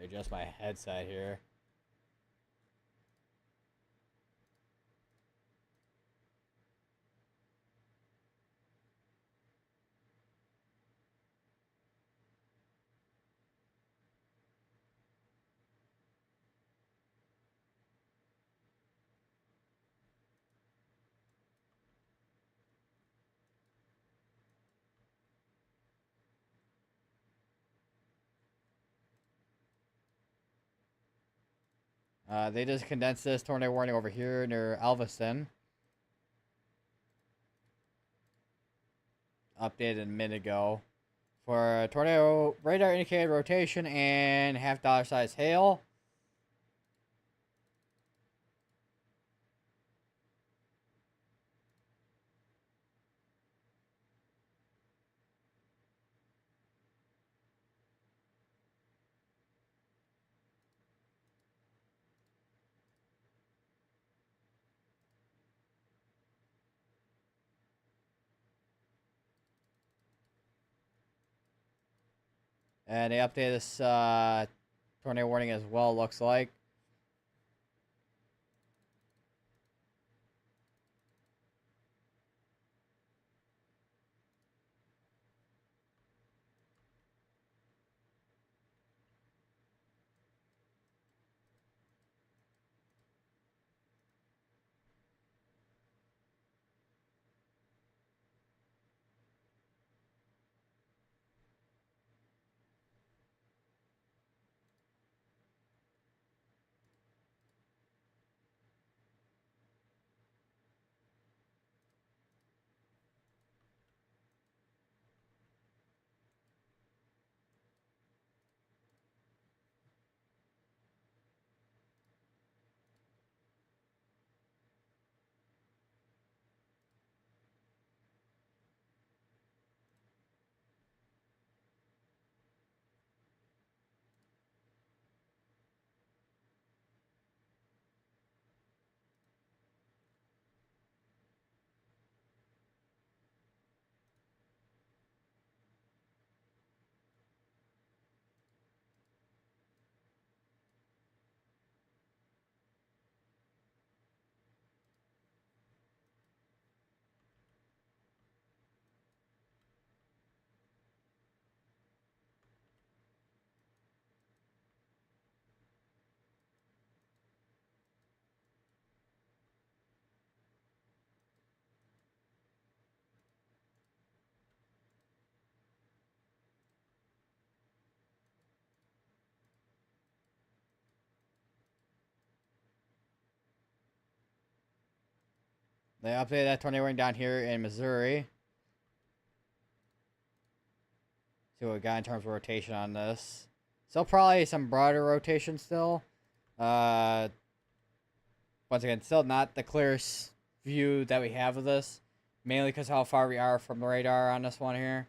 Adjust my headset here. They just condensed this tornado warning over here near Alveston. Updated a minute ago. For tornado radar indicated rotation and $half size hail. And they updated this tornado warning as well, looks like. They updated that tornado warning down here in Missouri. See what we got in terms of rotation on this. Still probably some broader rotation still. Once again, still not the clearest view that we have of this. Mainly because how far we are from the radar on this one here.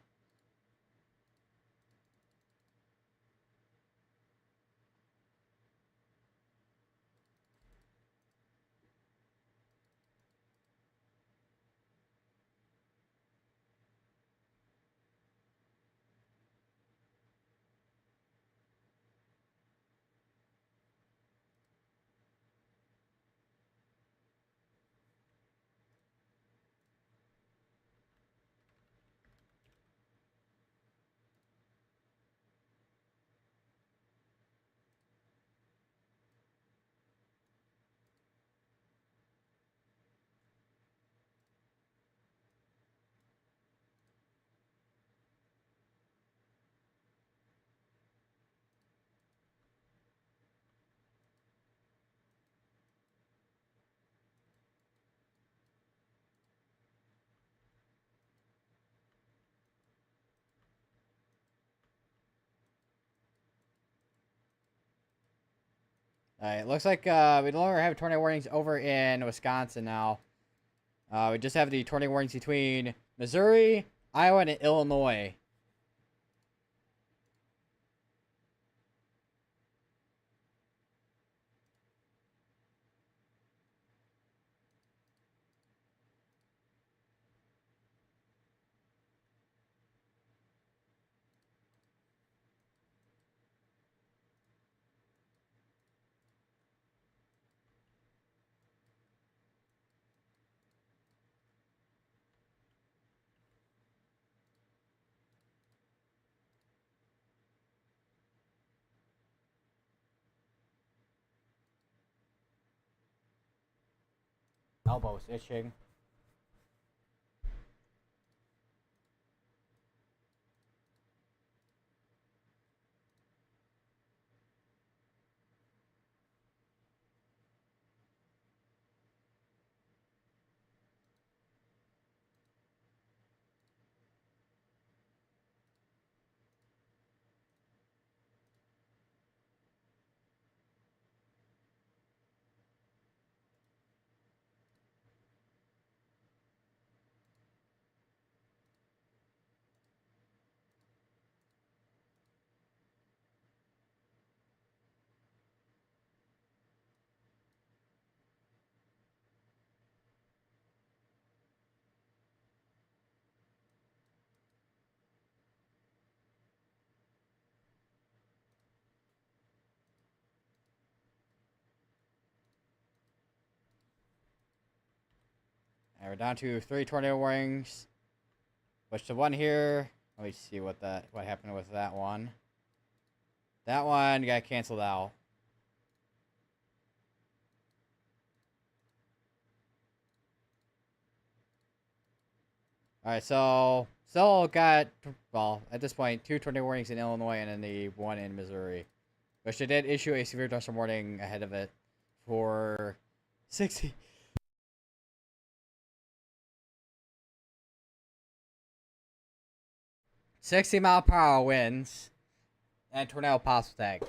Alright, looks like we no longer have tornado warnings over in Wisconsin now. We just have the tornado warnings between Missouri, Iowa, and Illinois. Elbows itching. And we're down to 3 tornado warnings. Which the one here, let me see what happened with that one. That one got canceled out. Alright, so still got, well, at this point, 2 tornado warnings in Illinois and then the one in Missouri. Which they did issue a severe thunderstorm warning ahead of it for 60 60-mile-per-hour winds and tornado possible tag.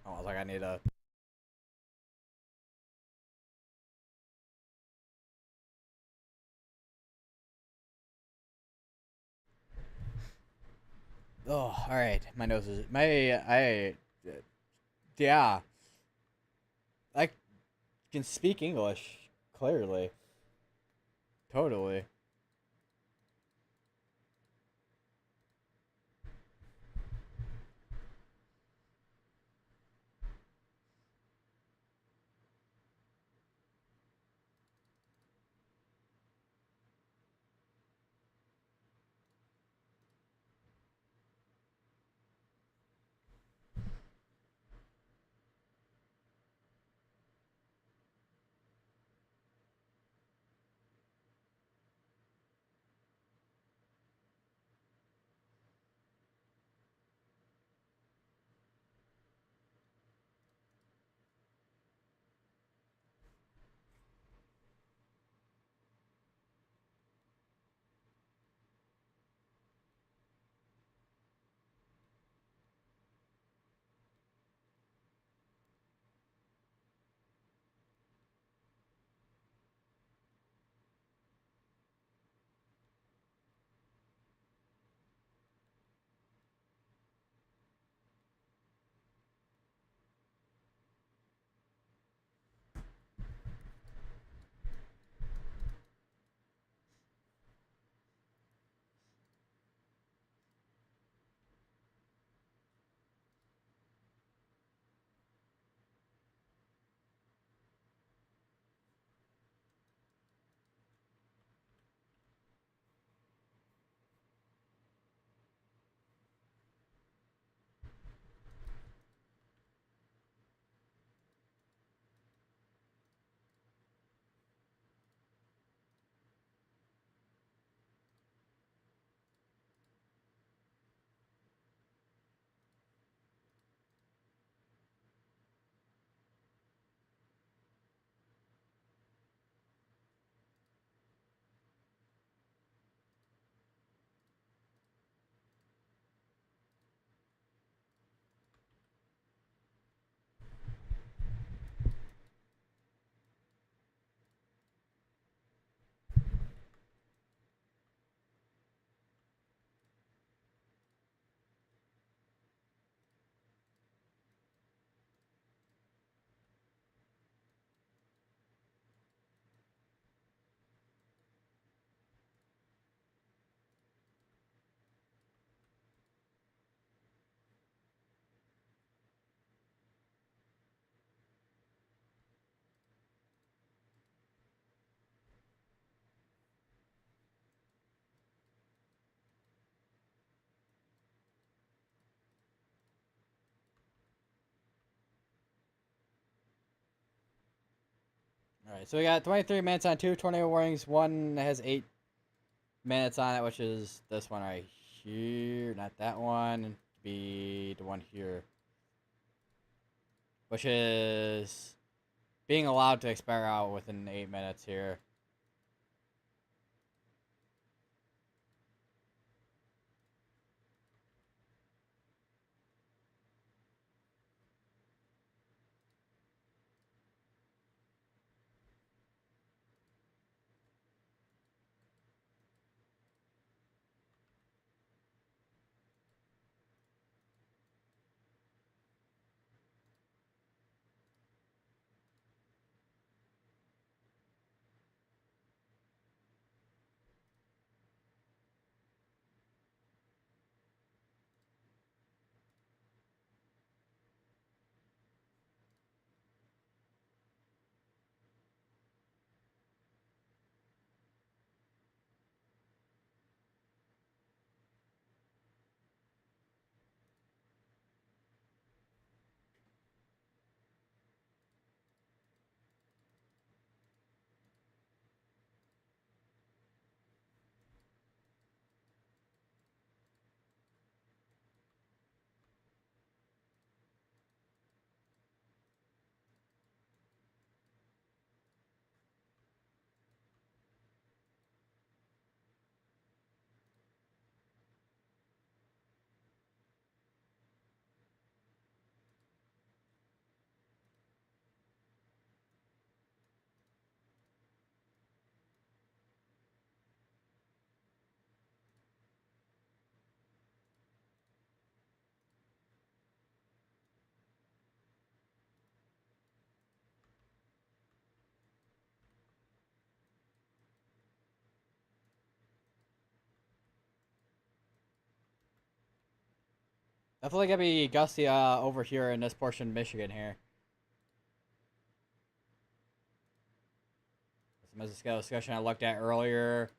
Oh, I was like, I need a... Oh, alright. My nose is... Yeah. I can speak English, clearly. Totally. Alright, so we got 23 minutes on 2 tornado warnings. One has 8 minutes on it, which is this one right here. Not that one. It'd be the one here. Which is being allowed to expire out within 8 minutes here. Definitely gonna be gusty over here in this portion of Michigan here. Some of the discussion I looked at earlier.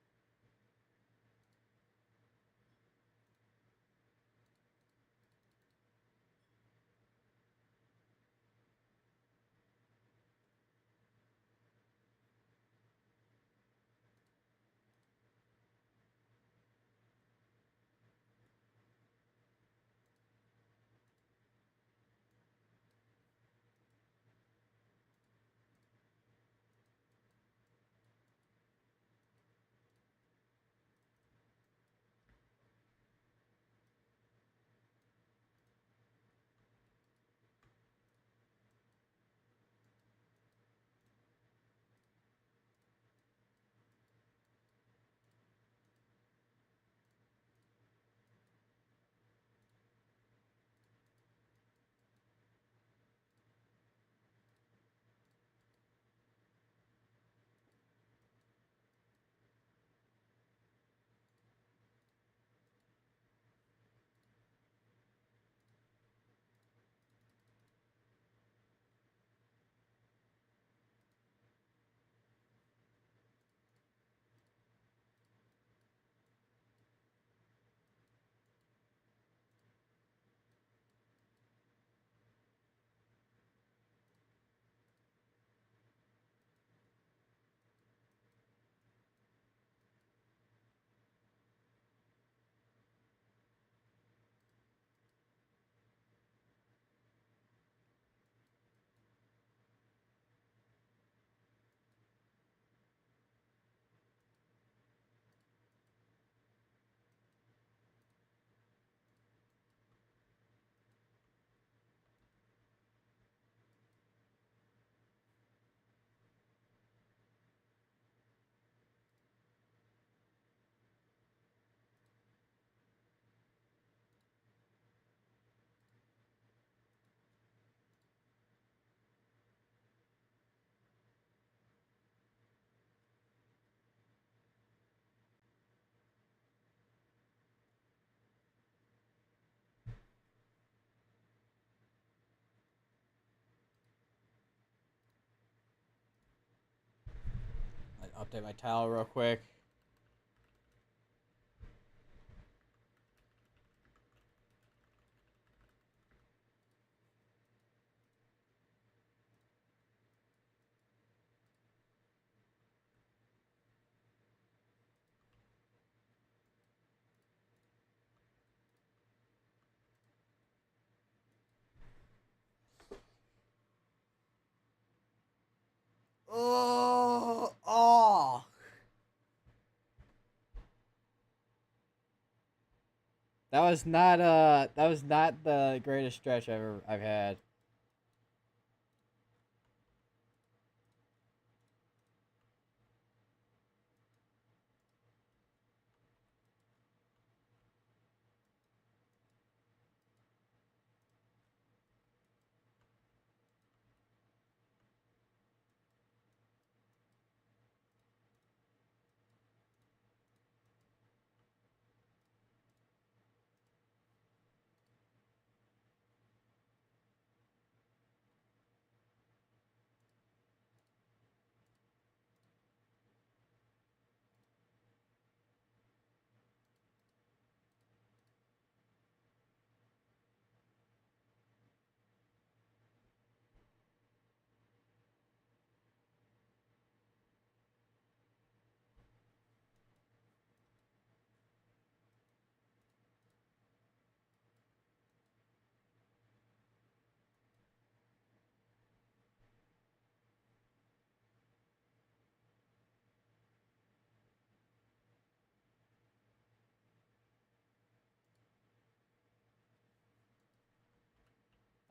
I'll update my tile real quick. that was not the greatest stretch I've had.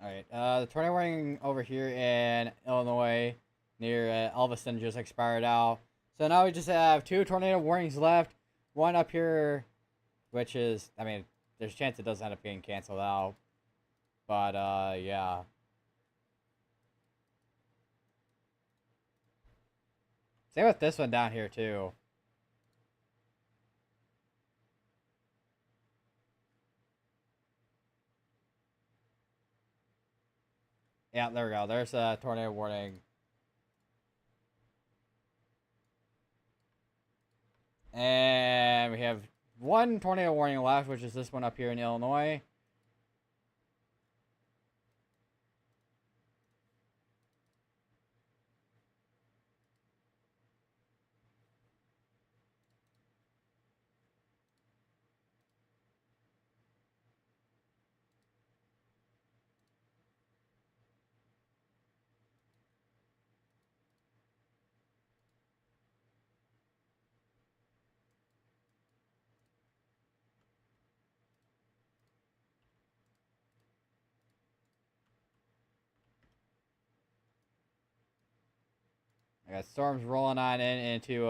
All right. The tornado warning over here in Illinois near Elviston just expired out. So now we just have two tornado warnings left. One up here, which is, I mean, there's a chance it does end up getting canceled out. But, yeah. Same with this one down here, too. Yeah, there we go. There's a tornado warning. And we have one tornado warning left, which is this one up here in Illinois. I got storms rolling on into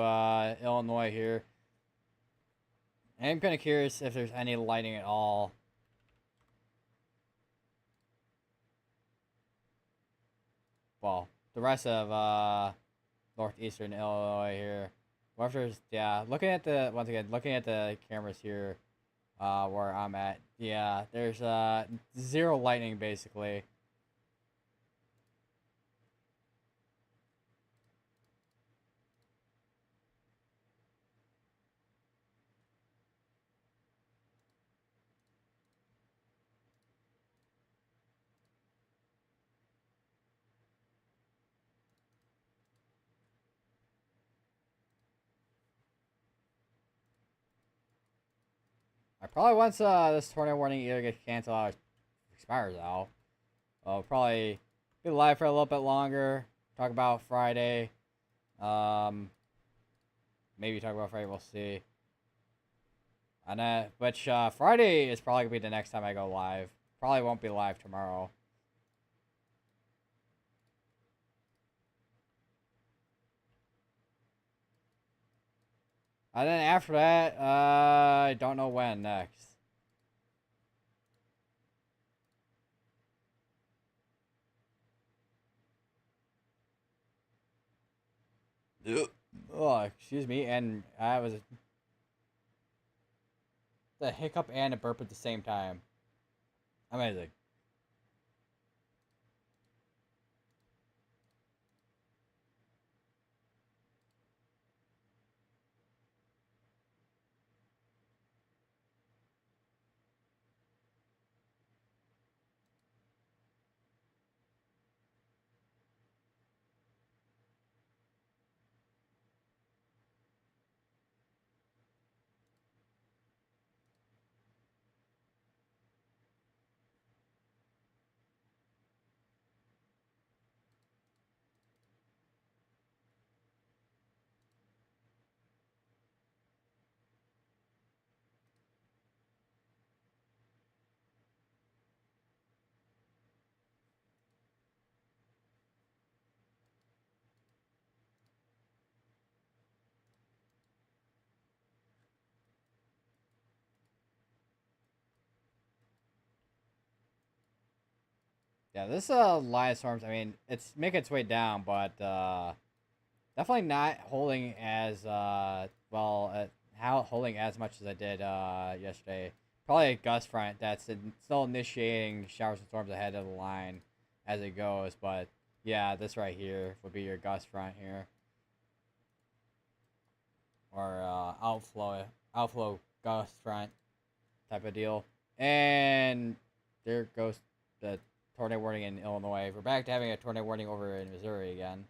Illinois here. I'm kind of curious if there's any lightning at all. Well, the rest of northeastern Illinois here. What if there's, yeah, looking at the, once again, looking at the cameras here where I'm at, yeah, there's zero lightning basically. I probably once this tornado warning either gets canceled or expires out, I'll probably be live for a little bit longer. Talk about Friday. Um, maybe talk about Friday. We'll see. And which Friday is probably gonna be the next time I go live. Probably won't be live tomorrow. And then after that, I don't know when next. Ugh. Oh, excuse me, and I was the hiccup and a burp at the same time. Amazing. Yeah, this line of storms. I mean, it's making its way down, but definitely not holding as well. How holding as much as I did yesterday. Probably a gust front that's still initiating showers and storms ahead of the line as it goes. But yeah, this right here would be your gust front here, or outflow gust front type of deal. And there goes the tornado warning in Illinois. We're back to having a tornado warning over in Missouri again.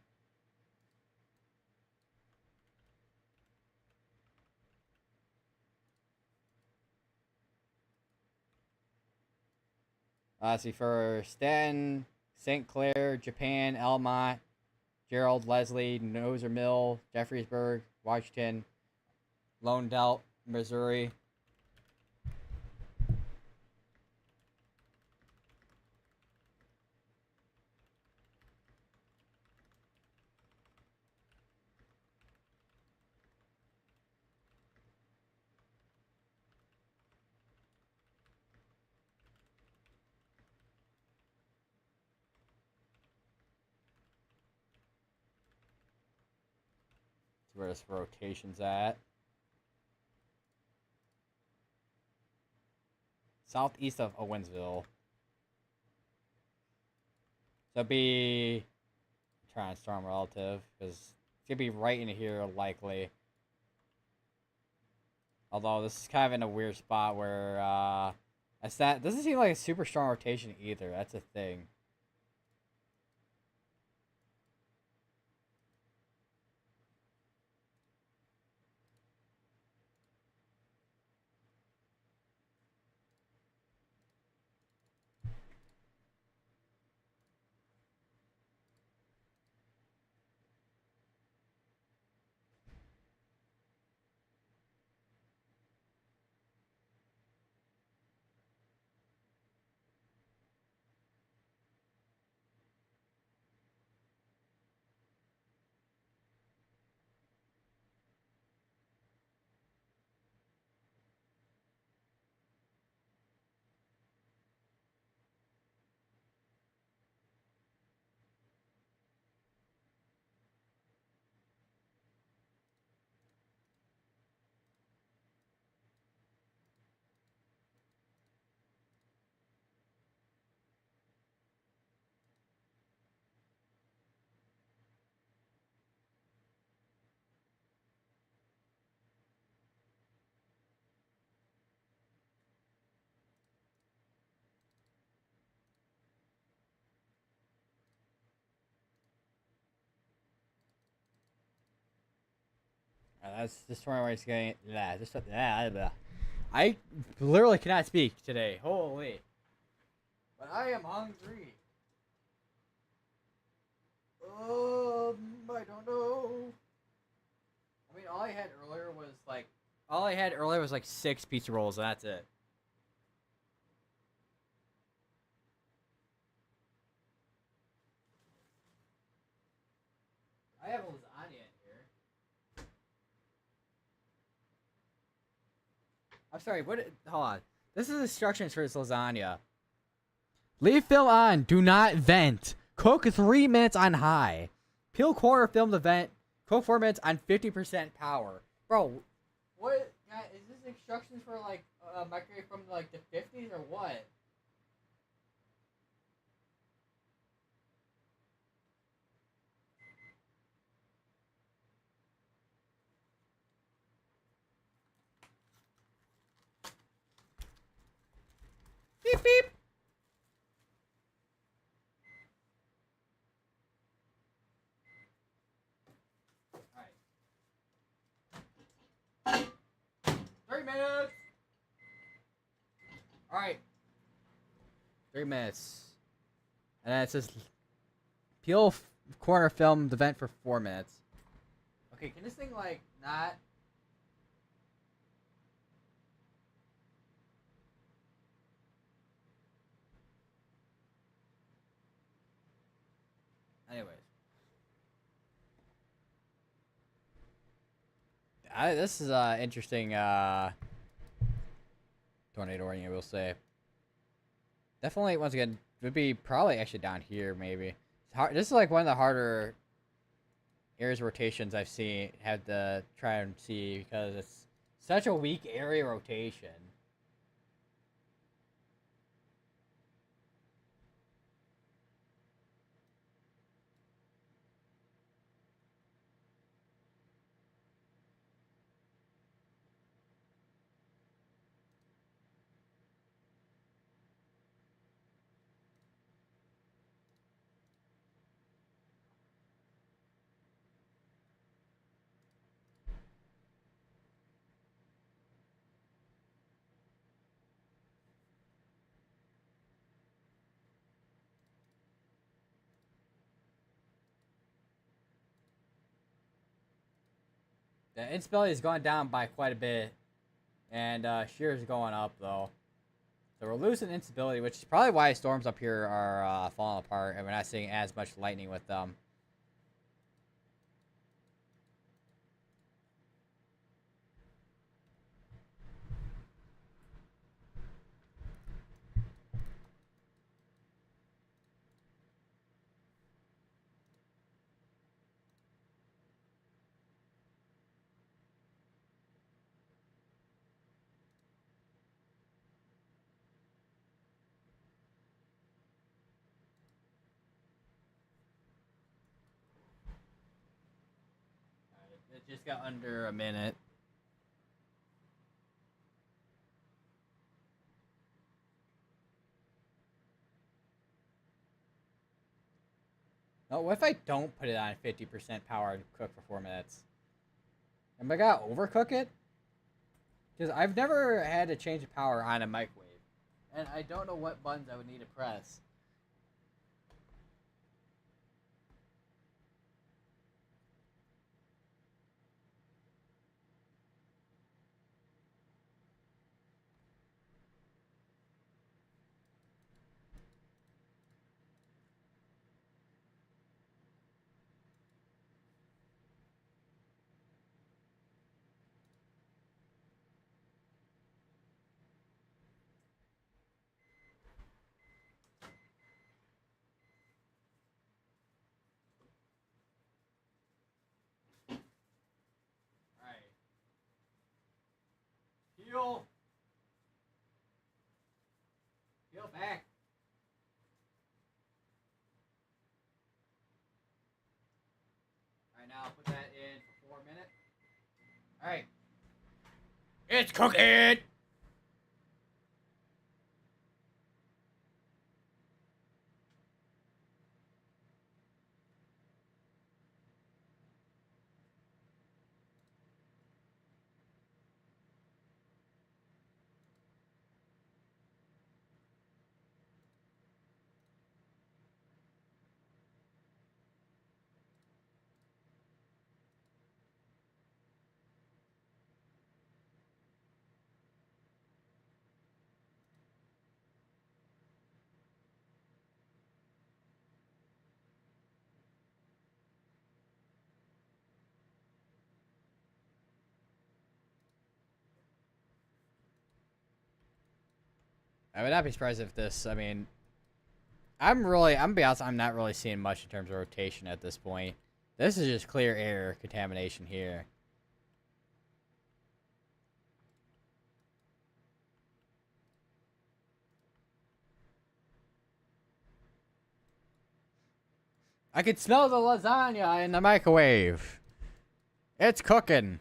Let's see, for Stanton, St. Clair, Japan, Elmont, Gerald, Leslie, Noser Mill, Jeffreysburg, Washington, Lone Delt, Missouri. That's where this rotation's at. Southeast of Owensville. So it'd be trying to storm relative, because it's gonna be right in here likely. Although this is kind of in a weird spot where it's that doesn't seem like a super strong rotation either. That's a thing. That's this tornado where it's getting. I literally cannot speak today. Holy. But I am hungry. I don't know. I mean, all I had earlier was like 6 pizza rolls, and that's it. I have a lasagna in here. I'm sorry. What? Hold on. This is instructions for this lasagna. Leave film on. Do not vent. Cook 3 minutes on high. Peel corner film to vent. Cook 4 minutes on 50% power. Bro, what? Is this instructions for like a microwave from like the 50s or what? Beep beep. All right. 3 minutes. All right. 3 minutes. And then it says peel corner film the vent for 4 minutes. Okay, can this thing like not? Anyways, this is interesting tornado warning, I will say. Definitely, once again, would be probably actually down here, maybe. It's hard. This is like one of the harder areas rotations I've seen, had to try and see because it's such a weak area rotation. The instability is going down by quite a bit, and shear is going up though. So we're losing instability, which is probably why storms up here are falling apart, and we're not seeing as much lightning with them. It just got under a minute. Oh, what if I don't put it on 50% power and cook for 4 minutes? Am I gonna overcook it? Because I've never had to change the power on a microwave. And I don't know what buttons I would need to press. Alright. Heal! Heal back! Alright, now I'll put that in for 4 minutes. Alright. It's cooking! I would not be surprised if this, I mean, I'm gonna be honest, I'm not really seeing much in terms of rotation at this point. This is just clear air contamination here. I can smell the lasagna in the microwave. It's cooking.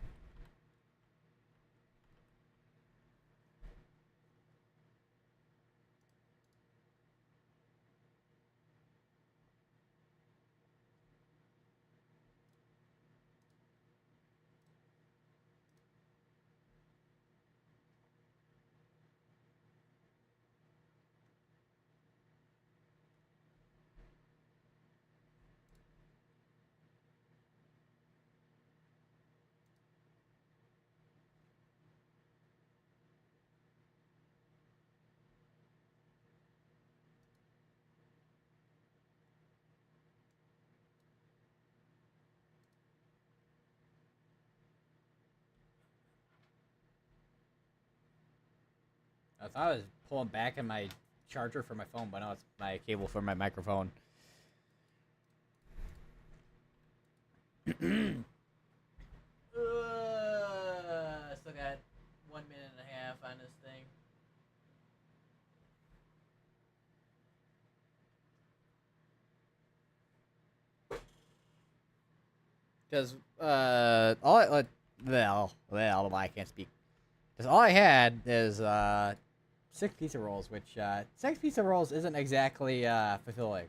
I thought I was pulling back in my charger for my phone, but now it's my cable for my microphone. Still got 1 minute and a half on this thing. Because I can't speak. Because all I had is 6 pizza rolls, which 6 pizza rolls isn't exactly fulfilling.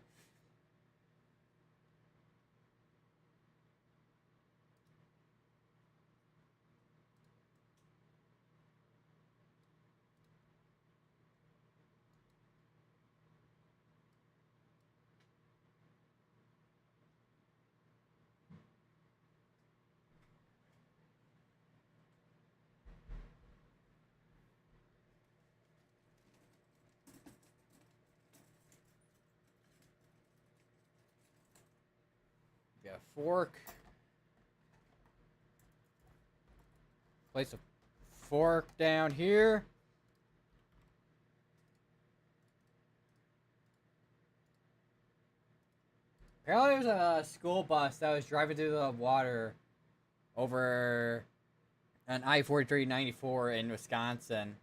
Got a fork. Place a fork down here. Apparently there was a school bus that was driving through the water over an I-43-94 in Wisconsin.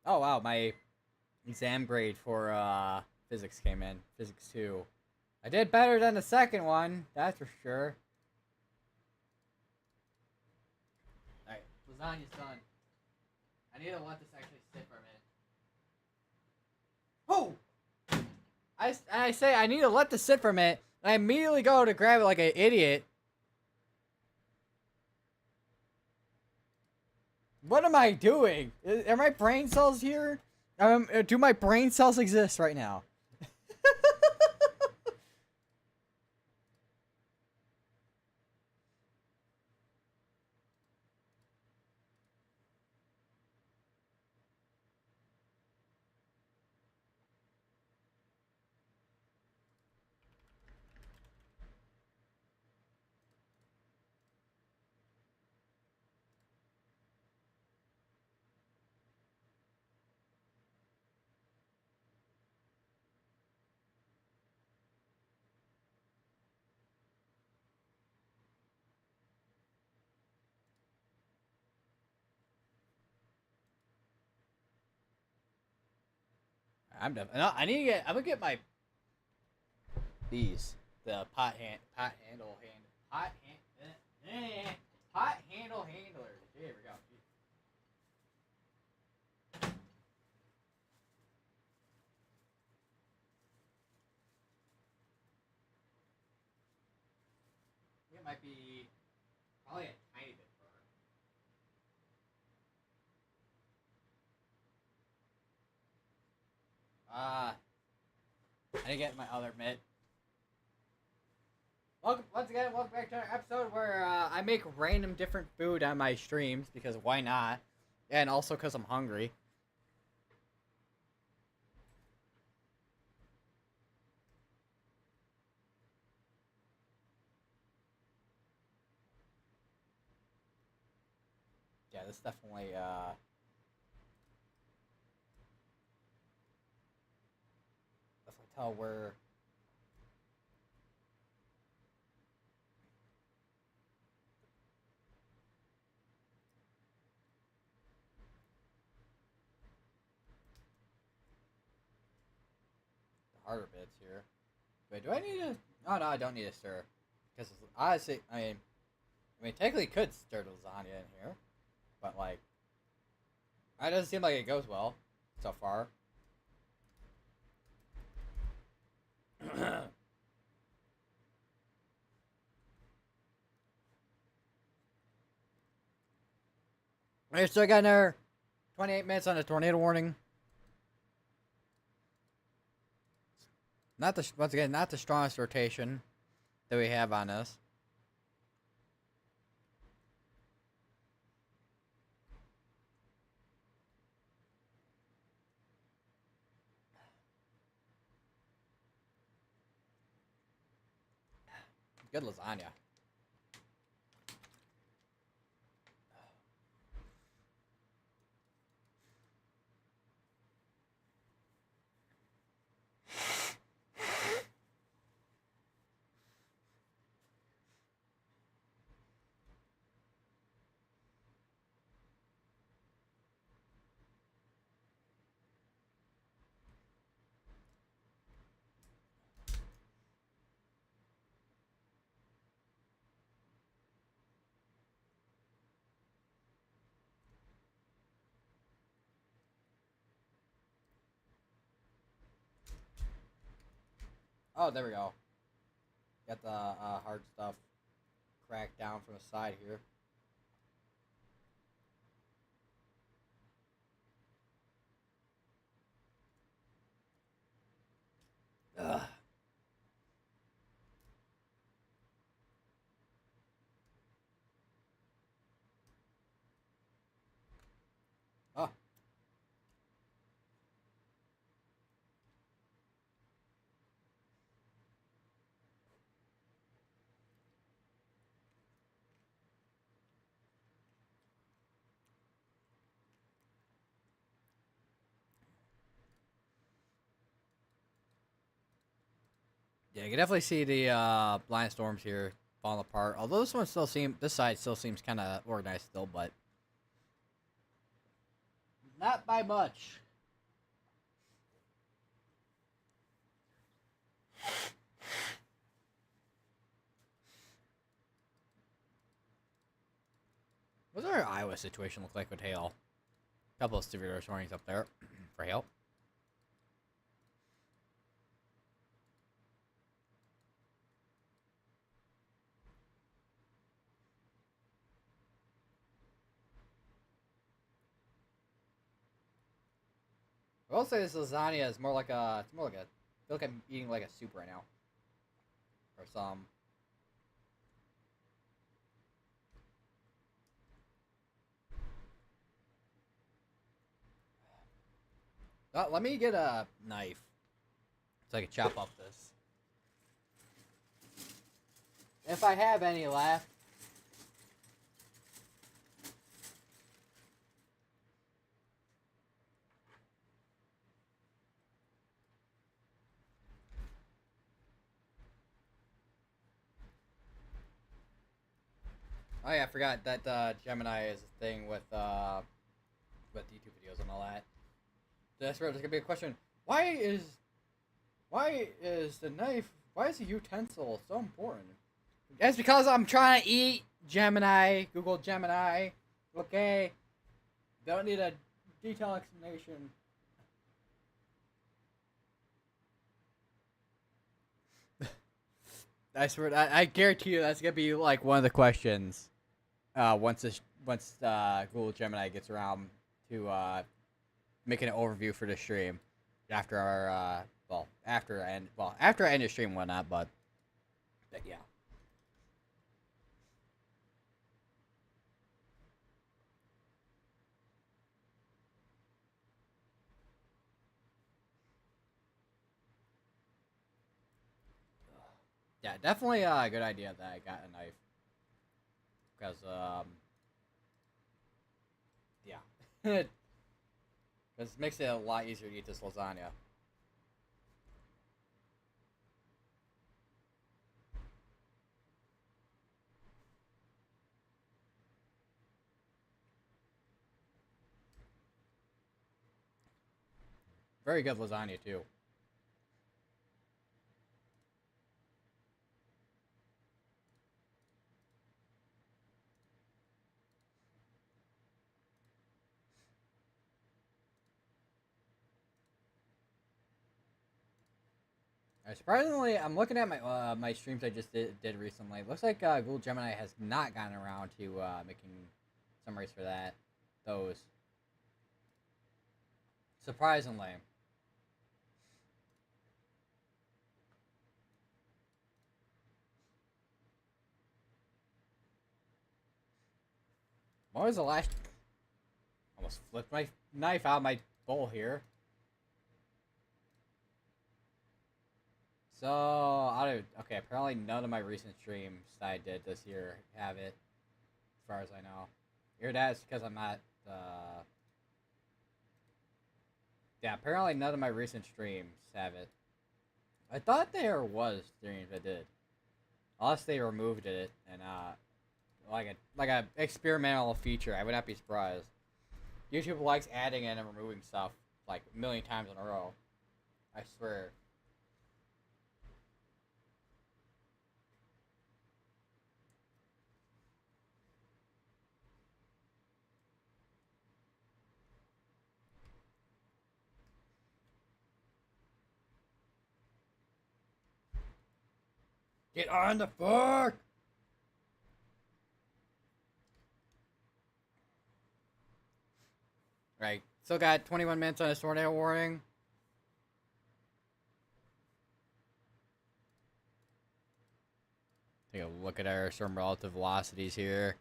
Oh wow, my exam grade for physics came in. Physics 2. I did better than the second one, that's for sure. Alright, lasagna's done. I need to let this actually sit for a minute. Oh! I say I need to let this sit for a minute, and I immediately go to grab it like an idiot. What am I doing? Are my brain cells here? Do my brain cells exist right now? I'm done. No, I need to get. I'm gonna get my these the pot handle handlers. There we go. It might be probably a tiny bit further. I didn't get my other mitt. Welcome back to our episode where I make random different food on my streams because why not? And also because I'm hungry. Yeah, this definitely tell where. Harder bits here. Wait, do I need to? Oh no, I don't need to stir. Because honestly, I mean, technically could stir the lasagna in here, but like, it doesn't seem like it goes well so far. We're still got another 28 minutes on a tornado warning. Not the once again, not the strongest rotation that we have on this. Good lasagna. Oh, there we go. Got the hard stuff cracked down from the side here. Ugh. Oh. Yeah, you can definitely see the blind storms here falling apart. Although this side still seems kind of organized still, but not by much. What's our Iowa situation look like with hail? A couple of severe warnings up there for hail. I will say this lasagna is more like a. It's more like a. I feel like I'm eating like a soup right now. Or some. Let me get a knife so I can chop up this. If I have any left. Oh yeah, I forgot that Gemini is a thing with YouTube videos and all that. That's where there's gonna be a question. Why is the knife? Why is the utensil so important? It's because I'm trying to eat. Gemini, Google Gemini. Okay, don't need a detailed explanation. I swear, I guarantee you that's gonna be like one of the questions. Once Google Gemini gets around to making an overview for the stream after our after I end the stream and whatnot, but yeah. Yeah, definitely a good idea that I got a knife. Because yeah. Because it makes it a lot easier to eat this lasagna. Very good lasagna too. Surprisingly, I'm looking at my streams I just did recently. It looks like Google Gemini has not gotten around to making summaries for those. Surprisingly. When was the last? Almost flipped my knife out of my bowl here. So, okay, apparently none of my recent streams that I did this year have it, as far as I know. Either that's because I'm not, yeah, apparently none of my recent streams have it. I thought there was streams that did. Unless they removed it, and, like a experimental feature, I would not be surprised. YouTube likes adding in and removing stuff, like, a million times in a row. I swear. Get on the fork! Right. Still got 21 minutes on a tornado warning. Take a look at our storm relative velocities here.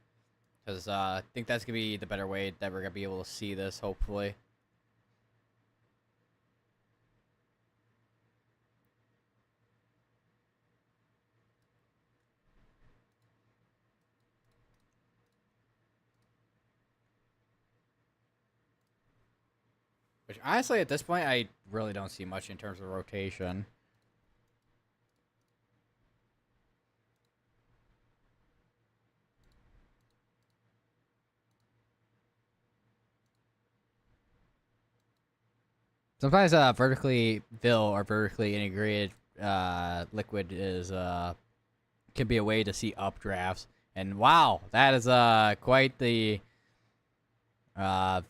Because I think that's going to be the better way that we're going to be able to see this, hopefully. Which, honestly, at this point, I really don't see much in terms of rotation. Sometimes vertically fill or vertically integrated liquid is can be a way to see updrafts. And wow, that is quite the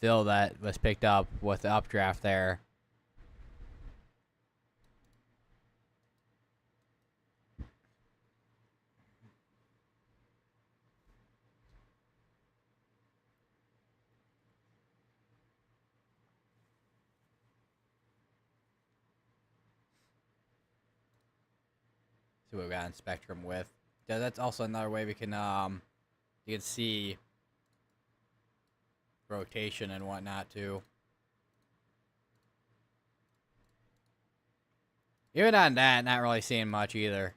fill that was picked up with the updraft there. See what we got in spectrum with. Yeah, that's also another way we can you can see rotation and whatnot too. Even on that, not really seeing much either.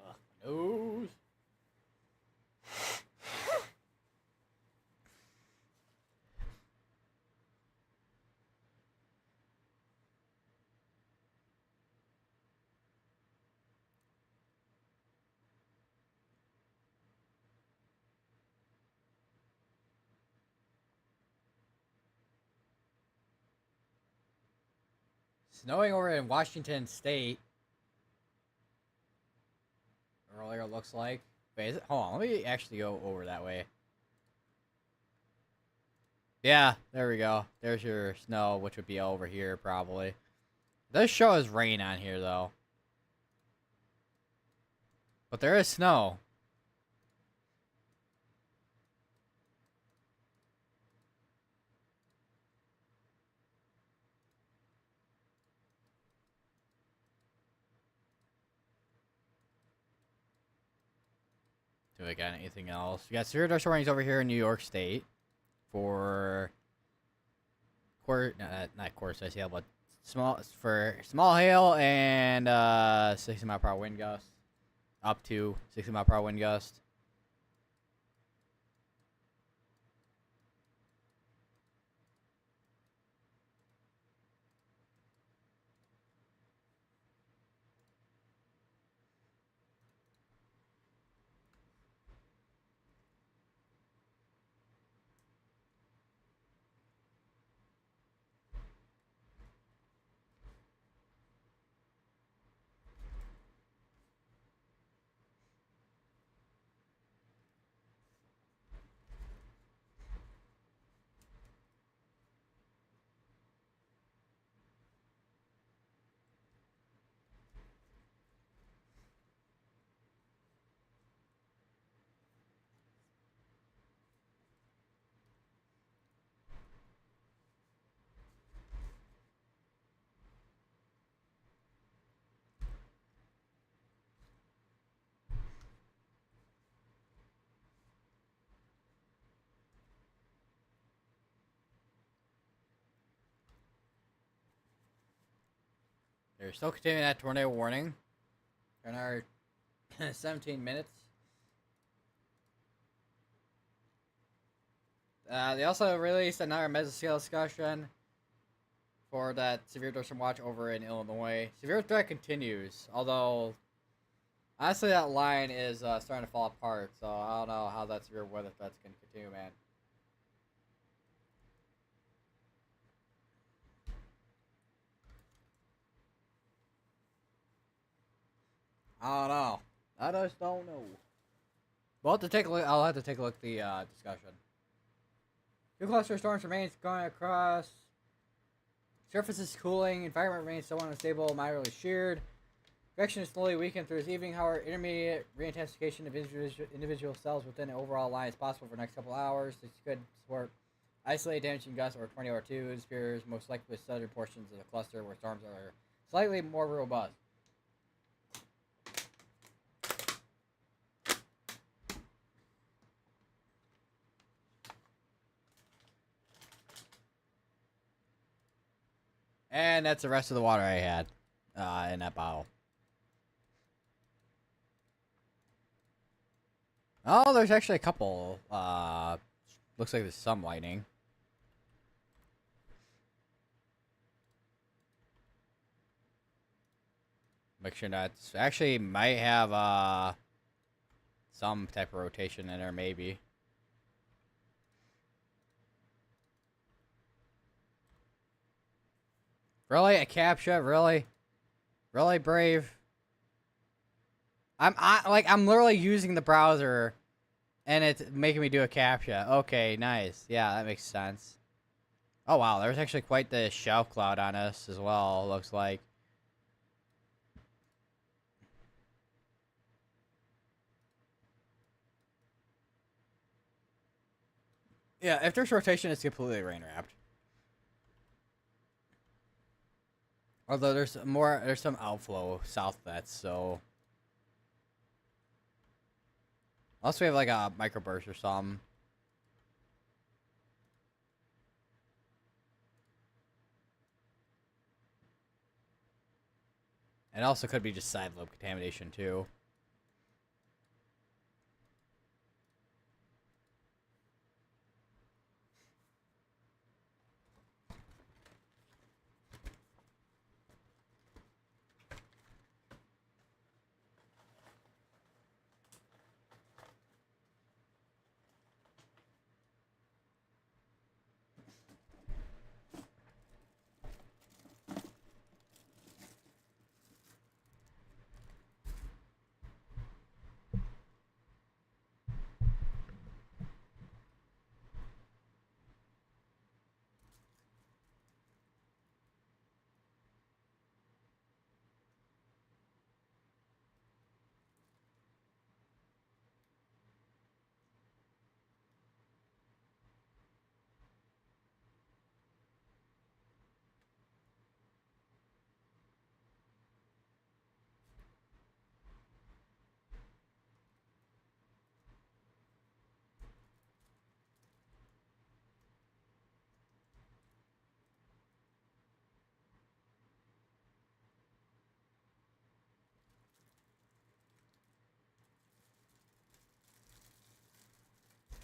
Ugh, my nose. Snowing over in Washington State earlier, it looks like. Wait, is it? Hold on, let me actually go over that way. Yeah, there we go. There's your snow, which would be over here probably. It does show as rain on here though. But there is snow. Do I got anything else? We got severe dust warnings over here in New York State for not quarter size hail, but small hail and 60-mile-per-hour wind gust, up to 60-mile-per-hour wind gust. We're still continuing that tornado warning. In our 17 minutes. They also released another mesoscale discussion for that severe storm watch over in Illinois. Severe threat continues, although honestly that line is starting to fall apart, so I don't know how that severe weather threat's going to continue, man. I don't know. I just don't know. We'll have to take a look. I'll have to take a look at the discussion. Two cluster storms remains going across. Surface is cooling. Environment remains somewhat unstable, moderately sheared. Convection is slowly weakened through this evening. However, intermediate reintensification of individual cells within the overall line is possible for the next couple hours. This could support isolated damaging gusts or tornado or two. It appears most likely with southern portions of the cluster where storms are slightly more robust. And that's the rest of the water I had in that bottle. Oh, there's actually a couple. Looks like there's some lightning. Make sure that's actually might have some type of rotation in there, maybe. Really? A captcha? Really? Really, Brave? I'm literally using the browser, and it's making me do a captcha. Okay, nice. Yeah, that makes sense. Oh, wow. There's actually quite the shelf cloud on us as well, looks like. Yeah, if there's rotation, it's completely rain-wrapped. Although there's some outflow south of that, so. Unless we have like a microburst or something. And also could be just side lobe contamination too.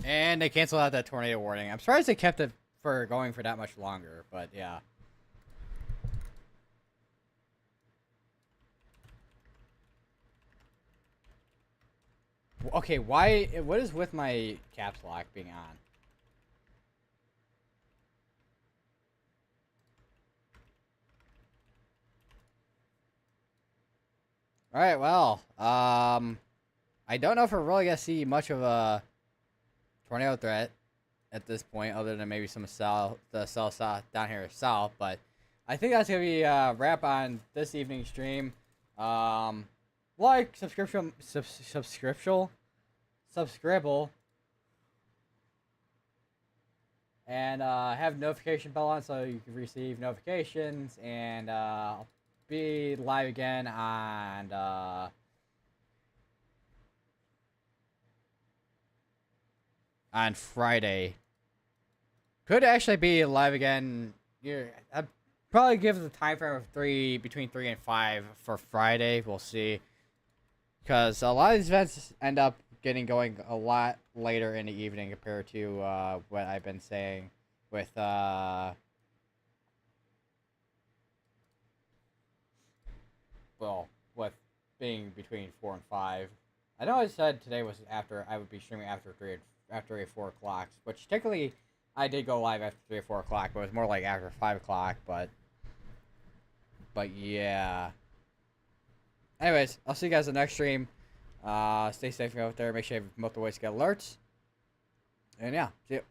And they canceled out that tornado warning. I'm surprised they kept it for going for that much longer, but yeah. Okay, why? What is with my caps lock being on? All right, well, I don't know if we're really gonna see much of a tornado threat at this point, other than maybe some south down here south. But I think that's gonna be a wrap on this evening's stream. Like, subscription, subscribe, and have notification bell on so you can receive notifications. And I'll be live again on Friday. Could actually be live again. Probably give the time frame of between 3 and 5 for Friday. We'll see, because a lot of these events end up getting going a lot later in the evening compared to what I've been saying with well, with being between 4 and 5. I know I said today was after I would be streaming after 4 o'clock, which technically I did go live after 3 or 4 o'clock, but it was more like after 5 o'clock. But yeah. Anyways, I'll see you guys in the next stream. Stay safe out there. Make sure you have multiple ways to get alerts. And yeah, see you.